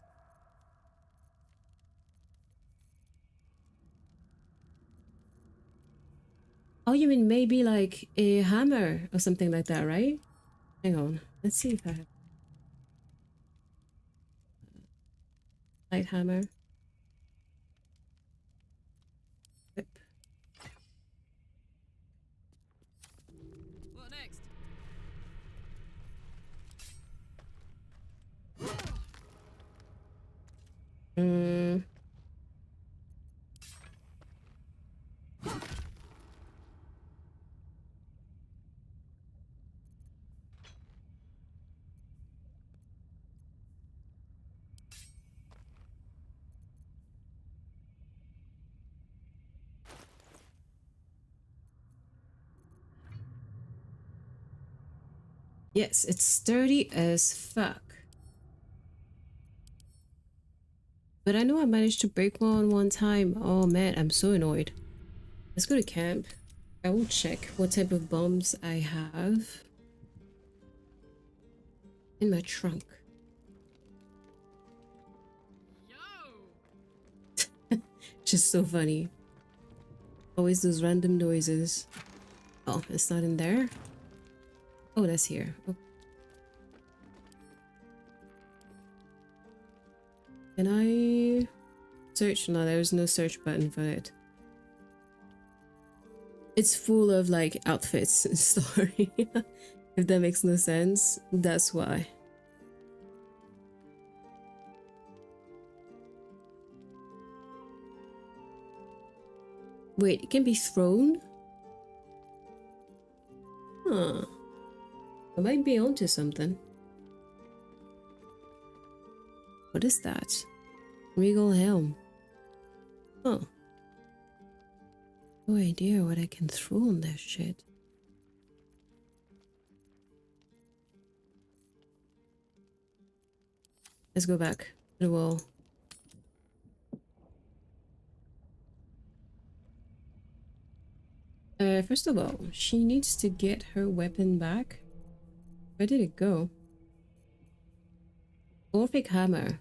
Oh, you mean maybe like a hammer or something like that, right? Hang on. Let's see if I have light hammer. Yep.
What next?
Yes, it's sturdy as fuck. But I know I managed to break one time. Oh man, I'm so annoyed. Let's go to camp. I will check what type of bombs I have in my trunk. Just so funny. Always those random noises. Oh, it's not in there? Oh, that's here. Oh. Can I search? No, there's no search button for it. It's full of like outfits and story. If that makes no sense, that's why. Wait, it can be thrown? Huh. I might be onto something. What is that? Regal helm. Huh. No idea what I can throw on that shit. Let's go back to the wall. First of all, she needs to get her weapon back. Where did it go? Orphic hammer.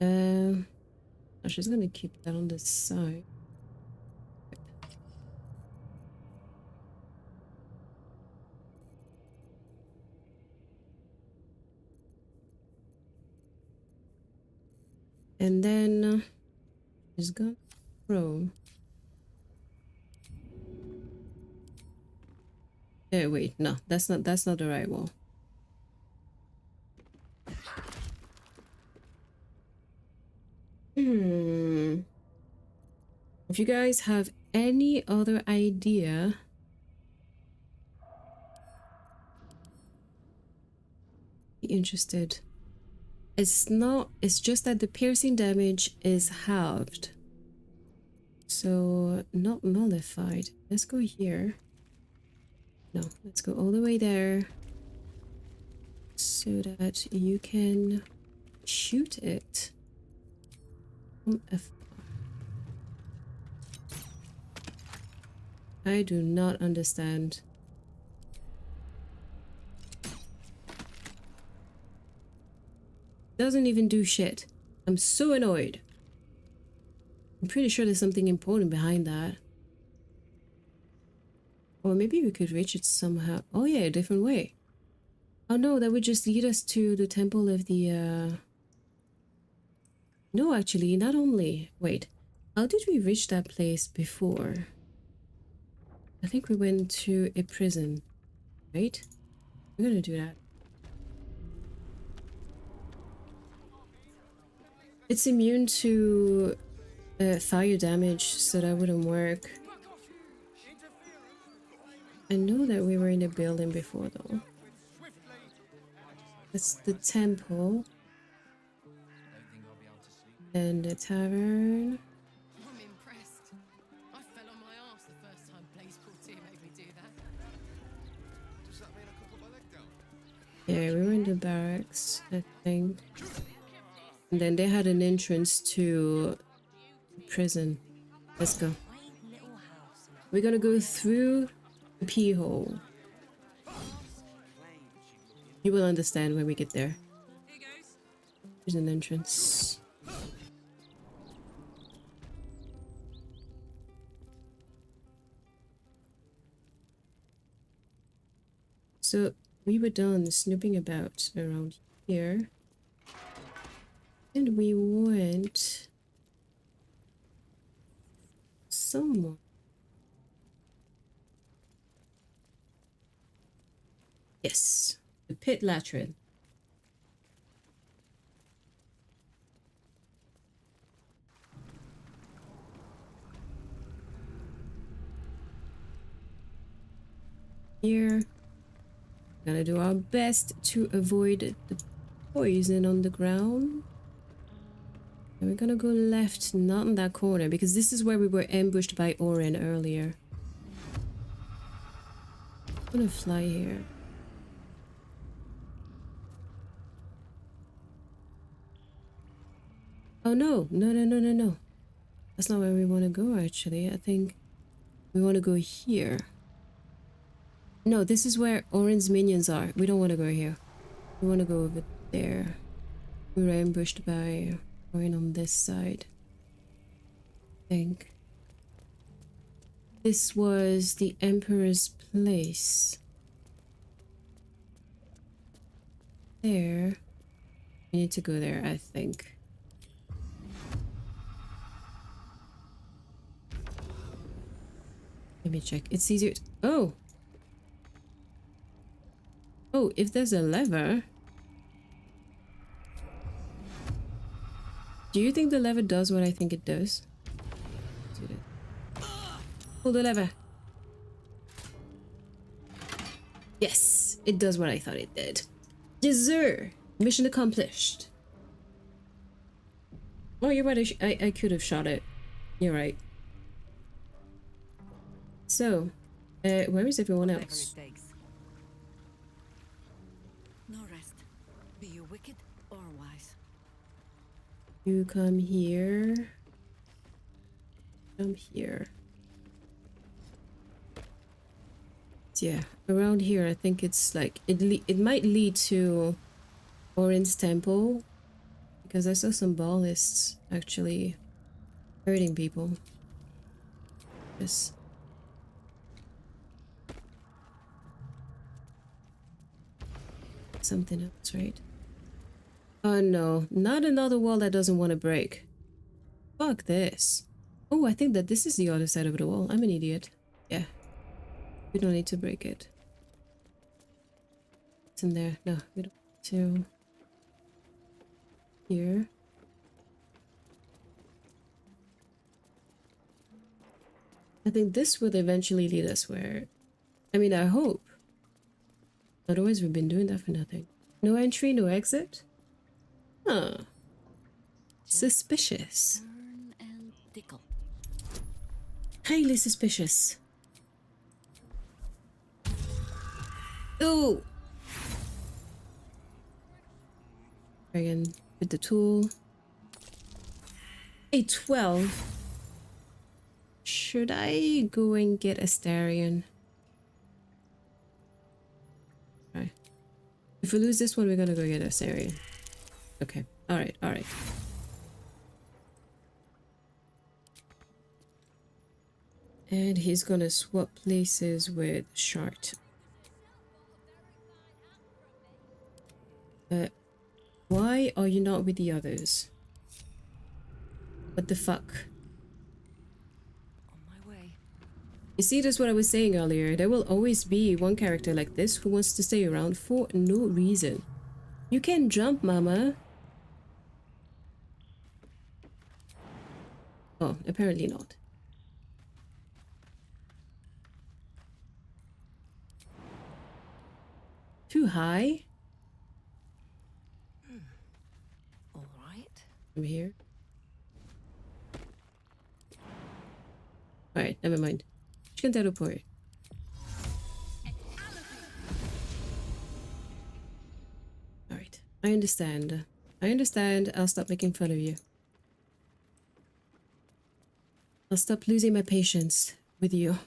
Oh, she's gonna keep that on the side. And then she's gonna throw. Wait, no, that's not the right wall. If you guys have any other idea, be interested. It's just that the piercing damage is halved. So not nullified. Let's go here. No, let's go all the way there so that you can shoot it from afar. I do not understand. Doesn't even do shit. I'm so annoyed. I'm pretty sure there's something important behind that. Or maybe we could reach it somehow. Oh yeah, a different way. Oh no, that would just lead us to the temple of the No, actually, not only. Wait, how did we reach that place before? I think we went to a prison, right? We're gonna do that. It's immune to fire damage, so that wouldn't work. I know that we were in the building before, though. That's the temple. And the tavern.
I'm impressed. I fell on my ass the first time Blaze Portier made me do that. Does that mean I can put my leg down?
Yeah, we were in the barracks, I think. And then they had an entrance to prison. Let's go. We're gonna go through the pee hole. You will understand when we get there. There's an entrance. So we were done snooping about around here. And we went somewhere. Yes, the pit latrine. Here, gonna do our best to avoid the poison on the ground. And we're gonna go left, not in that corner, because this is where we were ambushed by Orin earlier. I'm gonna fly here. Oh no, no. That's not where we want to go, actually. I think we want to go here. No, this is where Orin's minions are. We don't want to go here. We want to go over there. We were ambushed by Orin on this side. I think. This was the Emperor's place. There. We need to go there, I think. Let me check. It's easier to... Oh! Oh, if there's a lever... Do you think the lever does what I think it does? Pull the lever. Yes, it does what I thought it did. Yes, sir. Mission accomplished. Oh, you're right. I could have shot it. You're right. So, where is everyone else?
No rest. Be you
You come here. Come here. Yeah, around here I think it's like it might lead to Orin's temple, because I saw some ballists actually hurting people. Yes. Something else, right? Oh no, not another wall that doesn't want to break. Fuck this. Oh, I think that this is the other side of the wall. I'm an idiot. Yeah. We don't need to break it. It's in there. No, we don't need to. Here. I think this would eventually lead us where... I mean, I hope. Otherwise, we've been doing that for nothing. No entry, no exit? Huh. Suspicious.
Turn and tickle.
Highly suspicious. Oh! Again, with the tool. A 12. Should I go and get Astarion? Right. If we lose this one, we're gonna go get Astarion. Okay. Alright, alright. And he's gonna swap places with Shart. Why are you not with the others? What the fuck?
On my way.
You see, that's what I was saying earlier. There will always be one character like this who wants to stay around for no reason. You can jump, mama. Oh, apparently not. Too high?
All right.
I'm here. Alright, never mind. She can teleport. Alright, I understand. I understand. I'll stop making fun of you. I'll stop losing my patience with you.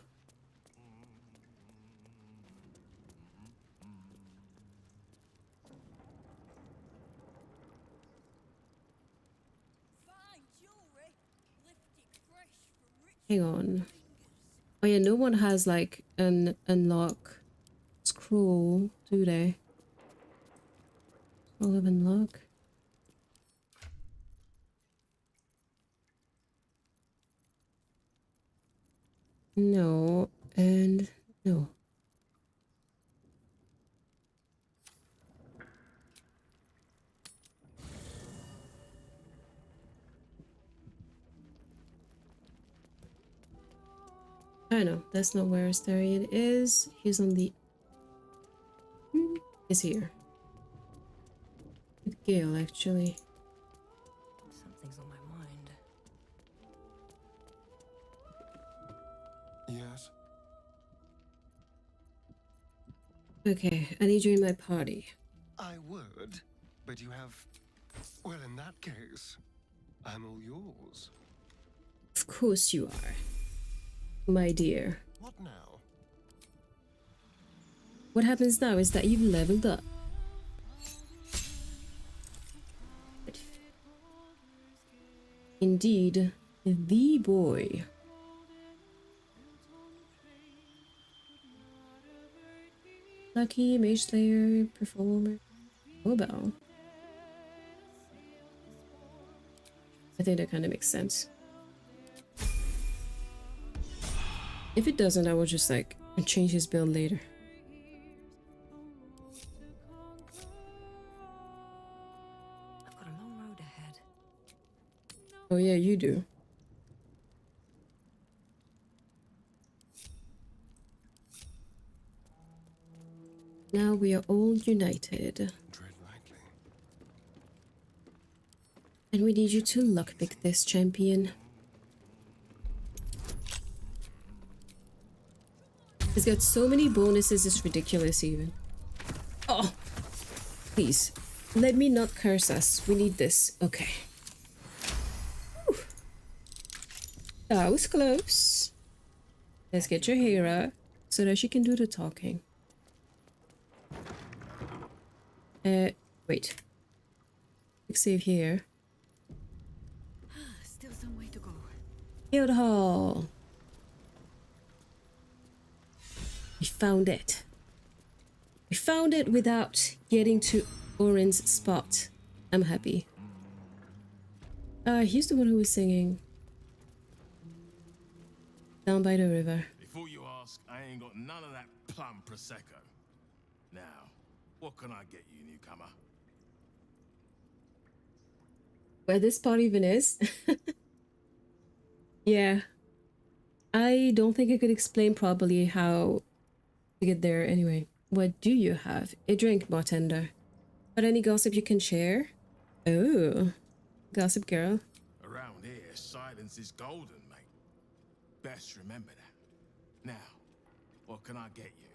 Hang on. Oh yeah, no one has like an unlock scroll, do they? Scroll of unlock. No, and no. I know, that's not where Astarion is. He's on the... He's here. With Gale, actually.
Something's on my mind.
Yes.
Okay, I need you in my party.
I would, but you have... Well, in that case, I'm all yours.
Of course you are. My dear.
What now?
What happens now is that you've leveled up. Indeed, the boy. Lucky, Mage Slayer, Performer, Mobile. I think that kind of makes sense. If it doesn't, I will just like change his build later.
I've got a long road ahead.
Oh yeah, you do. Now we are all united. And we need you to lockpick this, champion. He's got so many bonuses, it's ridiculous even. Oh! Please, let me not curse us. We need this. Okay. That was close. Let's get Jaheira so that she can do the talking. Wait. Quick save here.
Still some way to go.
Guildhall. We found it. We found it without getting to Orin's spot. I'm happy. He's the one who was singing. Down by the river.
Before you ask, I ain't got none of that plum prosecco. Now, what can I get you, newcomer?
Where this part even is? Yeah. I don't think I could explain properly how to get there anyway. What do you have? A drink, bartender. But any gossip you can share? Oh, gossip girl.
Around here, silence is golden, mate. Best remember that. Now, what can I get you?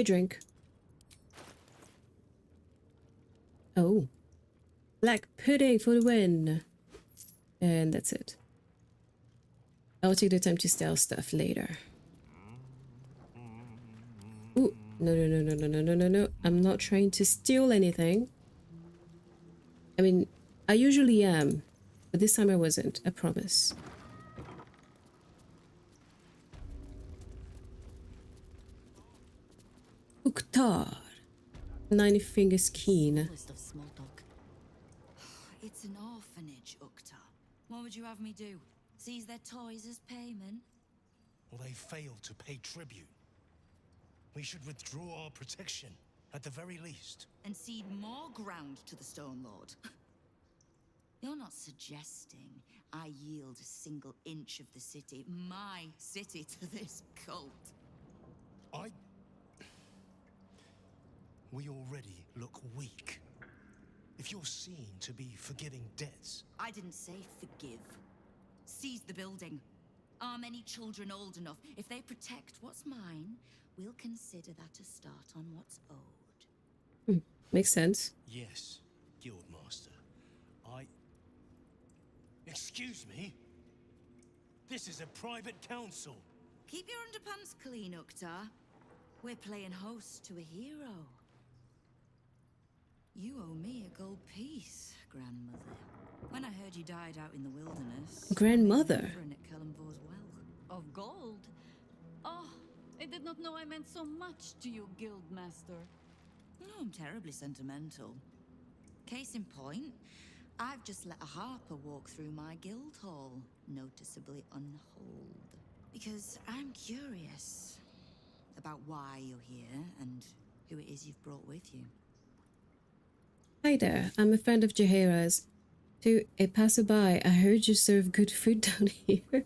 A drink. Oh. Black pudding for the win. And that's it. I'll take the time to sell stuff later. Ooh, no. I'm not trying to steal anything. I mean, I usually am, but this time I wasn't, I promise. Uktar. 9 fingers keen.
It's an orphanage, Uktar. What would you have me do? Seize their toys as payment?
Well, they failed to pay tribute. We should withdraw our protection, at the very least.
And cede more ground to the Stone Lord? You're not suggesting I yield a single inch of the city, my city, to this cult?
We already look weak. If you're seen to be forgiving debts...
I didn't say forgive. Seize the building. Arm any children old enough. If they protect what's mine, we'll consider that a start on what's owed.
Makes sense.
Yes, Guildmaster. Excuse me? This is a private council.
Keep your underpants clean, Uktar. We're playing host to a hero. You owe me a gold piece, grandmother. When I heard you died out in the wilderness...
Grandmother?
Of gold? Oh, I did not know I meant so much to you, Guildmaster.
No, I'm terribly sentimental. Case in point, I've just let a harper walk through my guild hall, noticeably unholed. Because I'm curious about why you're here and who it is you've brought with you.
Hi there, I'm a friend of Jaheira's. To a passerby, I heard you serve good food down here.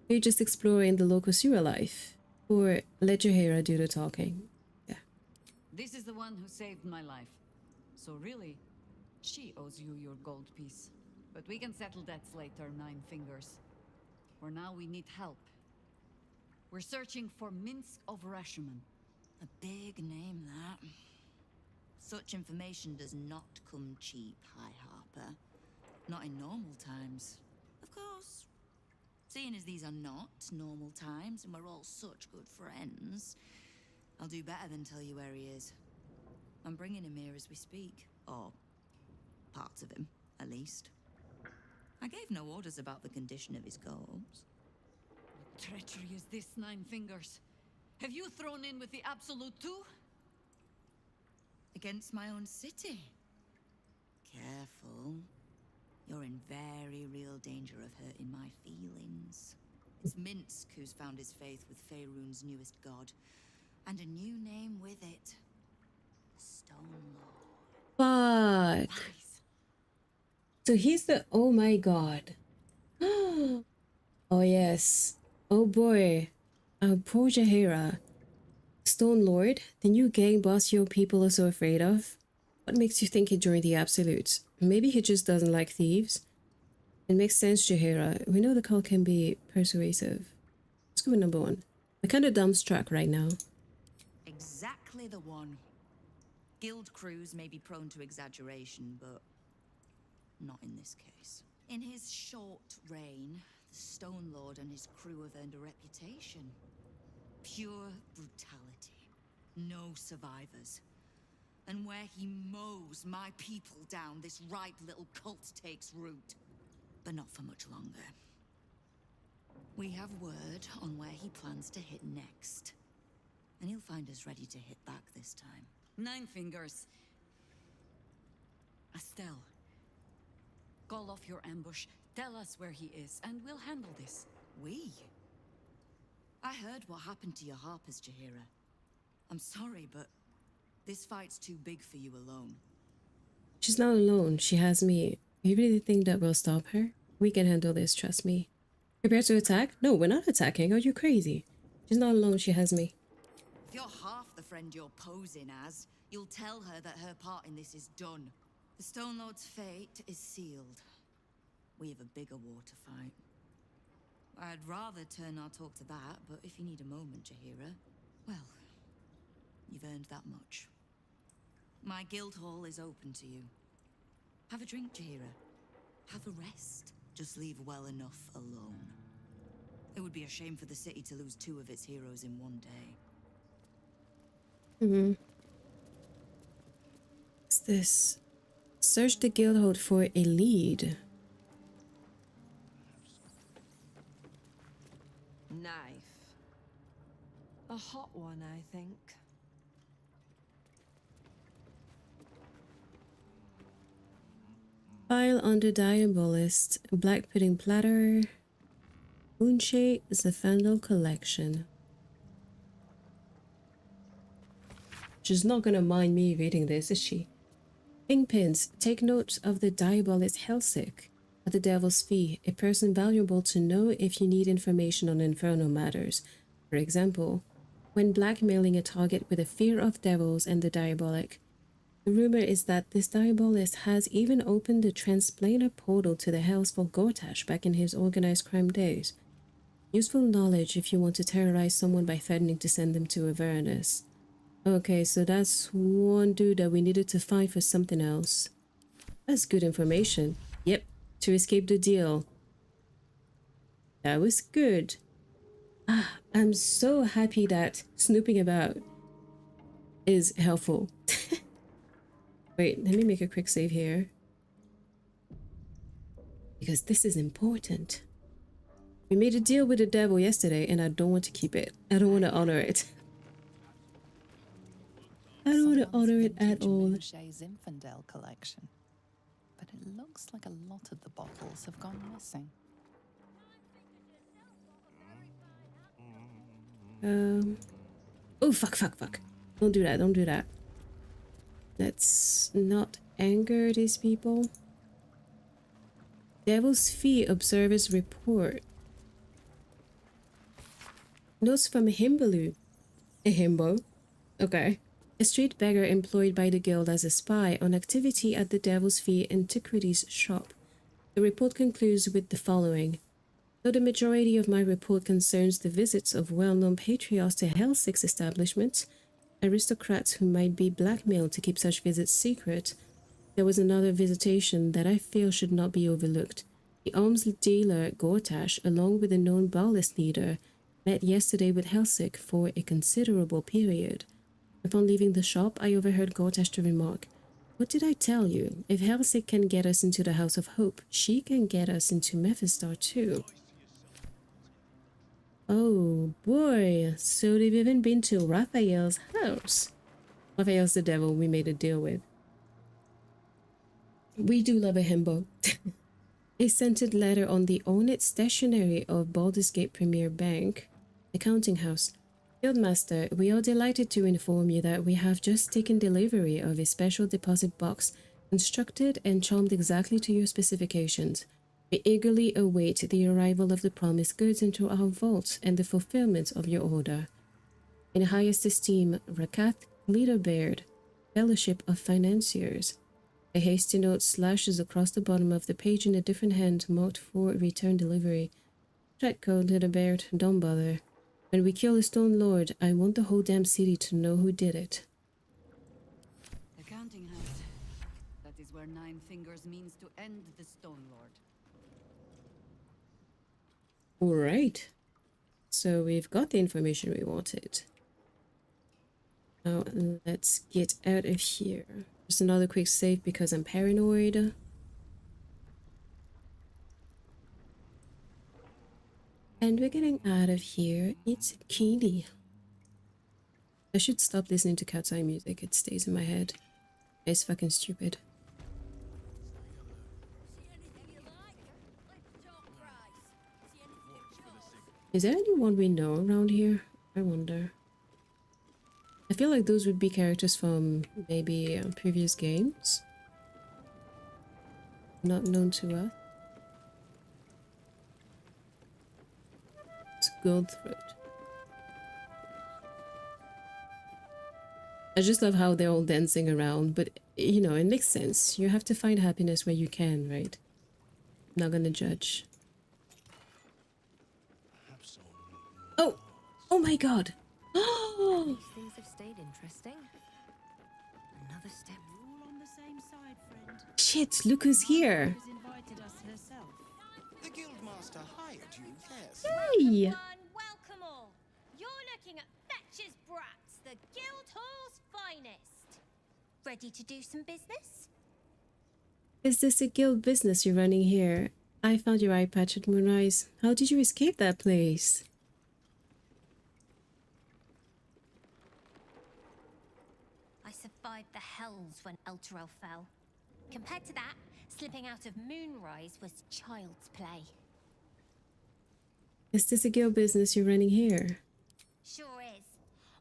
You're just exploring the local sewer life. Or let Jaheira do the talking. Yeah.
This is the one who saved my life. So really, she owes you your gold piece. But we can settle debts later, Nine Fingers. For now, we need help. We're searching for Minsk of Rashomon.
A big name, that. Such information does not come cheap, High Harper. Not in normal times. Of course. Seeing as these are not normal times and we're all such good friends, I'll do better than tell you where he is. I'm bringing him here as we speak. Or parts of him, at least. I gave no orders about the condition of his corpse.
What treachery is this, Nine Fingers? Have you thrown in with the Absolute too?
Against my own city. Careful. You're in very real danger of hurting my feelings. It's Minsk who's found his faith with Faerun's newest god. And a new name with it. The Stone Lord.
Fuck. So he's the... Oh my god. Oh yes. Oh boy. Poor Jaheira. Stone Lord, the new gang boss your people are so afraid of? What makes you think he joined the Absolutes? Maybe he just doesn't like thieves. It makes sense, Jaheira. We know the cult can be persuasive. Let's go with number 1. We're kind of dumbstruck right now.
Exactly the one. Guild crews may be prone to exaggeration, but not in this case. In his short reign, the Stone Lord and his crew have earned a reputation. Pure brutality. No survivors. And where he mows my people down, this ripe little cult takes root. But not for much longer. We have word on where he plans to hit next. And he'll find us ready to hit back this time.
Nine Fingers. Estelle. Call off your ambush, tell us where he is, and we'll handle this.
We? I heard what happened to your harpers, Jaheira. I'm sorry, but this fight's too big for you alone.
She's not alone. She has me. You really think that will stop her? We can handle this, trust me. Prepare to attack? No, we're not attacking. Are you crazy? She's not alone. She has me.
If you're half the friend you're posing as, you'll tell her that her part in this is done. The Stone Lord's fate is sealed. We have a bigger war to fight. I'd rather turn our talk to that, but if you need a moment, Jaheira, well, you've earned that much. My guild hall is open to you. Have a drink, Jaheira. Have a rest. Just leave well enough alone. It would be a shame for the city to lose 2 of its heroes in one day.
What's this? Search the guildhall for a lead.
Knife. A hot one, I think.
File under Diabolist, Black Pudding Platter, Moonshade, Zafandel Collection. She's not gonna mind me reading this, is she? Kingpins, take note of the Diabolist Hellsick at the Devil's Fee, a person valuable to know if you need information on infernal matters. For example, when blackmailing a target with a fear of devils and the diabolic. The rumor is that this Diabolist has even opened the Transplanar portal to the Hells for Gortash back in his organized crime days. Useful knowledge if you want to terrorize someone by threatening to send them to Avernus. Okay, so that's one dude that we needed to find for something else. That's good information. Yep, to escape the deal. That was good. I'm so happy that snooping about is helpful. Wait, let me make a quick save here. Because this is important. We made a deal with the devil yesterday and I don't want to keep it. I don't want to honor it. I don't want to honor it at all.
Moonshay's Infidel collection. But it looks like a lot of the bottles have gone missing.
Oh, fuck. Don't do that. Let's not anger these people. Devil's Fee Observer's Report. Notes from Himbaloo. A himbo? Okay. A street beggar employed by the guild as a spy on activity at the Devil's Fee Antiquities shop. The report concludes with the following. Though the majority of my report concerns the visits of well-known patriarchs to Hellsick's establishments, aristocrats who might be blackmailed to keep such visits secret, there was another visitation that I feel should not be overlooked. The arms dealer Gortash, along with the known Baalist leader, met yesterday with Hellsick for a considerable period. Upon leaving the shop, I overheard Gortash to remark, "What did I tell you? If Hellsick can get us into the House of Hope, she can get us into Mephistar too." Oh boy, so they've even been to Raphael's house. Raphael's the devil we made a deal with. We do love a himbo. A scented letter on the ornate stationery of Baldur's Gate Premier Bank, accounting house. Guildmaster, we are delighted to inform you that we have just taken delivery of a special deposit box constructed and charmed exactly to your specifications. We eagerly await the arrival of the promised goods into our vault and the fulfillment of your order. In highest esteem, Rakath Leaderbeard, Fellowship of Financiers. A hasty note slashes across the bottom of the page in a different hand marked for return delivery. Threat code, Leaderbeard, don't bother. When we kill a Stone Lord, I want the whole damn city to know who did it.
The counting house. That is where Nine Fingers means to end the Stone Lord.
All right. So we've got the information we wanted. Now let's get out of here. Just another quick save because I'm paranoid. And we're getting out of here. It's Keely. I should stop listening to cat's eye music. It stays in my head. It's fucking stupid. Is there anyone we know around here? I wonder. I feel like those would be characters from maybe previous games. Not known to us. It's Goldthroat. I just love how they're all dancing around, but you know, it makes sense. You have to find happiness where you can, right? I'm not gonna judge. Oh! Oh my god! Oh!
These things have stayed interesting. Another step. All on the same side, friend.
Shit, look who's here!
Invited us herself.
The guildmaster hired you, yes.
Hey!
Welcome all. You're looking at Fetcher's Brats, the Guildhall's finest.
Ready to do some business?
Is this a guild business you're running here? I found your eye patch at Moonrise. How did you escape that place?
I survived the hells when Elturel fell. Compared to that, slipping out of Moonrise was child's play.
Is this a guild business you're running here?
Sure is.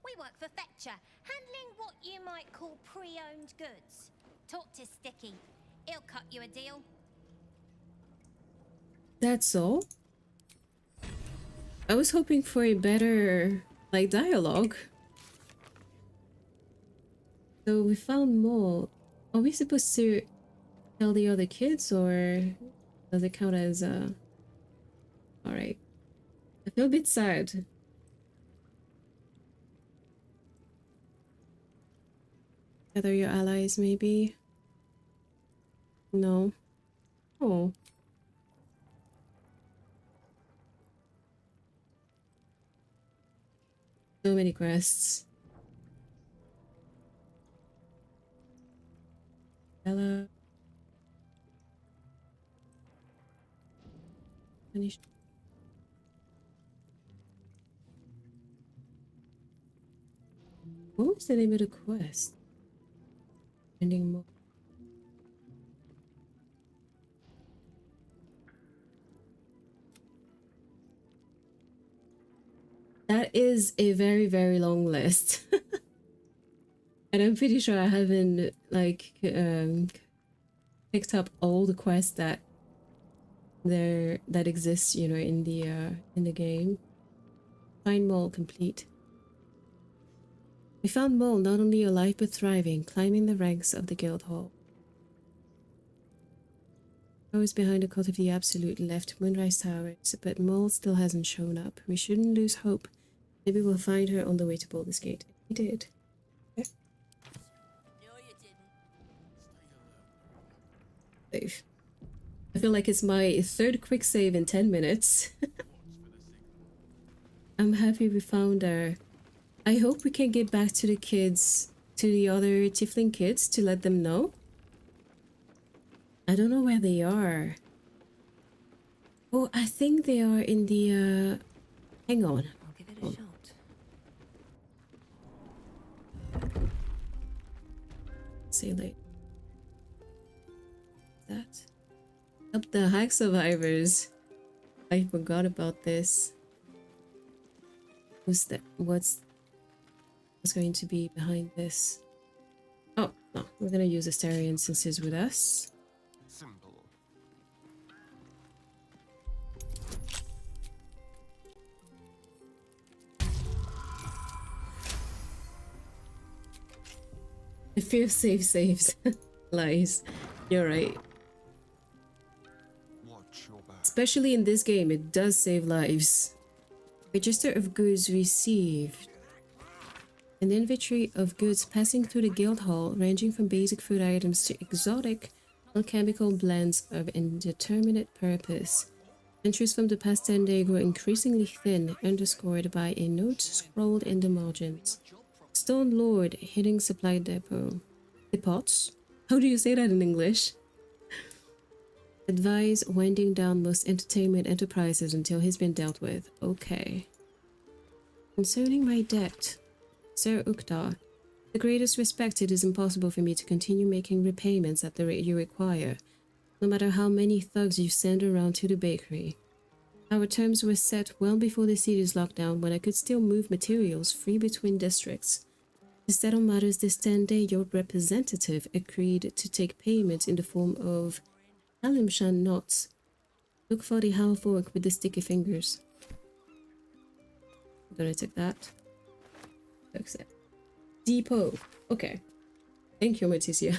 We work for Fetcher, handling what you might call pre-owned goods. Talk to Sticky. He'll cut you a deal.
That's all? I was hoping for a better, like, dialogue. So we found more. Are we supposed to tell the other kids, or does it count as Alright. I feel a bit sad. Gather your allies, maybe? No. Oh. So many quests. Hello. Finish. What was the name of the quest? Ending more. That is a very, very long list. And I'm pretty sure I haven't, like, picked up all the quests that exist, you know, in the game. Find Mole complete. We found Mole not only alive but thriving, climbing the ranks of the Guildhall. I was behind the cult of the Absolute, left Moonrise Towers, but Mole still hasn't shown up. We shouldn't lose hope. Maybe we'll find her on the way to Baldur's Gate. We did. Okay. Save. I feel like it's my third quick save in 10 minutes. I'm happy we found her. I hope we can get back to the kids, to the other Tiefling kids, to let them know. I don't know where they are. Oh, I think they are in the, hang on.
I'll give it a shot.
See you later. That. Help the hack survivors. I forgot about this. Who's that? What's going to be behind this? Oh, no. We're gonna use Astarion since he's with us.
Simple.
The fear of saves. Lies. You're right. Especially in this game, it does save lives. Register of goods received. An inventory of goods passing through the guild hall, ranging from basic food items to exotic alchemical blends of indeterminate purpose. Entries from the past 10 days grow increasingly thin, underscored by a note scrawled in the margins. Stone Lord hitting supply depot. Depots? How do you say that in English? Advise winding down most entertainment enterprises until he's been dealt with. Okay. Concerning my debt, Sir Uktar, the greatest respect, it is impossible for me to continue making repayments at the rate you require, no matter how many thugs you send around to the bakery. Our terms were set well before the city's lockdown, when I could still move materials free between districts. To settle matters this 10-day, your representative agreed to take payment in the form of Alimshan knots. Look for the half orc with the sticky fingers. I'm gonna take that. Accept. Depot. Okay. Thank you, Morticia.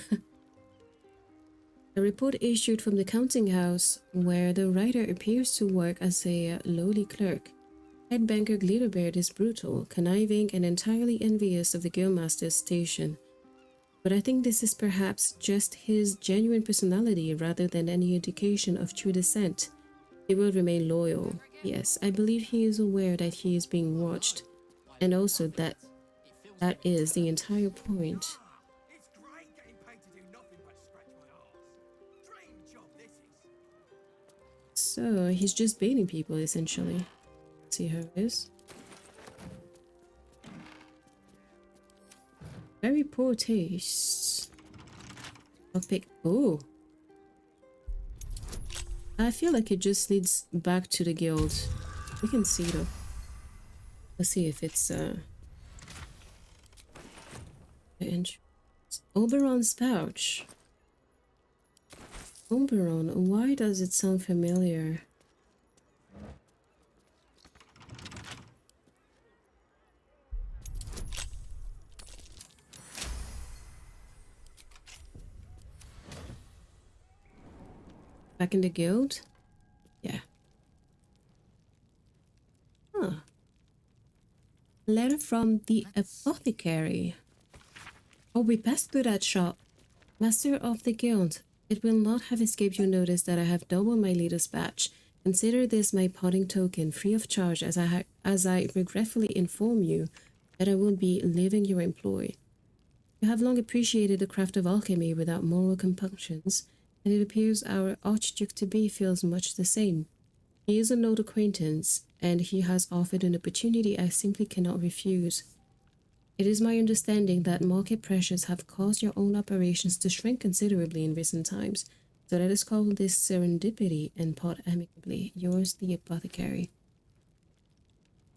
A report issued from the counting house, where the writer appears to work as a lowly clerk. Head banker Glitterbeard is brutal, conniving, and entirely envious of the guildmaster's station. But I think this is perhaps just his genuine personality rather than any indication of true descent. He will remain loyal. Yes, I believe he is aware that he is being watched, and also that is the entire point. So he's just baiting people, essentially. See how it is. Very poor taste. I'll pick. Oh, I feel like it just leads back to the guild. We can see though. Let's see if it's Oberon's pouch. Oberon, why does it sound familiar? Back in the guild? Yeah. Huh. Letter from the apothecary. Oh, we passed through that shop. Master of the guild, it will not have escaped your notice that I have doubled my leader's badge. Consider this my parting token, free of charge, as I regretfully inform you that I will be leaving your employ. You have long appreciated the craft of alchemy without moral compunctions, and it appears our Archduke-to-be feels much the same. He is an old acquaintance, and he has offered an opportunity I simply cannot refuse. It is my understanding that market pressures have caused your own operations to shrink considerably in recent times, so let us call this serendipity and part amicably. Yours, the apothecary.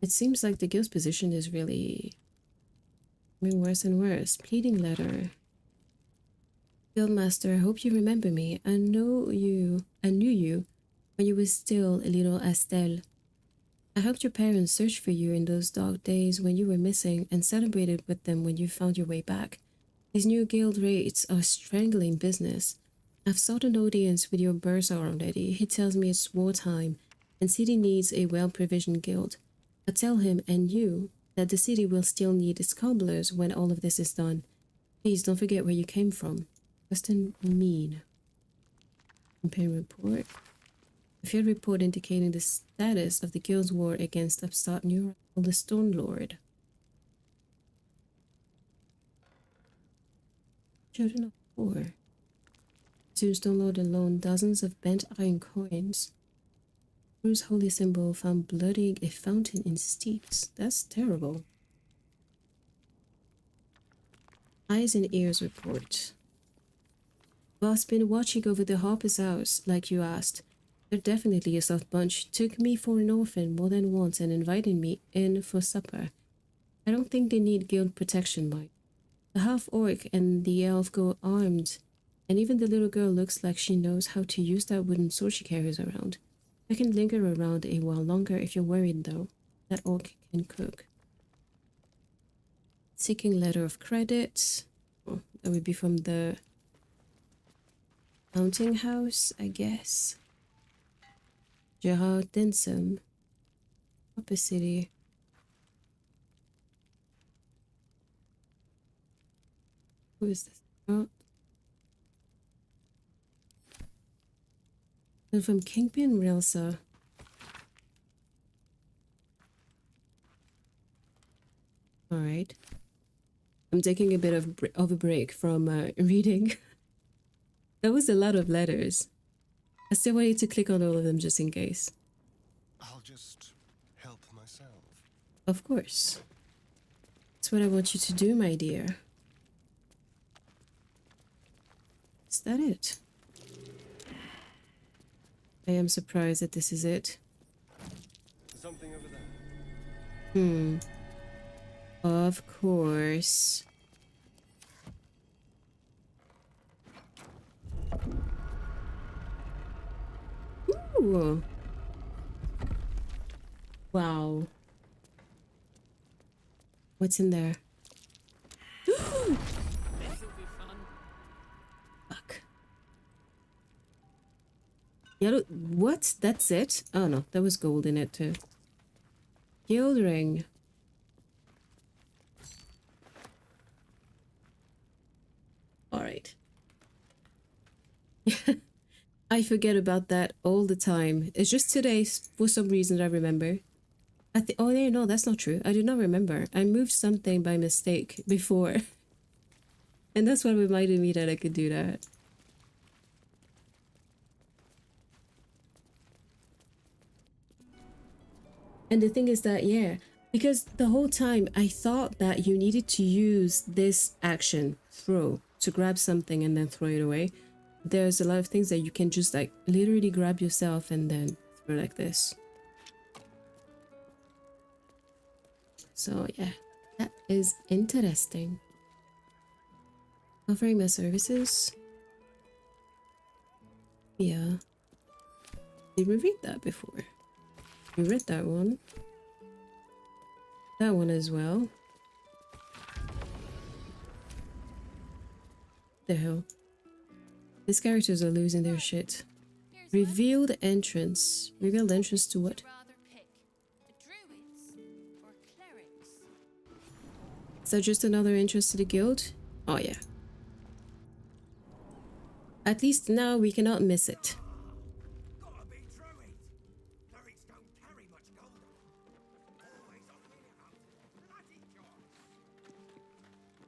It seems like the guild's position is really getting worse and worse. Pleading letter. Guildmaster, I hope you remember me. I knew you when you were still a little Estelle. I helped your parents search for you in those dark days when you were missing, and celebrated with them when you found your way back. These new guild raids are strangling business. I've sought an audience with your bursar already. He tells me it's wartime, and city needs a well-provisioned guild. I tell him and you that the city will still need its cobblers when all of this is done. Please don't forget where you came from. Western mean. Compare report. A field report indicating the status of the guild's war against upstart New the Stone Lord. Children of poor. Tombstone Lord alone, dozens of bent iron coins. Bruce's holy symbol found bloodying a fountain in steeps. That's terrible. Eyes and ears report. Boss been watching over the Harper's house, like you asked. They're definitely a soft bunch. Took me for an orphan more than once and invited me in for supper. I don't think they need guild protection, Mike. The half-orc and the elf go armed, and even the little girl looks like she knows how to use that wooden sword she carries around. I can linger around a while longer if you're worried, though. That orc can cook. Seeking letter of credit. Oh, that would be from the counting house, I guess. Gerard Densom. Upper City. Who is this? Oh. And from Kingpin Rilsa. All right. I'm taking a bit of a break from reading. That was a lot of letters. I still wanted to click on all of them just in case.
I'll just help myself.
Of course. That's what I want you to do, my dear. Is that it? I am surprised that this is it.
Something over there.
Of course. Ooh. Wow. What's in there? Fuck. Yellow. What? That's it? Oh no, there was gold in it too. Guild ring. All right. I forget about that all the time. It's just today, for some reason, I remember. Oh, yeah, no, that's not true. I did not remember. I moved something by mistake before. And that's what reminded me that I could do that. And the thing is that, yeah, because the whole time I thought that you needed to use this action, throw, to grab something and then throw it away. There's a lot of things that you can just like literally grab yourself and then throw like this. So yeah, that is interesting. Offering my services. Yeah. Did we read that before? We read that one. That one as well. The hell? These characters are losing their shit. Revealed entrance. Revealed entrance to what? Is that just another entrance to the guild? Oh yeah. At least now we cannot miss it.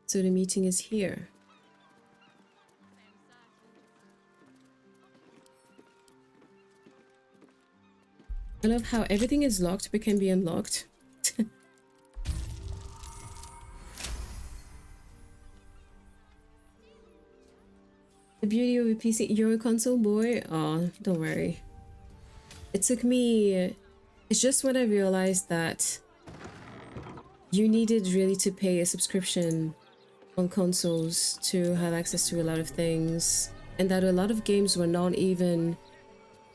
So the meeting is here. I love how everything is locked but can be unlocked. The beauty of a PC. You're a console boy? Oh, don't worry. It took me... It's just when I realized that you needed really to pay a subscription on consoles to have access to a lot of things, and that a lot of games were not even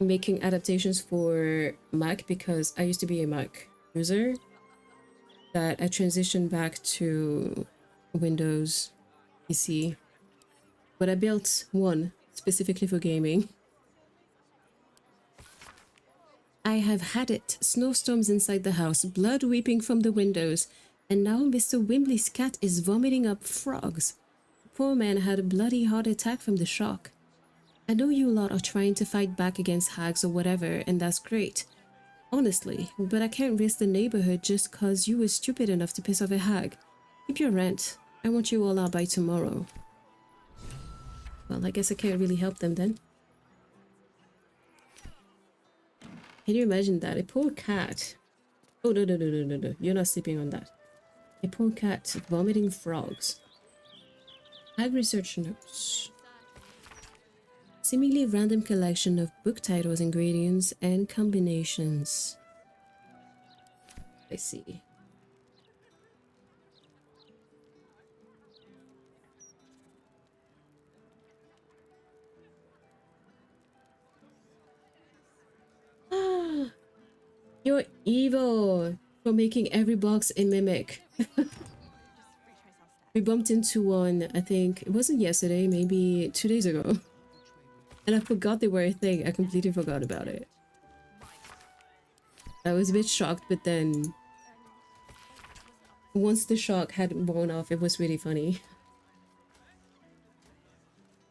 making adaptations for Mac, because I used to be a Mac user, that I transitioned back to Windows PC. But I built one specifically for gaming. I have had it. Snowstorms inside the house, blood weeping from the windows, and now Mr. Wimbley's cat is vomiting up frogs. The poor man had a bloody heart attack from the shock. I know you lot are trying to fight back against hags or whatever, and that's great. Honestly, but I can't risk the neighborhood just cause you were stupid enough to piss off a hag. Keep your rent. I want you all out by tomorrow. Well, I guess I can't really help them then. Can you imagine that? A poor cat. Oh, no. You're not sleeping on that. A poor cat vomiting frogs. Hag research notes. Seemingly random collection of book titles, ingredients, and combinations. I see. You're evil for making every box a mimic. We bumped into one, I think, it wasn't yesterday, maybe 2 days ago. And I forgot they were a thing. I completely forgot about it. I was a bit shocked, but then once the shock had worn off, it was really funny.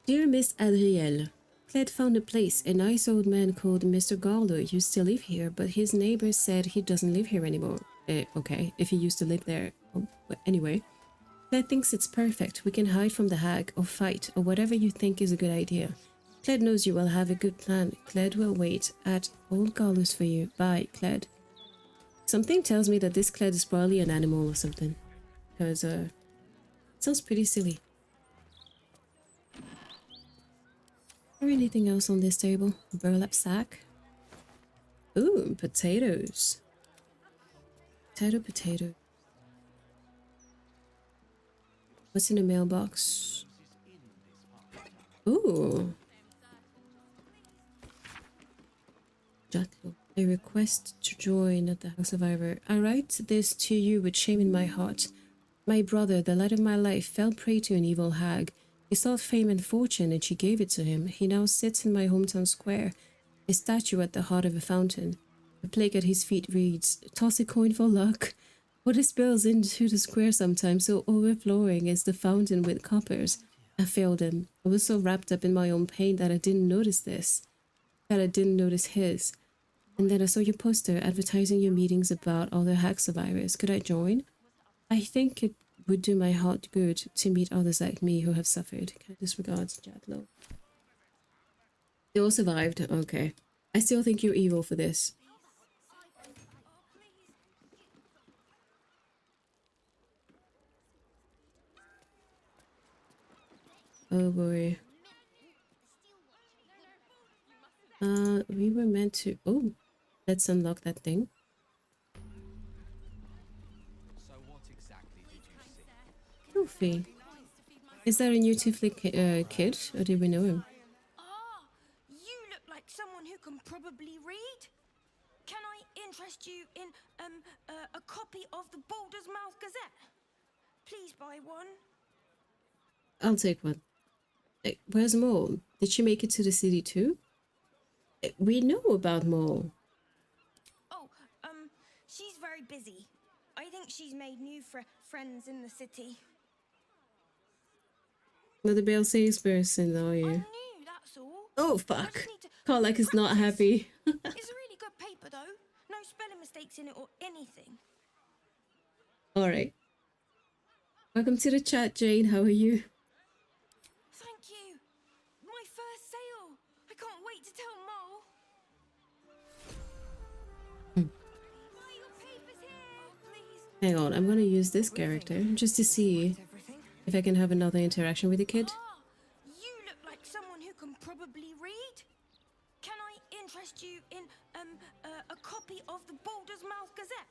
Dear Miss Adrielle, Cled found a place. A nice old man called Mr. Baldur used to live here, but his neighbors said he doesn't live here anymore. Okay, if he used to live there. But anyway, Cled thinks it's perfect. We can hide from the hag or fight or whatever you think is a good idea. Cled knows you will have a good plan. Cled will wait at Old Gallows for you. Bye, Cled. Something tells me that this Cled is probably an animal or something. Because, it sounds pretty silly. Or anything else on this table? Burlap sack? Ooh, potatoes. Potato. What's in the mailbox? Ooh. Jatlo. A request to join at the House of Ivor. I write this to you with shame in my heart. My brother, the light of my life, fell prey to an evil hag. He sought fame and fortune, and she gave it to him. He now sits in my hometown square, a statue at the heart of a fountain. The plaque at his feet reads, "Toss a coin for luck." Water spills into the square sometimes, so overflowing is the fountain with coppers. I failed him. I was so wrapped up in my own pain that I didn't notice his. And then I saw your poster advertising your meetings about other hag survivors. Could I join? I think it would do my heart good to meet others like me who have suffered. Kindest regards, Jadlo. You all survived? Okay. I still think you're evil for this. Oh boy. We were meant to... Oh, let's unlock that thing.
So what exactly did you see?
Trophy. Is that a new Tiefling kid, or did we know him?
Ah, you look like someone who can probably read. Can I interest you in a copy of the Baldur's Mouth Gazette? Please buy one.
I'll take one. Where's Mole? Did she make it to the city too? We know about Mole.
Oh, she's very busy. I think she's made new friends in the city.
Not the Bale salesperson, are you?
New, that's all.
Oh, fuck. Karlach is not happy.
It's a really good paper, though. No spelling mistakes in it or anything.
Alright. Welcome to the chat, Jane. How are you?
Thank you. My first sale. I can't wait to tell Mole.
Hang on, I'm gonna use this character just to see if I can have another interaction with the kid.
You look like someone who can probably read. Can I interest you in a copy of the Baldur's Mouth Gazette?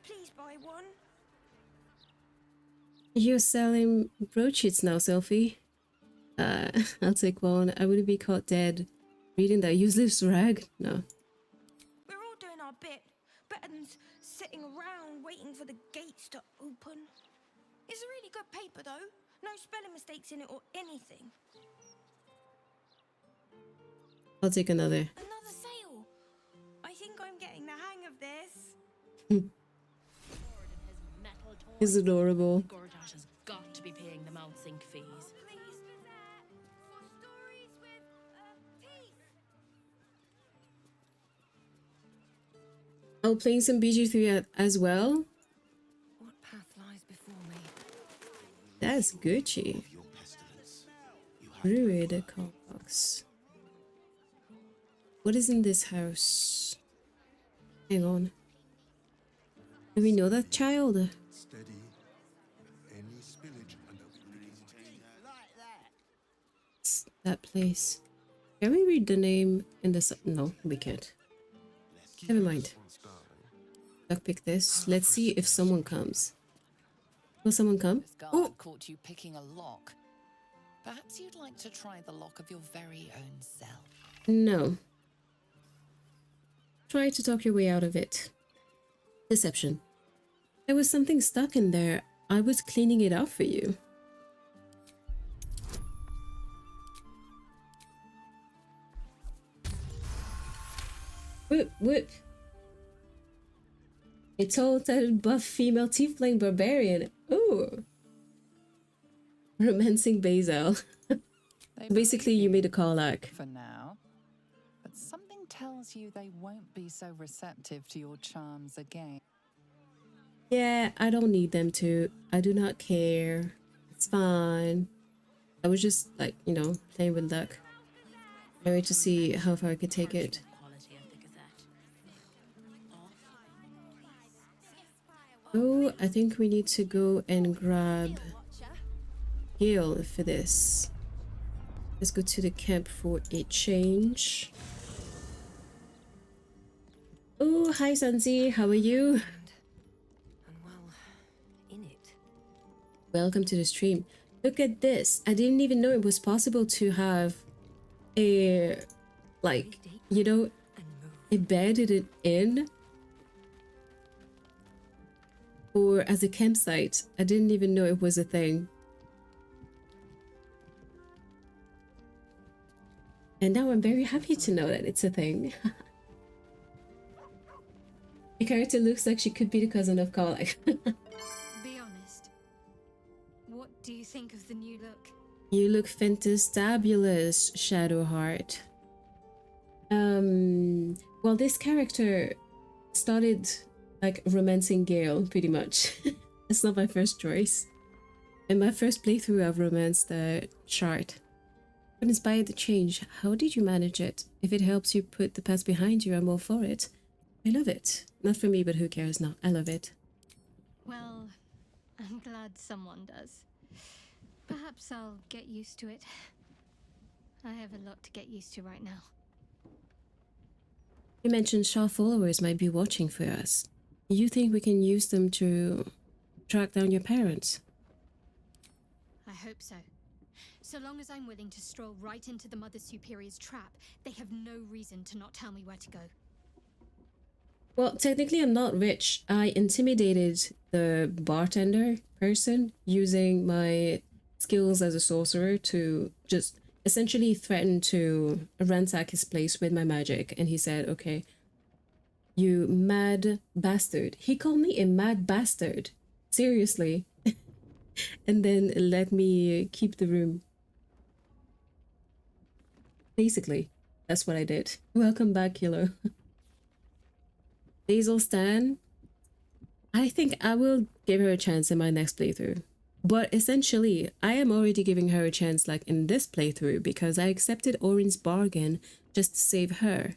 Please buy one.
You're selling broadsheets now, Sophie. I'll take one. I wouldn't be caught dead reading that useless rag. No.
We're all doing our bit. Better than sitting around waiting for the gates to open. It's a really good paper, though. No spelling mistakes in it or anything.
I'll take another.
Another sale. I think I'm getting the hang of this.
It's adorable.
Gortash has got to be paying the Mount Sink fees.
Oh, playing some BG3 as well?
What path lies before me?
That's Gucci. Druid, a call box. What is in this house? Hang on. Do we know that child?
Steady. Any spillage and
It's that place. Can we read the name in the... No, we can't. Never mind. Lockpick this. Let's see if someone comes. Will someone come?
Guard caught you picking a lock. Perhaps you'd like to try the lock of your very own cell.
No. Try to talk your way out of it. Deception. There was something stuck in there. I was cleaning it out for you. Whoop, whoop. A tall-tatted buff female tiefling barbarian. Ooh. Romancing Basil. Basically, you made a Karlach.
For now. But something tells you they won't be so receptive to your charms again.
Yeah, I don't need them to. I do not care. It's fine. I was just like, you know, playing with luck. I wait to see how far I could take it. Oh, I think we need to go and grab Gil for this. Let's go to the camp for a change. Oh, hi Sanzi, how are you? Welcome to the stream. Look at this. I didn't even know it was possible to have a, like, you know, a bedded in or as a campsite. I didn't even know it was a thing. And now I'm very happy to know that it's a thing. The character looks like she could be the cousin of Karlach.
Be honest. What do you think of the new look?
You look fantastabulous, Shadowheart. Well, this character started like romancing Gale, pretty much. It's not my first choice. In my first playthrough, I've romanced Shard. What inspired the change? How did you manage it? If it helps you put the past behind you, I'm all for it. I love it. Not for me, but who cares? No, I love it.
Well, I'm glad someone does. Perhaps I'll get used to it. I have a lot to get used to right now.
You mentioned Shaw followers might be watching for us. You think we can use them to track down your parents?
I hope so. So long as I'm willing to stroll right into the Mother Superior's trap, they have no reason to not tell me where to go.
Well, technically I'm not rich. I intimidated the bartender person using my skills as a sorcerer to just essentially threaten to ransack his place with my magic. And he said, okay, you mad bastard. He called me a mad bastard. Seriously. And then let me keep the room. Basically, that's what I did. Welcome back, Kilo. Basil Stan, I think I will give her a chance in my next playthrough. But essentially, I am already giving her a chance like in this playthrough because I accepted Orin's bargain just to save her.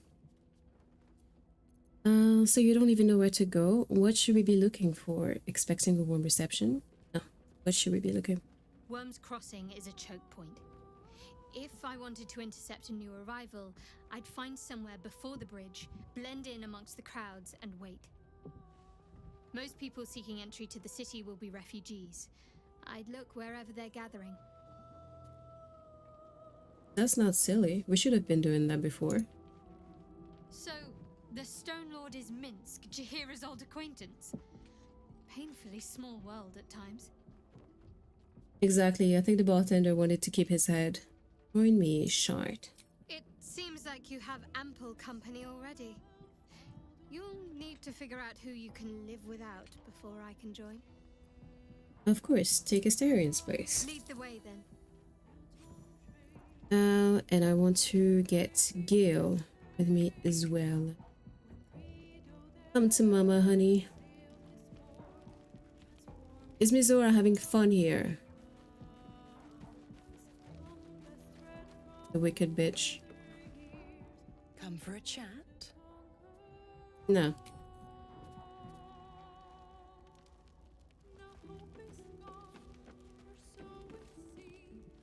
So you don't even know where to go? What should we be looking for? Expecting a warm reception? No. What should we be looking for?
Worm's Crossing is a choke point. If I wanted to intercept a new arrival, I'd find somewhere before the bridge, blend in amongst the crowds, and wait. Most people seeking entry to the city will be refugees. I'd look wherever they're gathering.
That's not silly. We should have been doing that before.
So, the Stone Lord is Minsk, Jaheira's old acquaintance. Painfully small world at times.
Exactly. I think the bartender wanted to keep his head. Join me, Shard.
It seems like you have ample company already. You'll need to figure out who you can live without before I can join.
Of course, take Asterian's place.
Lead the way then.
And I want to get Gil with me as well. Come to mama, honey. Is Mizora having fun here? The wicked bitch.
Come for a chat?
No.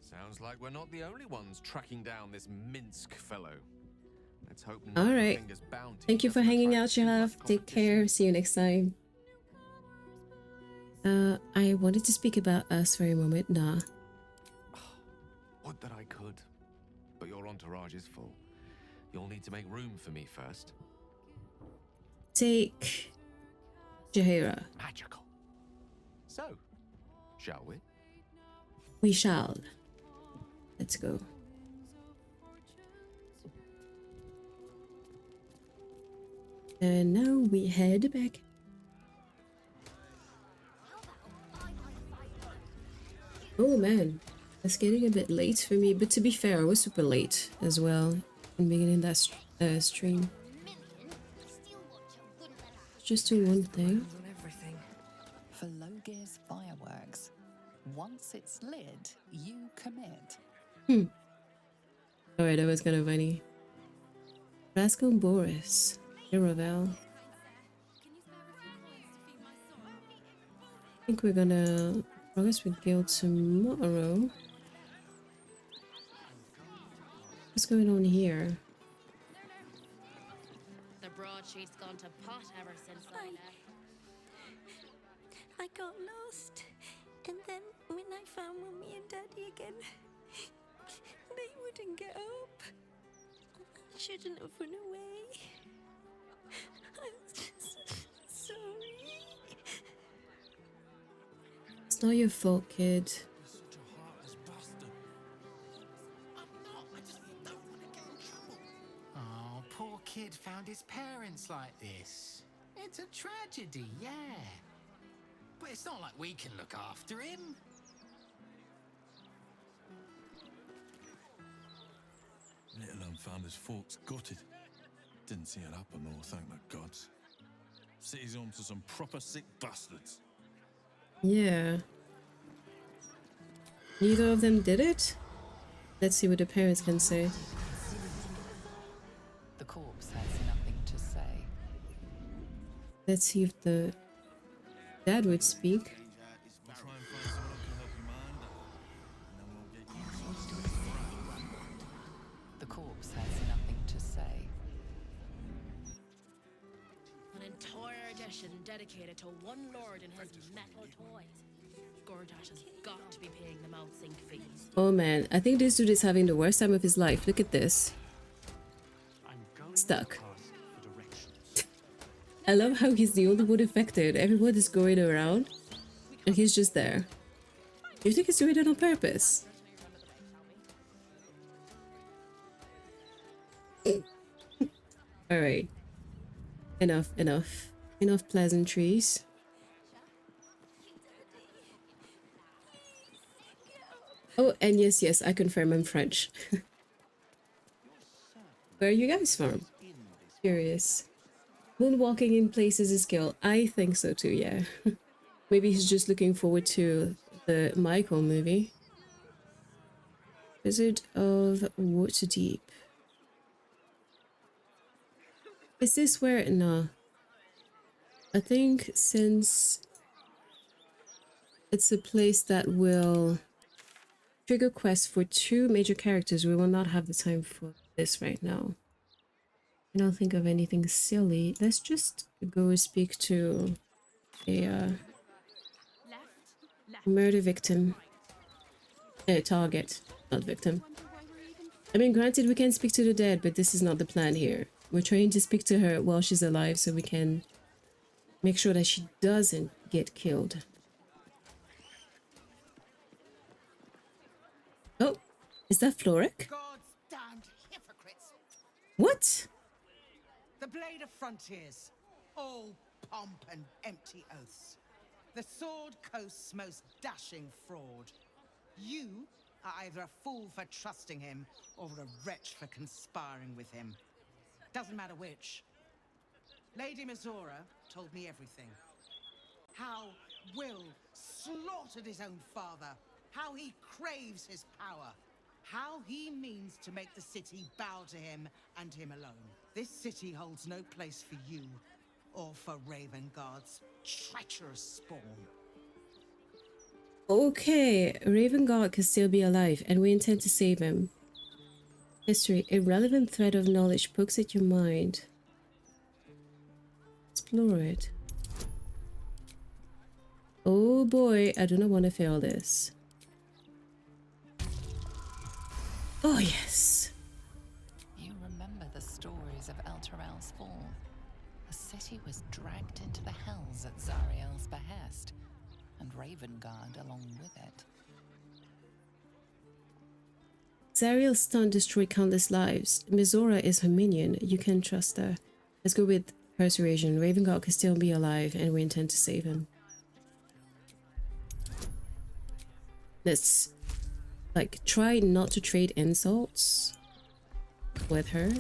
Sounds like we're not the only ones tracking down this Minsk fellow. Let's hope
All right. Thank you for hanging out, Sheriff. Take care. See you next time. I wanted to speak about us for a moment. Nah.
Would that I could. But your entourage is full. You'll need to make room for me first.
Take Jaheira.
Magical. So, shall we?
We shall. Let's go. And now we head back. Oh man, it's getting a bit late for me, but to be fair, I was super late as well in beginning that stream. Just do one thing.
Gear's fireworks. Once it's lit, you commit.
Alright, that was kind of funny. Rascal Boris. Ravel. I think we're gonna progress with Guild tomorrow. What's going on here?
The broadsheet's gone to pot ever since I left.
I got lost. And then when I found Mummy and Daddy again, they wouldn't get up. I shouldn't have run away. I'm sorry.
It's not your fault, kid.
Oh, poor kid found his parents like this. It's a tragedy, yeah. But it's not like we can look after him.
Little un found his folks gutted. Didn't see it happen though, thank the gods. City's home to some proper sick bastards.
Yeah. Neither of them did it? Let's see what the parents can say.
The corpse has nothing to say.
Let's see if the dad would speak.
The corpse has nothing to say.
An entire edition dedicated to one lord and his metal toys. Gordash has got to be paying the mouth sync fees.
Oh man, I think this dude is having the worst time of his life. Look at this. Stuck. I love how he's the only one affected. Everyone is going around and he's just there. You think he's doing it on purpose? Alright. Enough pleasantries. Oh, and yes, I confirm I'm French. Where are you guys from? Curious. Moonwalking in places is skill. I think so too, yeah. Maybe he's just looking forward to the Michael movie. Wizard of Waterdeep. Is this where... No. I think since it's a place that will trigger quests for 2 major characters, we will not have the time for this right now. I don't think of anything silly. Let's just go speak to a murder victim. Target, not victim. I mean, granted, we can speak to the dead, but this is not the plan here. We're trying to speak to her while she's alive so we can make sure that she doesn't get killed. Oh, is that Floric?
God's damned hypocrites!
What?
The blade of frontiers, all pomp and empty oaths. The Sword Coast's most dashing fraud. You are either a fool for trusting him, or a wretch for conspiring with him. Doesn't matter which. Lady Mizora told me everything. How Will slaughtered his own father. How he craves his power. How he means to make the city bow to him and him alone. This city holds no place for you or for Ravengard's treacherous spawn.
Okay, Ravengard can still be alive and we intend to save him. History. A relevant thread of knowledge pokes at your mind. Explore it. Oh boy, I do not want to fail this. Oh yes.
You remember the stories of Elturel's fall. The city was dragged into the hells at Zariel's behest, and Ravengard along with it.
Zariel's stun destroyed countless lives. Mizora is her minion. You can trust her. Let's go with persuasion. Ravengard can still be alive and we intend to save him. Let's like try not to trade insults with her.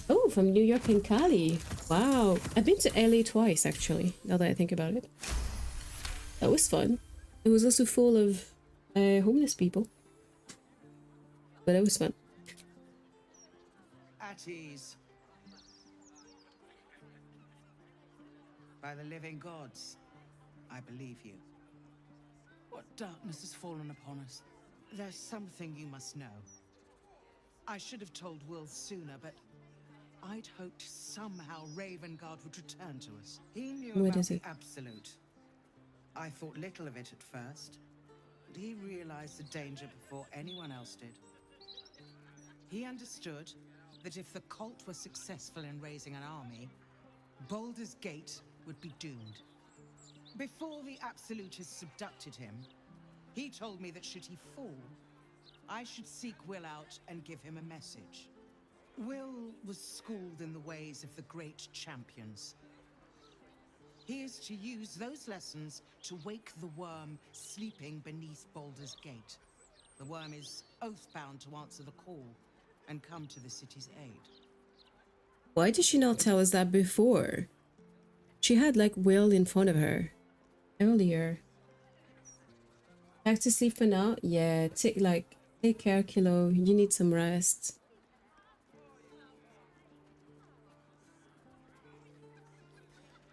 Oh, from New York and Cali. Wow. I've been to LA twice, actually, now that I think about it. That was fun. It was also full of homeless people. But it was fun.
At ease. By the living gods, I believe you. What darkness has fallen upon us? There's something you must know. I should have told Will sooner, but I'd hoped somehow Ravengard would return to us. He knew
What
about
is
the
it?
Absolute. I thought little of it at first, but he realized the danger before anyone else did. He understood that if the cult were successful in raising an army, Baldur's Gate would be doomed. Before the Absolutists abducted him, he told me that should he fall, I should seek Will out and give him a message. Will was schooled in the ways of the great champions. He is to use those lessons to wake the worm sleeping beneath Baldur's Gate. The worm is oath-bound to answer the call and come to the city's aid.
Why did she not tell us that before? She had like Will in front of her earlier. Back to sleep for now? Yeah, take care, Kilo. You need some rest.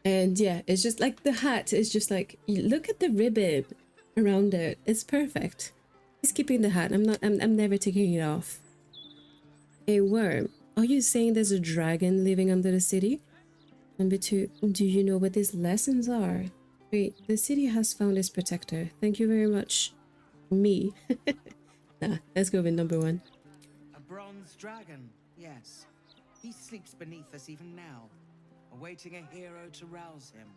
And yeah, it's just like the hat is just like, look at the ribbon around it. It's perfect. He's keeping the hat. I'm never taking it off. A worm. Are you saying there's a dragon living under the city? Number 2, do you know what these lessons are? 3, the city has found its protector. Thank you very much. Me. Nah, let's go with number 1.
A bronze dragon, yes. He sleeps beneath us even now, awaiting a hero to rouse him.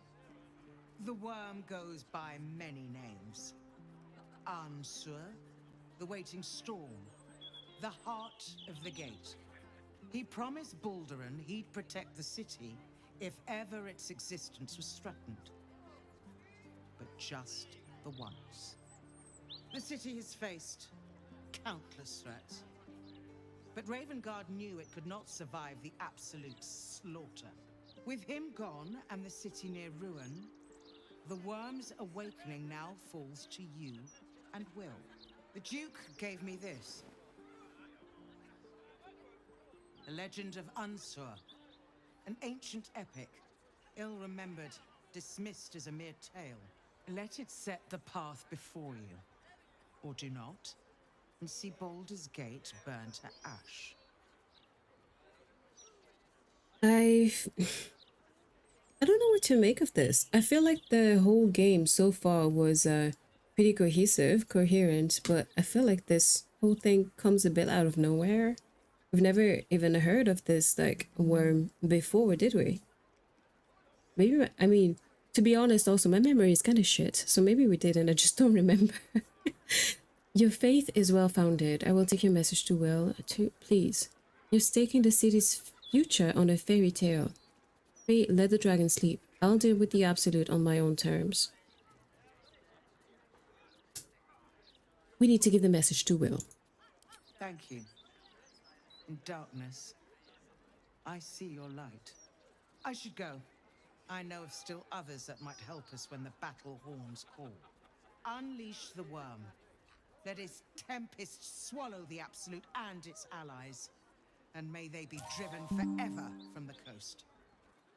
The worm goes by many names. Ansur, the waiting storm, the heart of the gate. He promised Balduran he'd protect the city if ever its existence was threatened. But just the once. The city has faced countless threats. But Ravengard knew it could not survive the absolute slaughter. With him gone and the city near ruin, the worm's awakening now falls to you and Will. The Duke gave me this. The legend of Ansur, an ancient epic, ill-remembered, dismissed as a mere tale. Let it set the path before you, or do not, and see Baldur's Gate burn to ash.
I don't know what to make of this. I feel like the whole game so far was pretty coherent, but I feel like this whole thing comes a bit out of nowhere. We've never even heard of this like worm before, did we? Maybe, I mean, to be honest, also my memory is kind of shit, so maybe we didn't. I just don't remember. Your faith is well founded. I will take your message to Will. Please, you're staking the city's future on a fairy tale. Wait, let the dragon sleep. I'll deal with the Absolute on my own terms. We need to give the message to Will.
Thank you. In darkness, I see your light. I should go. I know of still others that might help us when the battle horns call. Unleash the worm. Let his tempest swallow the Absolute and its allies. And may they be driven forever from the coast.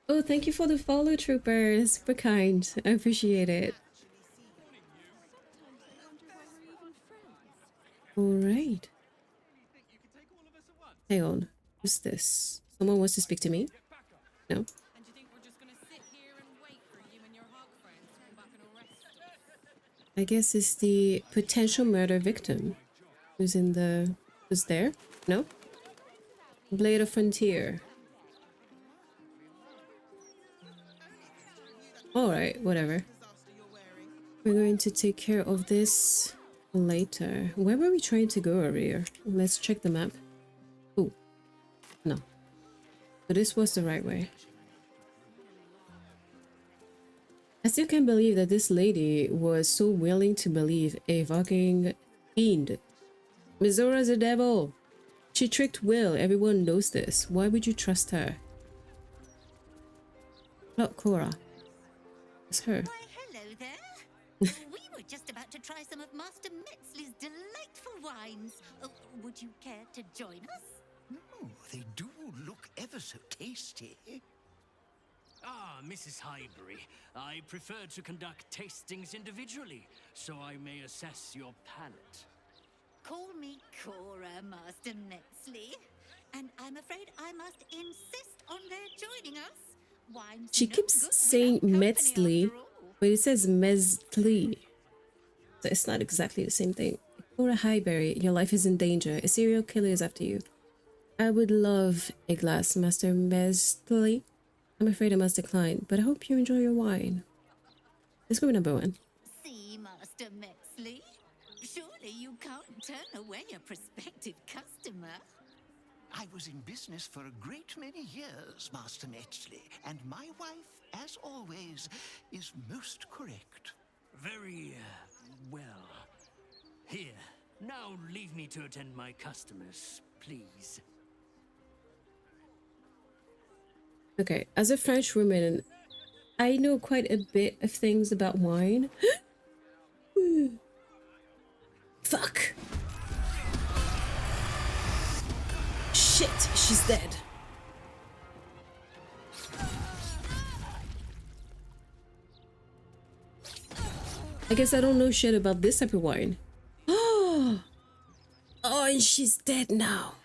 Oh, thank you for the follow, troopers. Super kind. I appreciate it. Alright. Hang on. Who's this? Someone wants to speak to me? No? I guess it's the potential murder victim. Who's there? No? Blade of Frontier. Alright, whatever. We're going to take care of this later. Where were we trying to go earlier? Let's check the map. Oh, no. So this was the right way. I still can't believe that this lady was so willing to believe a fucking fiend. Mizora's a devil. She tricked Will. Everyone knows this. Why would you trust her? Not Cora. It's her.
Why, hello there. We were just about to try some of Master Metzley's delightful wines. Would you care to join us?
Oh, they do look ever so tasty.
Ah, Mrs. Highbury. I prefer to conduct tastings individually, so I may assess your palate.
Call me Cora, Master Metzley. And I'm afraid I must insist on their joining us. Wine's
She
no
keeps
good
saying
without company
Metzley,
after all.
but it says Metzley. So it's not exactly the same thing. Cora Highbury, your life is in danger. A serial killer is after you. I would love a glass, Master Metzley. I'm afraid I must decline, but I hope you enjoy your wine. Let's go number 1.
See, Master Metzley? Surely you can't turn away a prospective customer.
I was in business for a great many years, Master Metzley, and my wife, as always, is most correct.
Very, well. Here, now leave me to attend my customers, please.
Okay, as a French woman, I know quite a bit of things about wine. Fuck! Shit, she's dead. I guess I don't know shit about this type of wine. Oh, and she's dead now.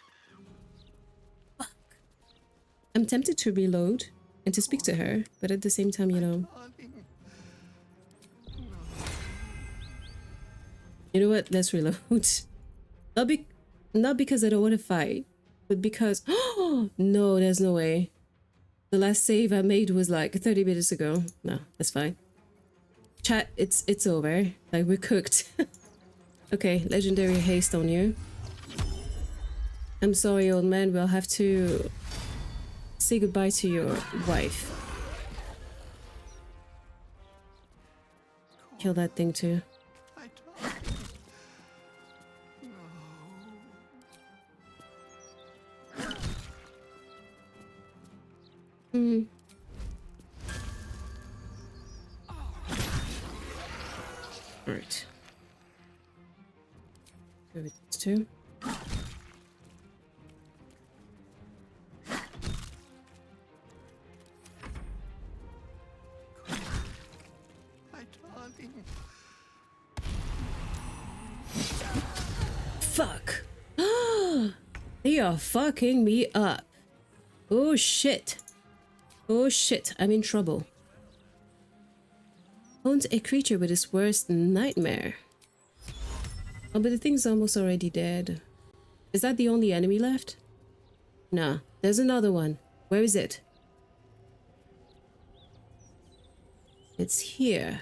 Fuck. I'm tempted to reload and to speak to her, but at the same time, you know. You know what? Let's reload. Not because I don't want to fight, but because no, there's no way. The last save I made was like 30 minutes ago. No, that's fine. Chat, it's over. Like, we're cooked. Okay, legendary haste on you. I'm sorry, old man. We'll have to say goodbye to your wife. Kill that thing too. Alright. Go with these two. Fuck. They are fucking me up. Oh shit. Oh shit, I'm in trouble. Owns a creature with his worst nightmare. Oh, but the thing's almost already dead. Is that the only enemy left? Nah, there's another one. Where is it? It's here.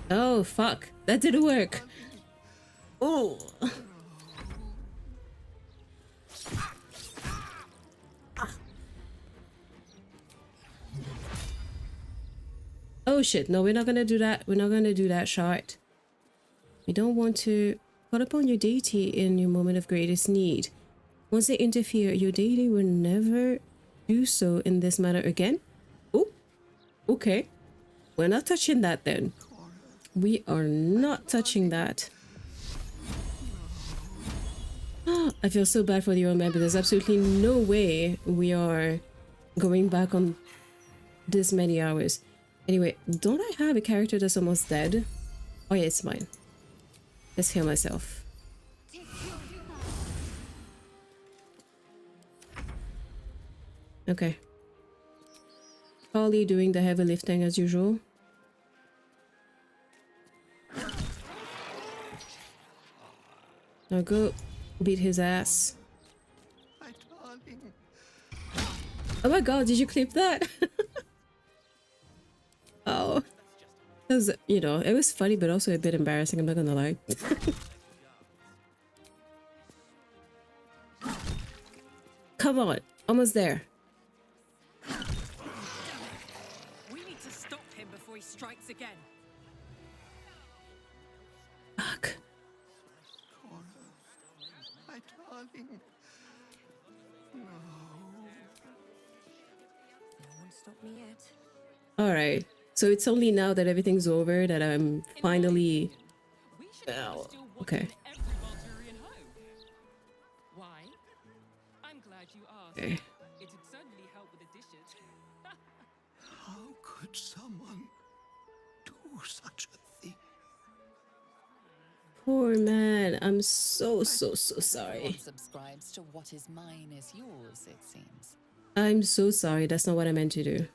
Oh, fuck. That didn't work. Oh. Oh shit, no, we're not gonna do that. We're not gonna do that shot. We don't want to call upon your deity in your moment of greatest need. Once they interfere, your deity will never do so in this manner again. Oh, okay. We're not touching that then. We are not touching that. I feel so bad for the old man, but there's absolutely no way we are going back on this many hours. Anyway, don't I have a character that's almost dead? Oh yeah, it's mine. Let's heal myself. Okay. Holly doing the heavy lifting as usual. Now go beat his ass. Oh my god, did you clip that? Oh. It was, you know, it was funny, but also a bit embarrassing, I'm not gonna lie. Come on, almost there.
We need to stop him before he strikes again.
Fuck.
darling. No.
No one stopped me yet.
All right. So it's only now that everything's over that I'm finally. Oh, okay.
Why? I'm glad you asked.
Okay.
It would certainly help with the dishes.
How could someone do such a thing?
Poor man. I'm so sorry.
Everyone subscribes to what is mine is yours, it seems.
I'm so sorry. That's not what I meant to do.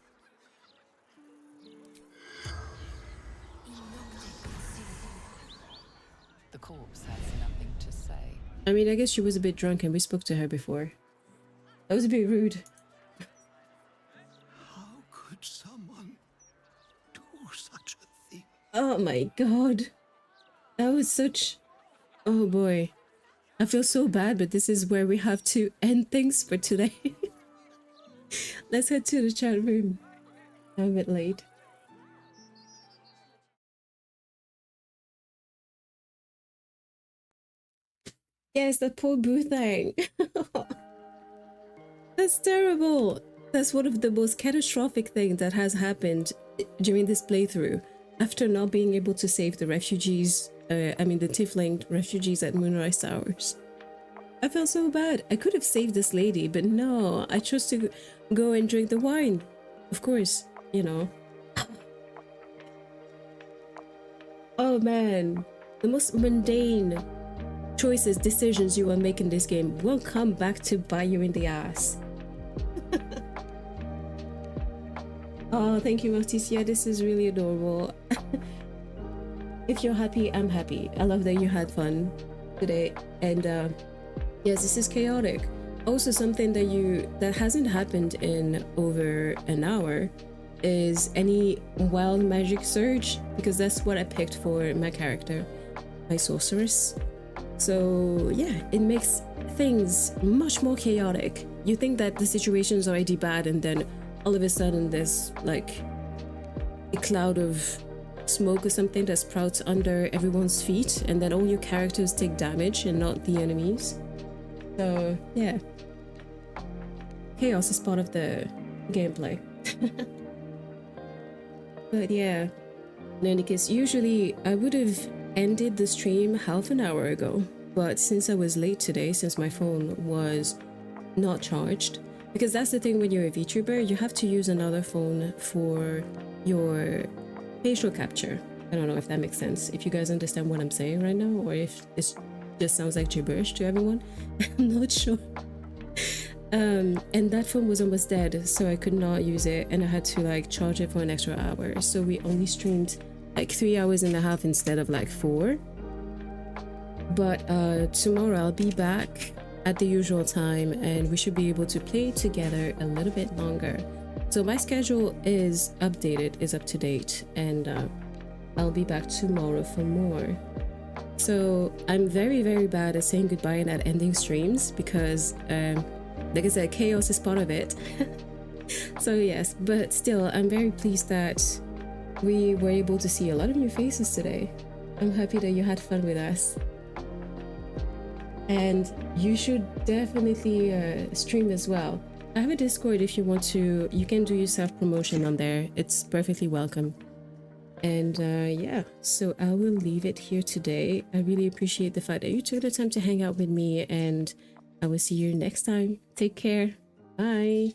The corpse has nothing to say.
I mean, I guess she was a bit drunk and we spoke to her before. That was a bit rude.
How could someone do such a thing?
Oh my god. That was such... Oh boy. I feel so bad, but this is where we have to end things for today. Let's head to the chat room. I'm a bit late. Yes, that poor boo thing. That's terrible. That's one of the most catastrophic things that has happened during this playthrough. After not being able to save the refugees, the Tiefling refugees at Moonrise Towers. I felt so bad. I could have saved this lady, but no, I chose to go and drink the wine. Of course, you know. Oh man, the most mundane choices, decisions you will make in this game will come back to bite you in the ass. Oh, thank you, Morticia. This is really adorable. If you're happy, I'm happy. I love that you had fun today. And yes, this is chaotic. Also, something that hasn't happened in over an hour is any wild magic surge, because that's what I picked for my character, my sorceress. So yeah, it makes things much more chaotic. You think that the situation's already bad, and then all of a sudden there's like a cloud of smoke or something that sprouts under everyone's feet, and then all your characters take damage and not the enemies. So yeah, chaos is part of the gameplay. But yeah, in any case, usually I would have ended the stream half an hour ago, but since I was late today, since my phone was not charged, because that's the thing when you're a VTuber, you have to use another phone for your facial capture. I don't know if that makes sense, if you guys understand what I'm saying right now, or if it just sounds like gibberish to everyone. I'm not sure. And that phone was almost dead, so I could not use it, and I had to like charge it for an extra hour. So we only streamed like 3 hours and a half instead of like 4. But tomorrow I'll be back at the usual time, and we should be able to play together a little bit longer. So my schedule is updated, is up to date, and I'll be back tomorrow for more. So I'm very, very bad at saying goodbye and at ending streams because like I said, chaos is part of it. So yes, but still, I'm very pleased that we were able to see a lot of new faces today. I'm happy that you had fun with us. And you should definitely stream as well. I have a Discord if you want to. You can do your self-promotion on there. It's perfectly welcome. And yeah, so I will leave it here today. I really appreciate the fact that you took the time to hang out with me, and I will see you next time. Take care. Bye.